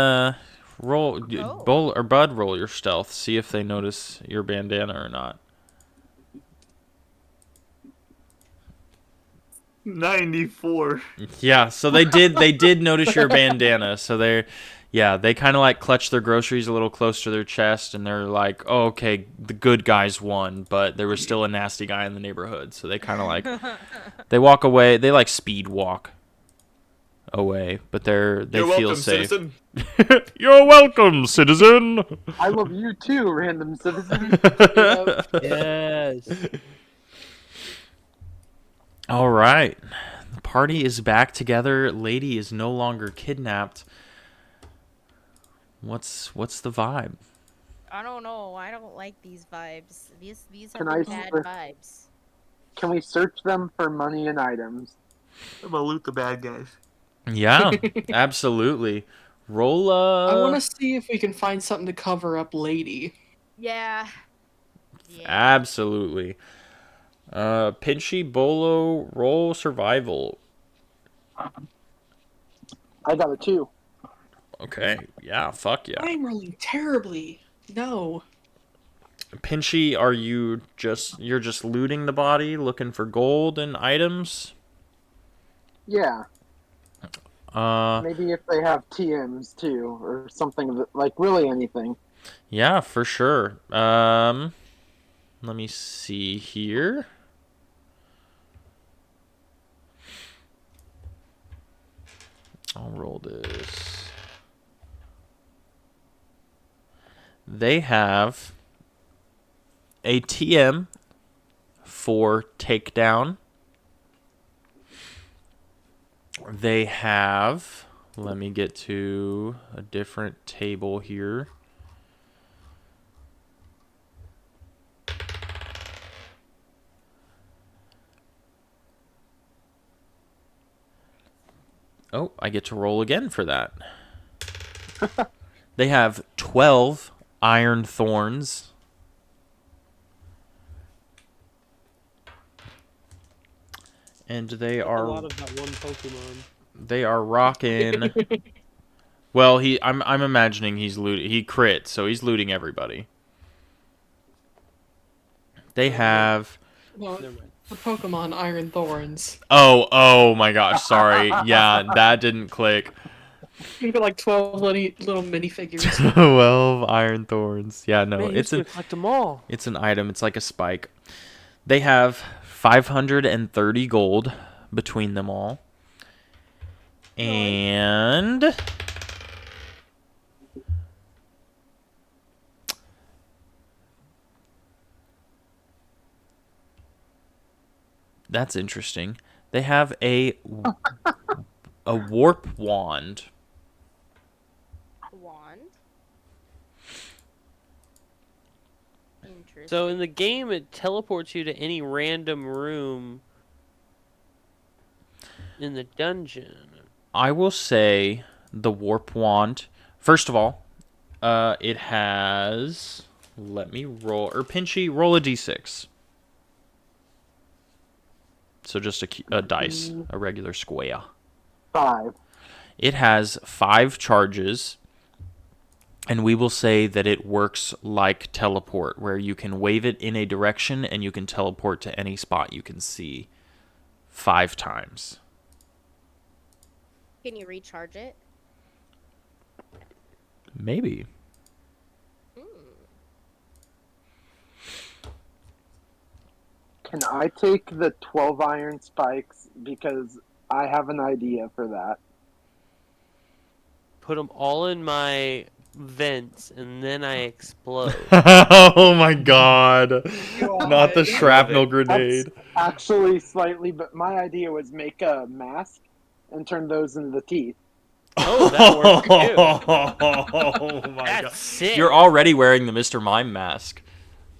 roll, Oh. Bull or Bud, roll your stealth. See if they notice your bandana or not. 94. Yeah, so they did notice your bandana. So they kind of like clutch their groceries a little close to their chest, and they're like, "Oh, okay, the good guys won, but there was still a nasty guy in the neighborhood." So they kind of like they walk away. They like speed walk away, but they You're feel welcome, safe. citizen. You're welcome, citizen. I love you too, random citizen. Yes. All right. The party is back together. Lady is no longer kidnapped. What's the vibe? I don't know. I don't like these vibes. These Can have I been bad swear- vibes. Can we search them for money and items? I'm gonna loot the bad guys. Yeah, absolutely. Roll I want to see if we can find something to cover up Lady. Yeah. Yeah. absolutely. Pinchy Bolo, roll survival. I got a 2. Okay, yeah, fuck yeah. I'm rolling terribly. No. Pinchy, you're just looting the body, looking for gold and items? Yeah, Uh, maybe if they have TMs too, or something like really anything. yeah, for sure. Let me see here. I'll roll this. They have a TM for takedown. They have, let me get to a different table here. Oh, I get to roll again for that. They have 12 iron thorns. And they A are lot of that one Pokemon. they are rocking. Well, I'm imagining he's looting. He crit, so he's looting everybody. They have Well, Never mind. the Pokemon Iron Thorns. oh my gosh, sorry. Yeah, that didn't click. You got like 12 little minifigures. 12 iron thorns. Yeah, no, Man, it's you collect them all. it's an item. It's like a spike. They have 530 gold between them all. And that's interesting. They have a warp wand. Wand. Interesting. So in the game, it teleports you to any random room in the dungeon. I will say the warp wand. First of all, it has. Let me roll. Or Pinchy, roll a d6. So just a dice, a regular square. 5. It has 5 charges, and we will say that it works like teleport, where you can wave it in a direction and you can teleport to any spot you can see 5 times. Can you recharge it? Maybe. Can I take the 12 iron spikes because I have an idea for that? Put them all in my vents, and then I explode. Oh my god. Not the God. shrapnel grenade. Actually, slightly, but my idea was make a mask and turn those into the teeth. Oh, that works too. Oh my That's god. sick. You're already wearing the Mr. Mime mask.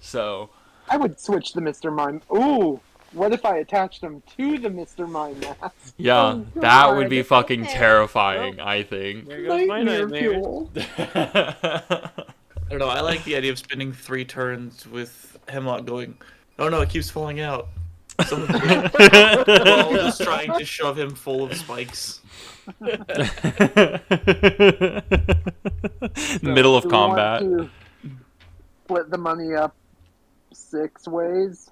So, I would switch the Mr. Mime. Ooh, what if I attached them to the Mr. Mime mask? yeah, Oh, that would be God. fucking Okay. terrifying, I think. There goes my Nightmare nightmare. fuel. I don't know. I like the idea of spending 3 turns with Hemlock going, "Oh no, it keeps falling out." We're all just trying to shove him full of spikes. Middle of Do we want combat. to split the money up 6 ways?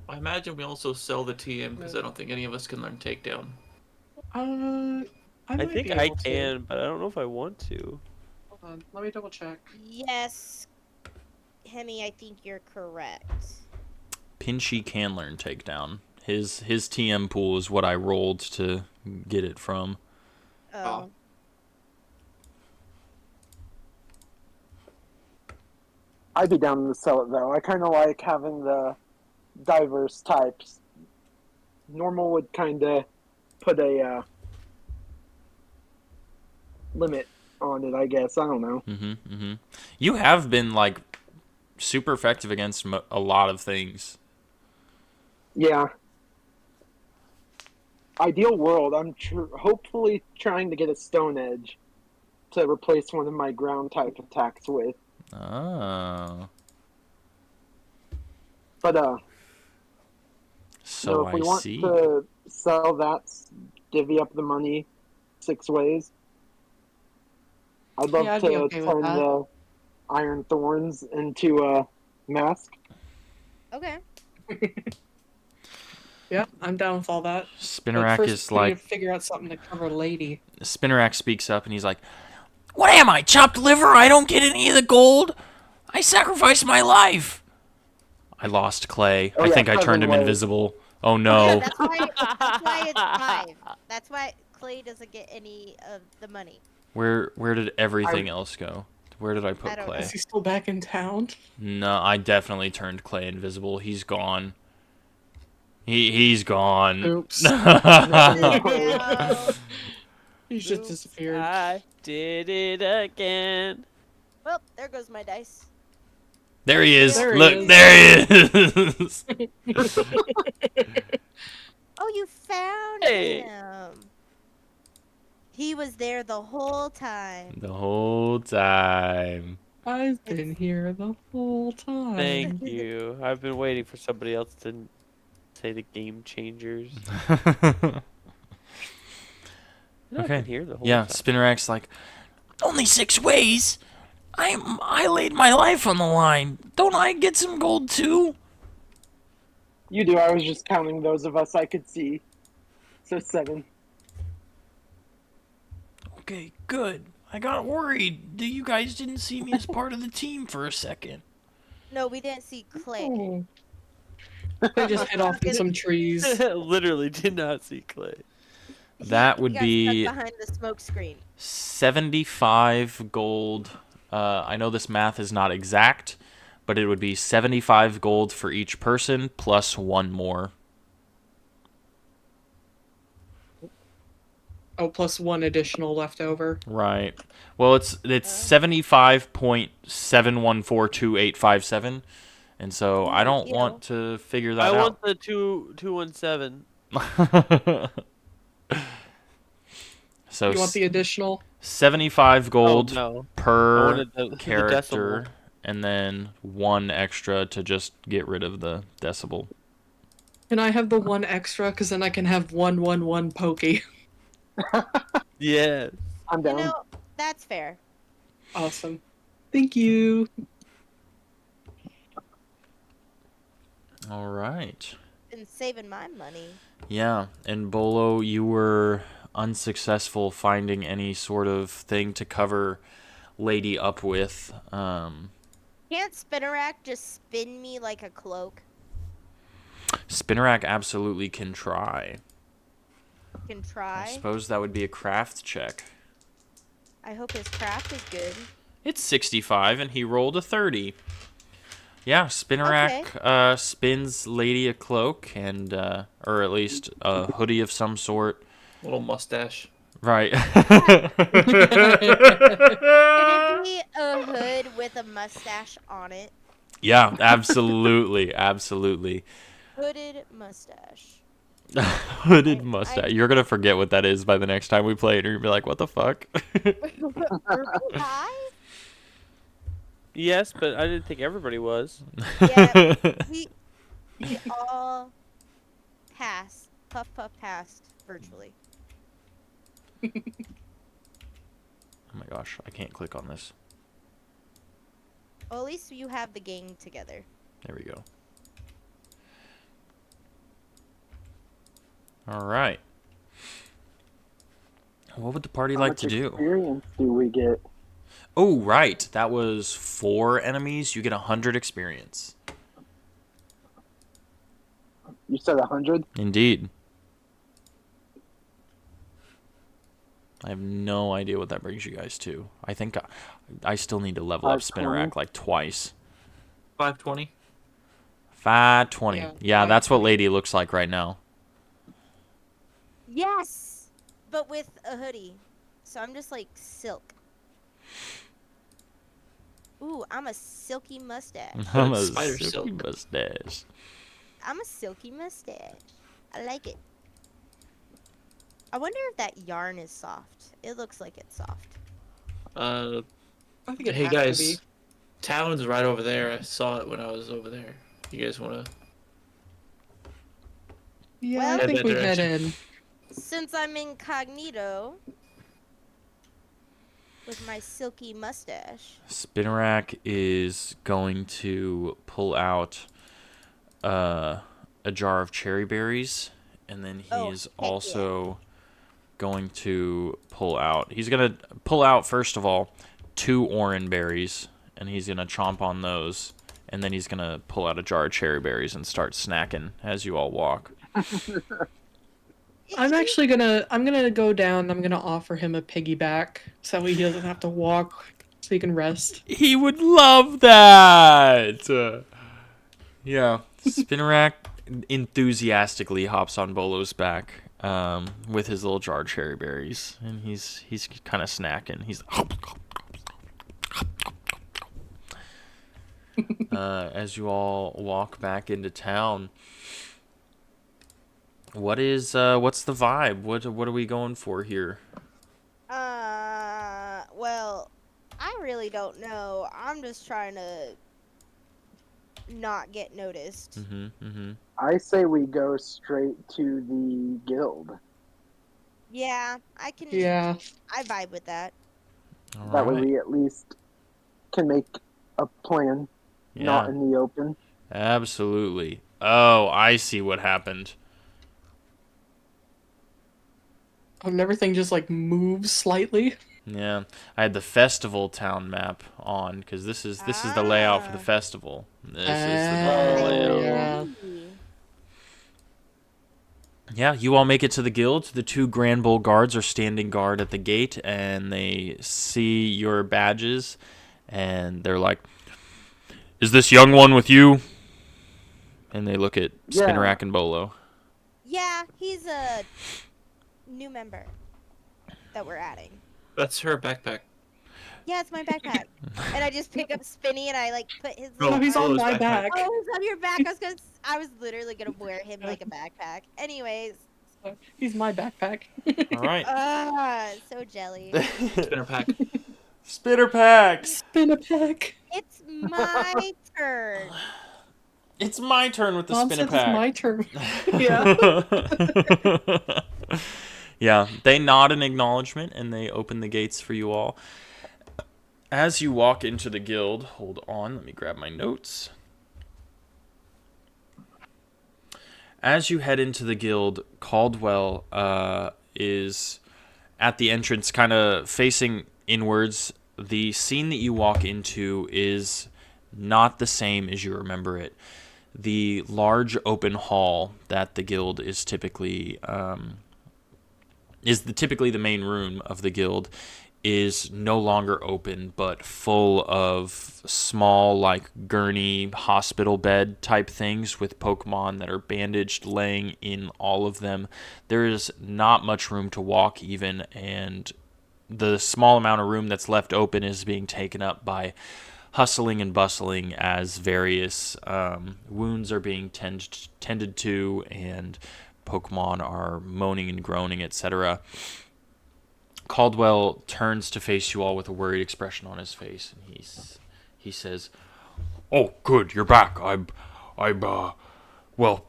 I imagine we also sell the TM because I don't think any of us can learn takedown. I might think be I able to. can, but I don't know if I want to. Hold on, let me double check. Yes, Hemi, I think you're correct. Pinchy can learn takedown. His TM pool is what I rolled to get it from. Oh. I'd be down to sell it though. I kind of like having the diverse types. Normal would kind of put a limit on it, I guess. I don't know. You have been like super effective against a lot of things. Yeah. Ideal world, I'm hopefully trying to get a Stone Edge to replace one of my ground type attacks with. Oh. But So if we I want see. to sell that, divvy up the money 6 ways. I'd love Yeah, I'd to be okay with turn that. the Iron Thorns into a mask. Okay. Yeah, I'm down with all that. But Spinnerack first, is we need like, to figure out something to cover Lady. Spinnerack speaks up and he's like, "What am I, chopped liver? I don't get any of the gold. I sacrificed my life." I lost Clay. Oh, I yeah, think I turned him Cousin Lay. invisible. Oh Yeah, no. that's why it's 5. That's why Clay doesn't get any of the money. Where did everything else go? Where did I put I don't Clay? Is he still back in town? No, I definitely turned Clay invisible. He's gone. He's gone. Oops. No. He's just Oops, disappeared. I did it again. Well, there goes my dice. There he is. There he Look, is. there he is. Oh, you found Hey. him. He was there the whole time. The whole time. I've been here the whole time. Thank you. I've been waiting for somebody else to say the game changers. You know, I've Okay. been here the whole Yeah, time. Spinnerack's like, only 6 ways. I laid my life on the line. Don't I get some gold too? You do. I was just counting those of us I could see. So 7. Okay, good. I got worried. You guys didn't see me as part of the team for a second. No, we didn't see Clay. Oh. They just hid off in some trees. Literally did not see Clay. That would he got be stuck behind the smoke screen. 75 gold. I know this math is not exact, but it would be 75 gold for each person plus 1 more. Oh, plus 1 additional left over. Right. Well, it's 75.7142857, and so I don't you want to figure I that want out. the 217. So You want the additional? 75 gold Oh, no. I per wanted the character, decimal. and then 1 extra to just get rid of the decibel. Can I have the 1 extra? Because then I can have 111 Pokey. Yes. I'm You down. know, that's fair. Awesome. Thank you. All right. Been saving my money. Yeah, and Bolo, you were unsuccessful finding any sort of thing to cover Lady up with. Can't Spinnerack just spin me like a cloak? Spinnerack absolutely can try. Can I try. suppose that would be a craft check. I hope his craft is good. It's 65, and he rolled a 30. Yeah, Spinnerack spins Lady a cloak, and or at least a hoodie of some sort. Little mustache. Right. Can it be a hood with a mustache on it? Yeah, absolutely, absolutely. Hooded mustache. Hooded mustache. You're gonna forget what that is by the next time we play it, and you're gonna be like, "What the fuck?" Hi? Yes, but I didn't think everybody was. Yeah, we all passed. Puff Puff passed virtually. Oh my gosh, I can't click on this. Well, at least you have the gang together. There we go. All right. What would the party How like much to do? experience do we get? Oh, right. That was 4 enemies. You get 100 experience. You said 100? Indeed. I have no idea what that brings you guys to. I think I still need to level up 520? Spinnerack like twice. 520. 520. Yeah, Yeah, that's what 520. Lady looks like right now. Yes, but with a hoodie. So I'm just like silk. Ooh, I'm a silky mustache. I'm a Spider silky silk. mustache. I'm a silky mustache. I like it. I wonder if that yarn is soft. It looks like it's soft. I think it Hey has to guys, be. town's right over there. I saw it when I was over there. You guys wanna? Yeah, Well- I Head think that we head direction. in. Since I'm incognito with my silky mustache. Spinnerack is going to pull out a jar of cherry berries, and then he Oh, is heck yeah. also going to pull out. He's gonna pull out first of all 2 orange berries, and he's gonna chomp on those, and then he's gonna pull out a jar of cherry berries and start snacking as you all walk. I'm gonna go down. I'm gonna offer him a piggyback so he doesn't have to walk, so he can rest. He would love that. Yeah, Spinnerack enthusiastically hops on Bolo's back with his little jar of cherry berries, and he's kind of snacking. He's as you all walk back into town. What's the vibe? What are we going for here? Well, I really don't know. I'm just trying to not get noticed. I say we go straight to the guild. Yeah, I can. Yeah. I vibe with that. All That way right. we at least can make a plan, not Yeah, in the open. absolutely. Oh, I see what happened. And everything just like moves slightly. Yeah, I had the festival town map on because this is the layout for the Ah. festival. This is the Oh, layout. yeah. Yeah, you all make it to the guild. The 2 Grand Bull guards are standing guard at the gate, and they see your badges, and they're like, "Is this young one with you?" And they look at Yeah. Spinnerack and Bolo. Yeah, he's a new member that we're adding. That's her backpack. Yeah, it's my backpack. And I just pick up Spinny and I like put his. No, Oh, he's on Bolo's my backpack. back. Oh, he's on your back. I was literally gonna wear him like a backpack. Anyways, He's my backpack. All right. so jelly. Spinner pack. Spinner packs. Spin a pack. It's my turn. It's my turn with the Mom spinner says pack. it's my turn. Yeah. Yeah, they nod in acknowledgement and they open the gates for you all. As you walk into the guild, hold on, let me grab my notes. As you head into the guild, Caldwell is at the entrance, kind of facing inwards. The scene that you walk into is not the same as you remember it. the large open hall that the guild is typically typically the main room of the guild is no longer open, but full of small, like, gurney hospital bed type things with Pokemon that are bandaged laying in all of them. There is not much room to walk even, and the small amount of room that's left open is being taken up by hustling and bustling as various wounds are being tended to, and Pokemon are moaning and groaning, etc. Caldwell turns to face you all with a worried expression on his face, and he says, "Oh, good, you're back. Well,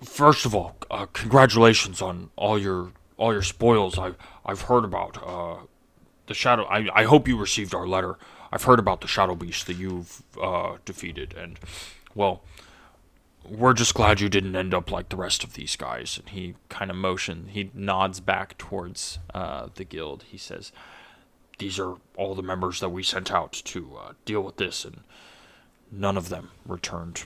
first of all, congratulations on all your spoils. I've heard about the Shadow. I hope you received our letter. I've heard about the Shadow Beast that you've defeated, and well, we're just glad you didn't end up like the rest of these guys." And he kind of he nods back towards the guild. He says, "These are all the members that we sent out to deal with this, and none of them returned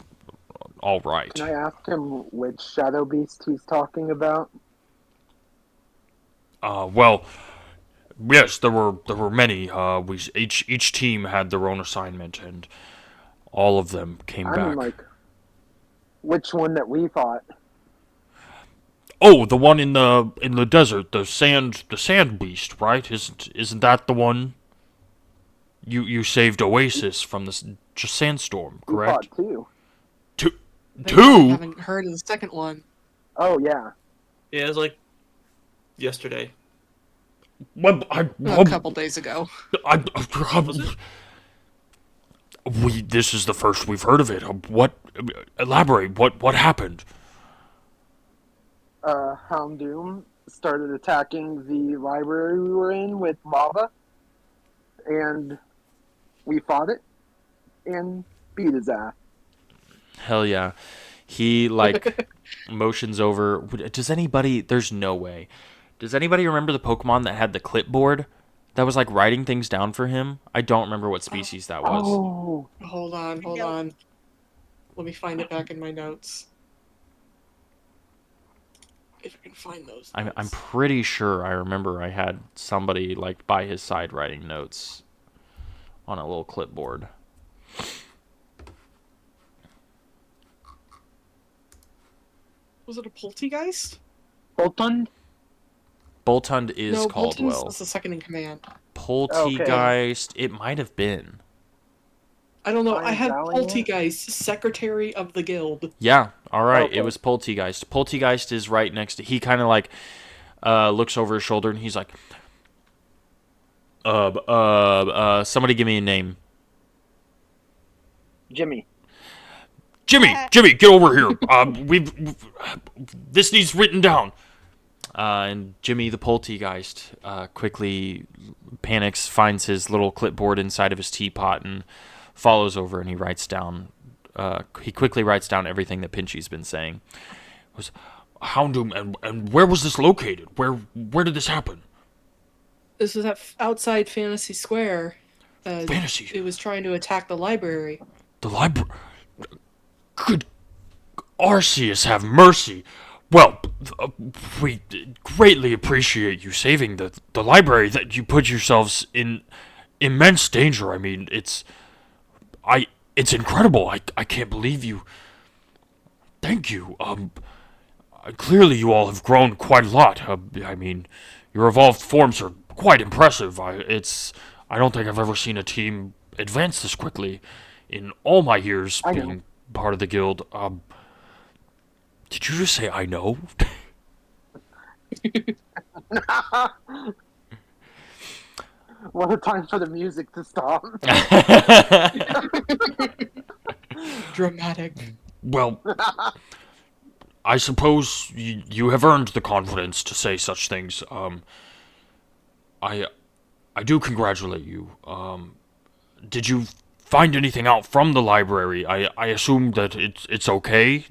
all right." Can I ask him which Shadow Beast he's talking about? Well, yes, there were many. Each team had their own assignment, and all of them came I back. mean, like, which one that we fought? Oh, the one in the desert, the sand beast, right? Isn't that the one? You saved Oasis from the just sandstorm, We correct? fought two. Two. I Two? haven't heard of the second one. Oh, yeah. Yeah, it was like yesterday. Well, A couple days ago. This is the first we've heard of it. What? Elaborate. What happened? Houndoom started attacking the library we were in with lava, and we fought it and beat his ass. Hell yeah. He, like, motions over. Does anybody... There's no way. Does anybody remember the Pokemon that had the clipboard that was, like, writing things down for him? I don't remember what species that was. Oh, Hold on. Let me find it back in my notes. If I can find those. I'm notes. pretty sure I remember I had somebody, like, by his side writing notes on a little clipboard. Was it a Poltegeist? Boltund? Boltund is No, Caldwell. Boltund's the second in command. Poltegeist, it might have been. I don't know. Fine I had Valiant? Poltegeist, Secretary of the Guild. Yeah, alright, Okay. it was Poltegeist. Poltegeist is right next to... He kind of, like, looks over his shoulder and he's like, somebody give me a name. Jimmy. Jimmy, get over here. This needs written down. And Jimmy the Poltegeist quickly panics, finds his little clipboard inside of his teapot, and follows over, and he writes down. He quickly writes down everything that Pinchy's been saying. It was Houndoom, and where was this located? Where did this happen? This was outside Fantasy Square. Fantasy. It was trying to attack the library. The library. Good Arceus, have mercy. Well, we greatly appreciate you saving the library. That you put yourselves in immense danger. I mean, it's incredible. I can't believe you. Thank you. Clearly you all have grown quite a lot. I mean, your evolved forms are quite impressive. I don't think I've ever seen a team advance this quickly in all my years I know. being part of the guild. Did you just say I know? What a time for the music to stop. Dramatic. Well, I suppose you have earned the confidence to say such things. I do congratulate you. Did you find anything out from the library? I assume that it's okay.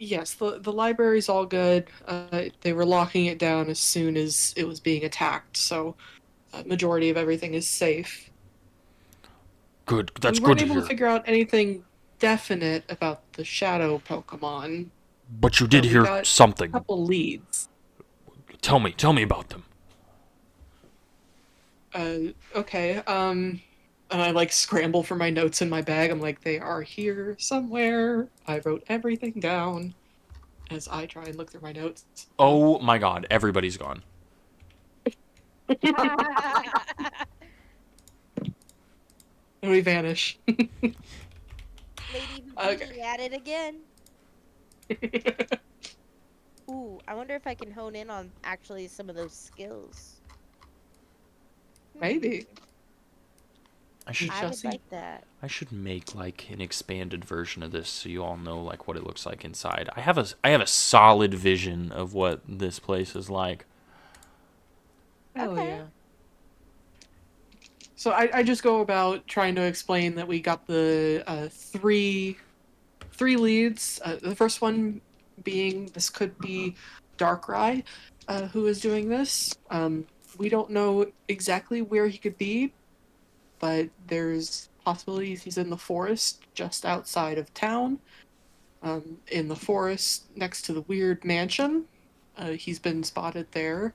Yes, the library's all good. They were locking it down as soon as it was being attacked, so majority of everything is safe. Good. That's we good weren't to able hear. to figure out anything definite about the shadow Pokemon. But you did we hear got something. A couple leads. Tell me about them. Okay. And I like scramble for my notes in my bag. I'm like, they are here somewhere. I wrote everything down as I try and look through my notes. Oh my god, everybody's gone. And we vanish. Lady Houdini at it again. Ooh, I wonder if I can hone in on actually some of those skills. Maybe. I should I would like that. I should make like an expanded version of this so you all know like what it looks like inside. I have a solid vision of what this place is like. Hell Okay. yeah. So I just go about trying to explain that we got the three leads. The first one being this could be Darkrai, who is doing this. We don't know exactly where he could be, but there's possibilities he's in the forest just outside of town. In the forest next to the weird mansion. He's been spotted there.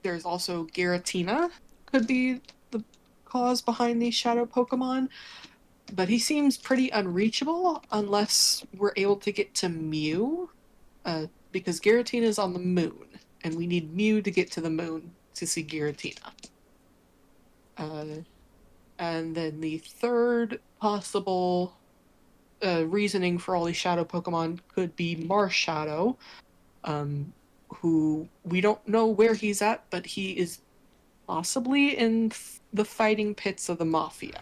There's also Giratina, could be the cause behind these shadow Pokemon, but he seems pretty unreachable unless we're able to get to Mew, because Giratina is on the moon, and we need Mew to get to the moon to see Giratina. And then the third possible reasoning for all these shadow Pokemon could be Marshadow, who we don't know where he's at, but he is possibly in the fighting pits of the Mafia.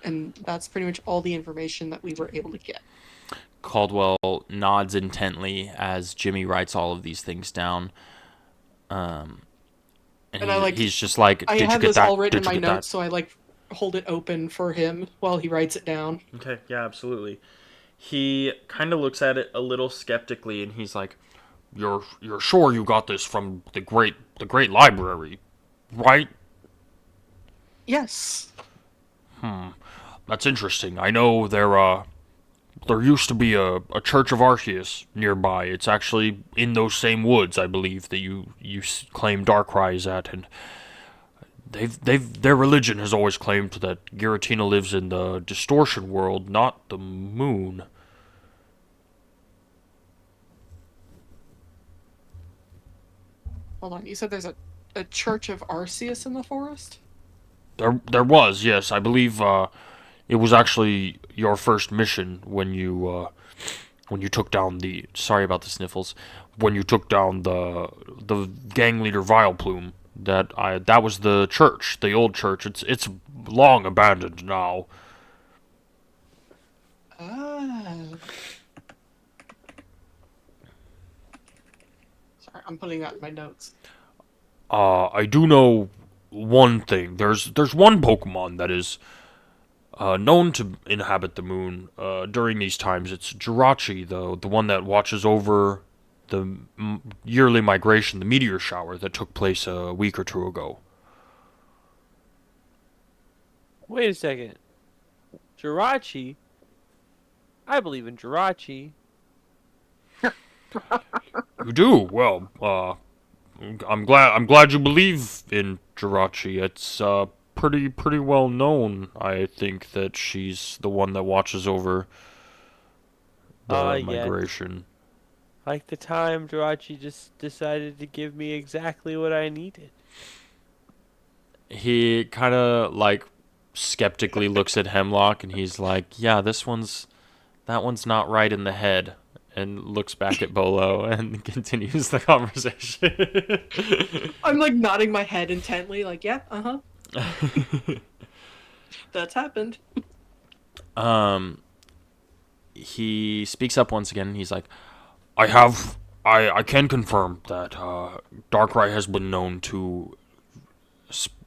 And that's pretty much all the information that we were able to get. Caldwell nods intently as Jimmy writes all of these things down. And he's just like, I did you have get this that? all written in Did you my get notes, that? so I like hold it open for him while he writes it down. Okay, yeah, absolutely. He kind of looks at it a little skeptically, and he's like, "You're sure you got this from the great library, right?" Yes. That's interesting. I know there used to be a Church of Arceus nearby. It's actually in those same woods, I believe, that you claim Darkrai is at, and their religion has always claimed that Giratina lives in the distortion world, not the moon. Hold on, you said there's a Church of Arceus in the forest? There was, yes. I believe it was actually your first mission when you took down the. Sorry about the sniffles. When you took down the gang leader Vileplume. That was the church, the old church. It's long abandoned now. Sorry, I'm putting that in my notes. I do know one thing. There's one Pokemon that is known to inhabit the moon during these times. It's Jirachi, the one that watches over the yearly migration, the meteor shower that took place a week or two ago. Wait a second. Jirachi? I believe in Jirachi. You do? Well, I'm glad you believe in Jirachi. It's pretty well known. I think that she's the one that watches over the migration. Like the time Jirachi just decided to give me exactly what I needed. He kind of like skeptically looks at Hemlock and he's like, "Yeah, that one's not right in the head." And looks back at Bolo and continues the conversation. I'm like nodding my head intently, like, yeah, that's happened. He speaks up once again and he's like, I can confirm that Darkrai has been known to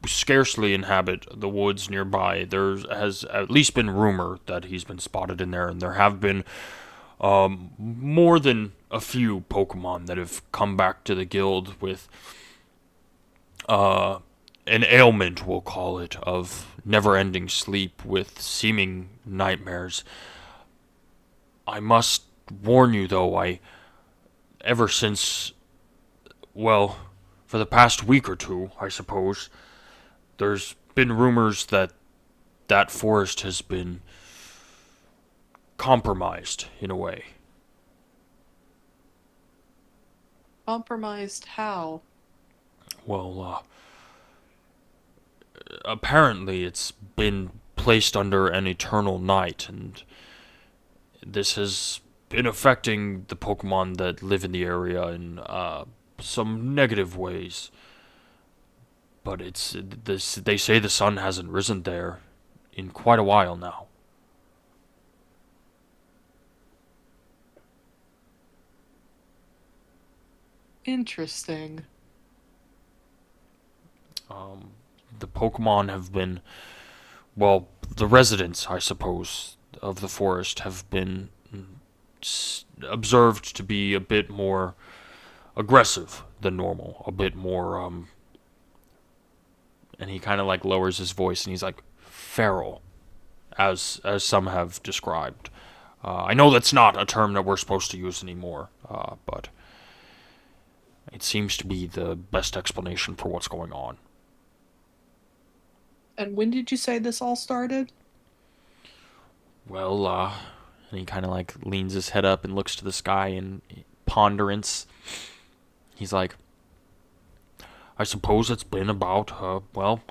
scarcely inhabit the woods nearby. There has at least been rumor that he's been spotted in there, and there have been more than a few Pokemon that have come back to the guild with an ailment, we'll call it, of never-ending sleep with seeming nightmares. I must warn you, though, ever since, well, for the past week or two, I suppose, there's been rumors that that forest has been compromised, in a way. Compromised how? Well, apparently it's been placed under an eternal night, and this has been affecting the Pokemon that live in the area in some negative ways. But they say the sun hasn't risen there in quite a while now. Interesting. The Pokemon have been, well, the residents, I suppose, of the forest have been observed to be a bit more aggressive than normal, a bit more, and he kind of like lowers his voice and he's like, feral, as some have described. I know that's not a term that we're supposed to use anymore, but it seems to be the best explanation for what's going on. And when did you say this all started? Well, and he kind of like leans his head up and looks to the sky in ponderance. He's like, I suppose it's been about, well,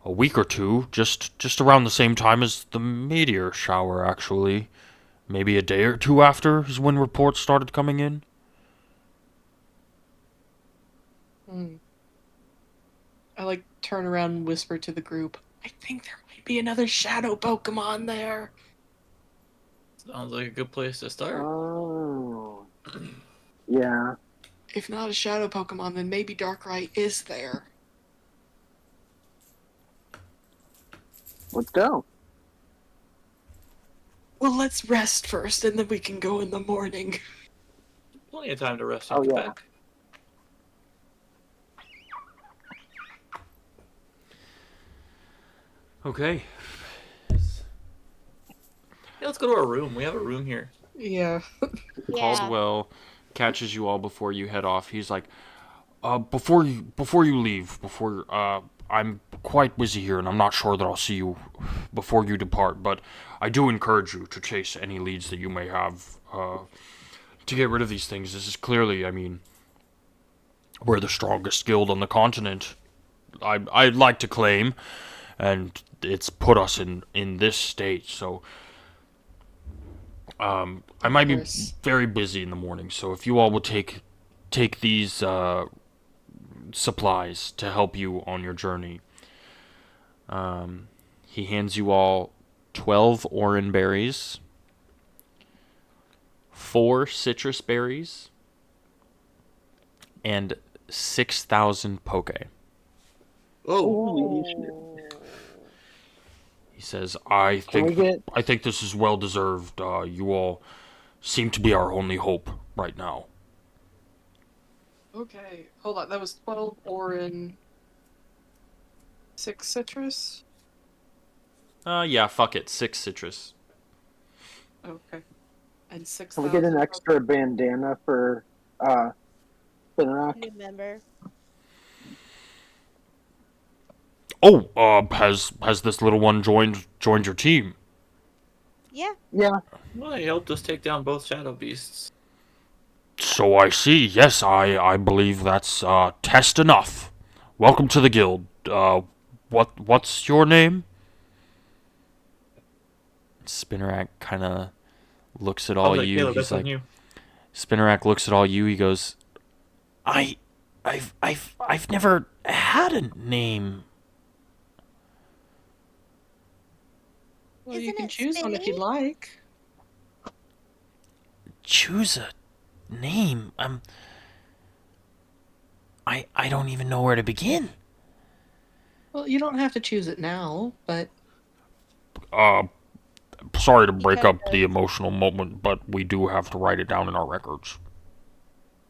a week or two, just around the same time as the meteor shower, actually. Maybe a day or two after is when reports started coming in. I like turn around and whisper to the group, I think there might be another shadow Pokemon there. Sounds like a good place to start. Oh. Yeah. If not a shadow Pokemon, then maybe Darkrai is there. Let's go. Well, let's rest first, and then we can go in the morning. Plenty of time to rest Oh, and get yeah. back. Okay. Yeah, let's go to our room. We have a room here. Yeah. Yeah. Caldwell catches you all before you head off. He's like, before you leave, I'm quite busy here, and I'm not sure that I'll see you before you depart, but I do encourage you to chase any leads that you may have, to get rid of these things. This is clearly, I mean, we're the strongest guild on the continent, I'd like to claim, and it's put us in this state, so I might be course. very busy in the morning, so if you all would take these supplies to help you on your journey. He hands you all 12 Oran berries, 4 citrus berries, and 6,000 poke. Holy shit. He says, I Can we think get... this is well deserved. You all seem to be our only hope right now. Okay, hold on. That was 12 Oran, 6 citrus? Yeah, fuck it. 6 citrus. Okay. And 6. Can we get an extra bandana for Spinrock? New member. Oh, has this little one joined your team? Yeah. Yeah. Well, he helped us take down both Shadow Beasts. So I see. Yes, I believe that's test enough. Welcome to the guild. What's your name? Spinnerack kind of looks at all Like, you. Caleb, He's that's on like, you. Spinnerack looks at all you. He goes, I've never had a name. Well, you Isn't can it choose one if Spinny? you'd like. Choose a name. I don't even know where to begin. Well, you don't have to choose it now, but Sorry to break kinda up the emotional moment, but we do have to write it down in our records.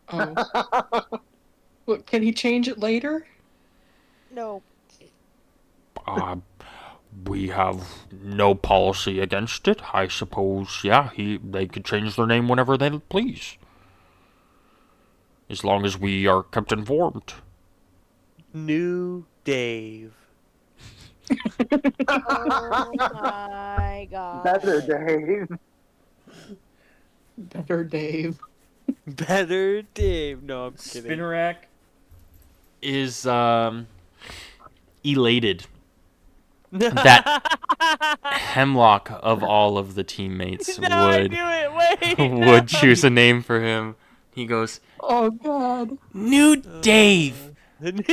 oh. What, can he change it later? No. We have no policy against it. I suppose, yeah, they could change their name whenever they please. As long as we are kept informed. New Dave. Oh my god. Better, Dave. Better Dave. Better Dave. No, I'm kidding. Spinnerack is elated that Hemlock of all of the teammates No, I would knew it. Wait. would choose a name for him. He goes, Oh god. New Dave. The New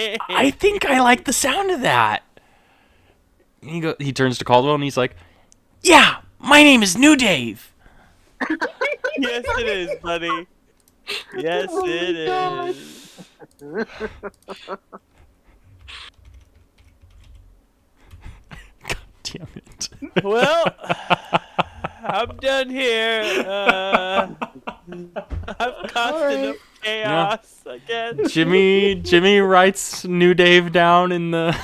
Dave. I think I like the sound of that. He turns to Caldwell and he's like, yeah, my name is New Dave. Yes, it is, buddy. Yes, Oh my it God. is. God damn it. Well, I'm done here. I've caused enough chaos again. Jimmy writes New Dave down in the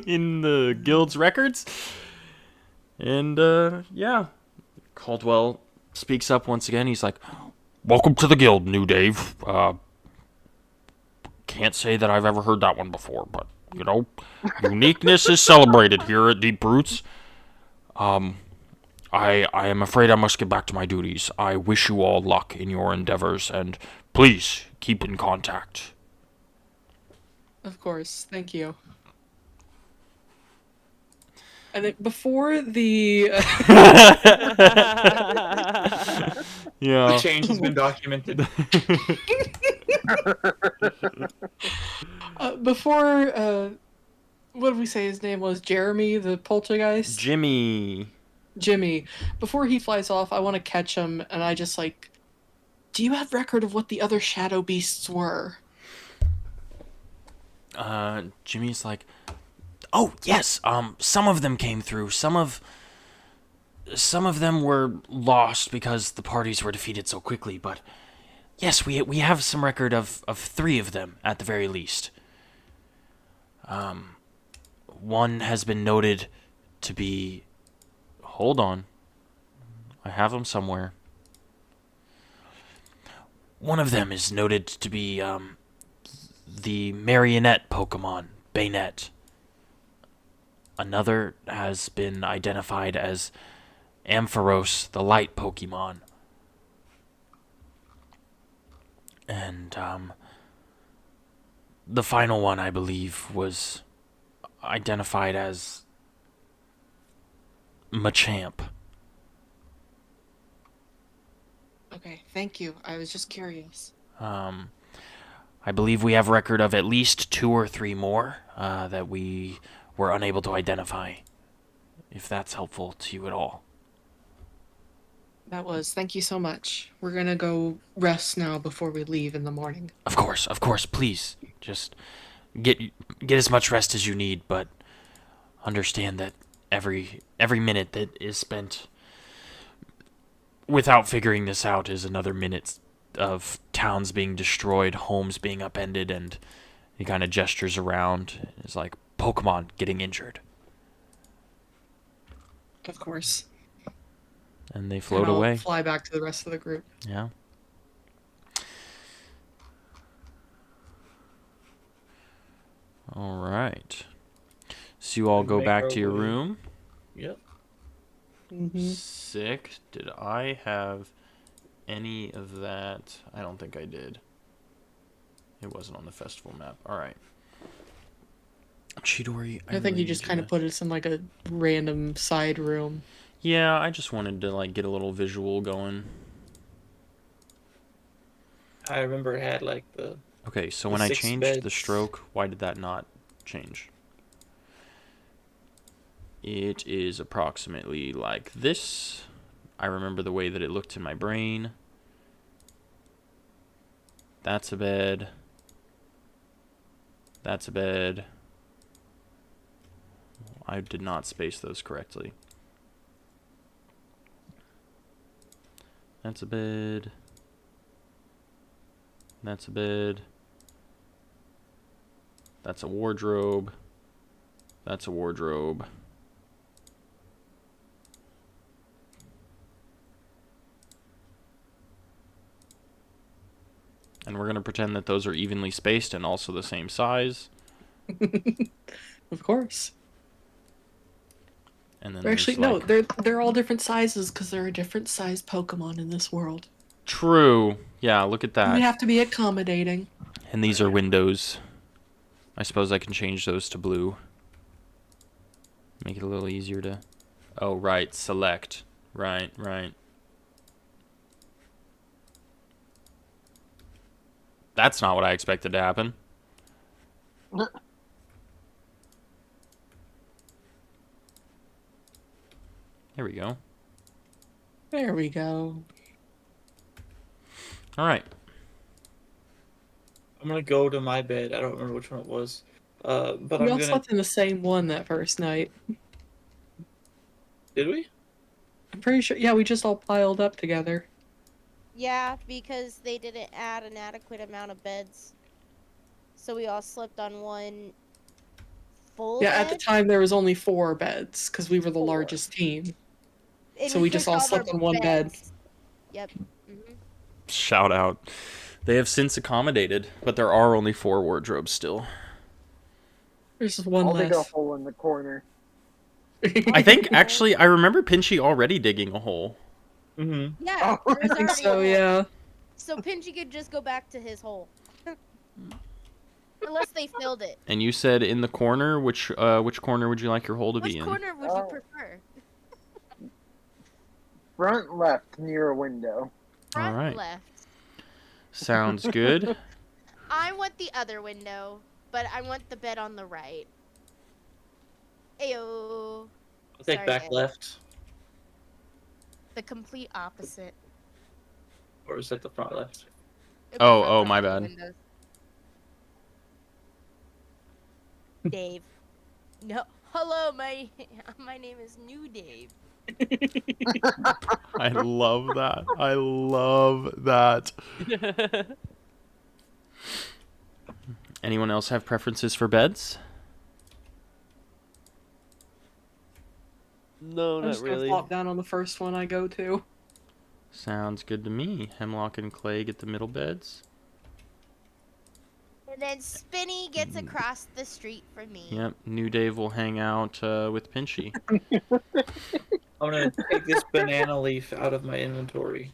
in the guild's records. And yeah. Caldwell speaks up once again. He's like, welcome to the guild, New Dave. Can't say that I've ever heard that one before, but, you know, uniqueness is celebrated here at Deep Roots. I am afraid I must get back to my duties. I wish you all luck in your endeavors, and please keep in contact. Of course. Thank you. And then before the The Yeah. change has been documented. before what did we say his name was? Jeremy the poltergeist? Jimmy. Jimmy. Before he flies off, I want to catch him and I just like, do you have record of what the other shadow beasts were? Jimmy's like, oh yes, some of them came through. Some of them were lost because the parties were defeated so quickly, but yes, we have some record of 3 of them at the very least. One has been noted to be, hold on, I have them somewhere. One of them is noted to be the marionette Pokemon, Bayonet. Another has been identified as Ampharos, the light Pokemon. And the final one, I believe, was identified as Machamp. Okay, thank you. I was just curious. I believe we have record of at least 2 or 3 more that we were unable to identify, if that's helpful to you at all. That was. Thank you so much. We're gonna go rest now before we leave in the morning. Of course, please. Just get as much rest as you need, but understand that every minute that is spent without figuring this out is another minute of towns being destroyed, homes being upended, and he kind of gestures around. It's like Pokemon getting injured. Of course. And they float And I'll away. fly back to the rest of the group. Yeah. All right. So you all go Make back our to your way. room. Yep. Sick. Did I have any of that? I don't think I did. It wasn't on the festival map. All right. Chidori, I think you just kind of put us in like a random side room. Yeah, I just wanted to like get a little visual going. I remember it had like the Okay, so The when I 6 changed the beds. stroke, why did that not change? It is approximately like this. I remember the way that it looked in my brain. That's a bed. That's a bed. I did not space those correctly. That's a bed. That's a bed. That's a wardrobe. That's a wardrobe. And we're going to pretend that those are evenly spaced and also the same size. Of course. And then Or actually, there's, no, like, they're all different sizes because there are different sized Pokemon in this world. True. Yeah, look at that. We have to be accommodating. And these are windows. I suppose I can change those to blue. Make it a little easier to... Oh, right. Select. Right. That's not what I expected to happen. There we go. There we go. All right. I'm gonna go to my bed. I don't remember which one it was. But We I'm all gonna. slept in the same one that first night. Did we? I'm pretty sure. Yeah, we just all piled up together. Yeah, because they didn't add an adequate amount of beds. So we all slept on one full Yeah, bed. at the time there was only 4 beds because we were the 4. largest team. And So we just took all our slept on one bed. beds. Yep. hmm Shout out. They have since accommodated, but there are only 4 wardrobes still. There's just one I'll dig a less. hole in the corner. I think, actually, I remember Pinchy already digging a hole. Mm-hmm. Yeah, Oh, there's I think already a so. hole. Yeah. So Pinchy could just go back to his hole. Unless they filled it. And you said in the corner, which corner would you like your hole to Which be in? corner would you prefer? Front left near a window. Front Alright. left. Sounds good. I want the other window, but I want the bed on the right. Ayo. I'll take Sorry, back guys. left, The complete opposite. or is that the front left? It'll be Oh, front oh, left my of the bad. windows. Dave. No. Hello, my name is New Dave. I love that. I love that. Anyone else have preferences for beds? No, I'm not just gonna really. flop down on the first one I go to. Sounds good to me. Hemlock and Clay get the middle beds. And then Spinny gets across the street from me. Yep. New Dave will hang out with Pinchy. I'm gonna take this banana leaf out of my inventory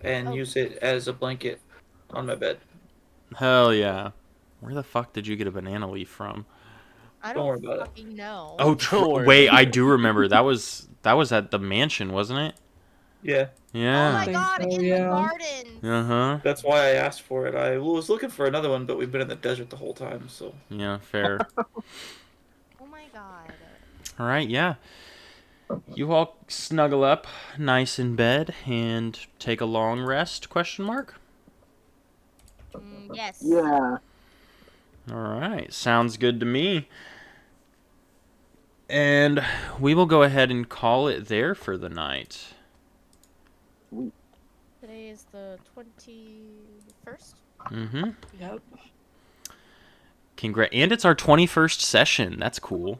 and Oh. use it as a blanket on my bed. Hell yeah. Where the fuck did you get a banana leaf from? I Don't worry don't about it. fucking know. Oh, Don't worry wait, about I do remember. That was at the mansion, wasn't it? Yeah, Oh Yeah. my think god, so, in yeah. the gardens. Uh-huh. that's why I asked for it. I was looking for another one, but we've been in the desert the whole time, so. Yeah, fair. Oh my god. All right, yeah. You all snuggle up nice in bed and take a long rest, question mark? Yes. Yeah. All right, sounds good to me. And we will go ahead and call it there for the night. Today is the 21st. Mm-hmm. Yep. And it's our 21st session. That's cool.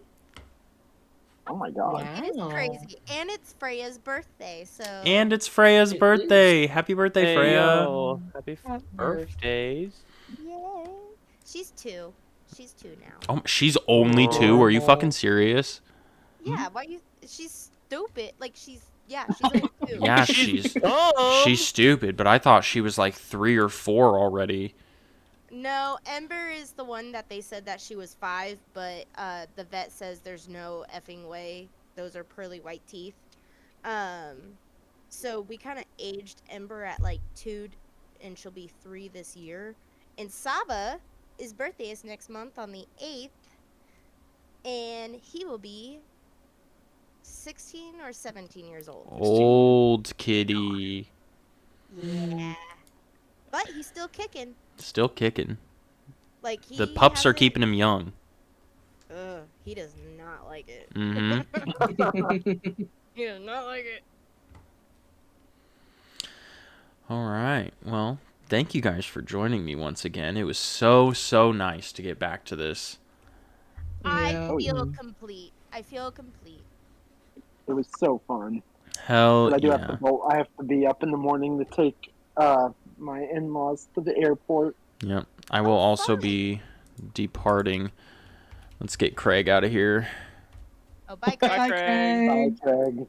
Oh my god. It is Wow. crazy. And it's Freya's birthday, so... And it's Freya's It birthday. Happy birthday, Hey, Freya. yo, happy Happy birthdays. Yay. She's 2. She's 2 now. Oh, she's only 2. Are you fucking serious? Yeah, why you... She's stupid. Like, she's... Yeah, she's only 2. Yeah, she's Oh, stupid, but I thought she was like 3 or 4 already. No, Ember is the one that they said that she was 5, but the vet says there's no effing way. Those are pearly white teeth. So we kind of aged Ember at like 2, and she'll be 3 this year. And Saba, his birthday is next month on the 8th, and he will be 16 or 17 years old. Old kitty. Yeah. But he's still kicking. Still kicking. Like he The pups are hasn't- keeping him young. Ugh, he does not like it. Mm-hmm. He does not like it. All right. Well, thank you guys for joining me once again. It was so nice to get back to this. I Yeah. feel complete. I feel complete. It was so fun. Hell But I do have to yeah. go. I have to be up in the morning to take my in-laws to the airport. Yep. I will also be departing. Let's get Craig out of here. Oh, bye, Bye, Craig. Craig. Bye, Craig.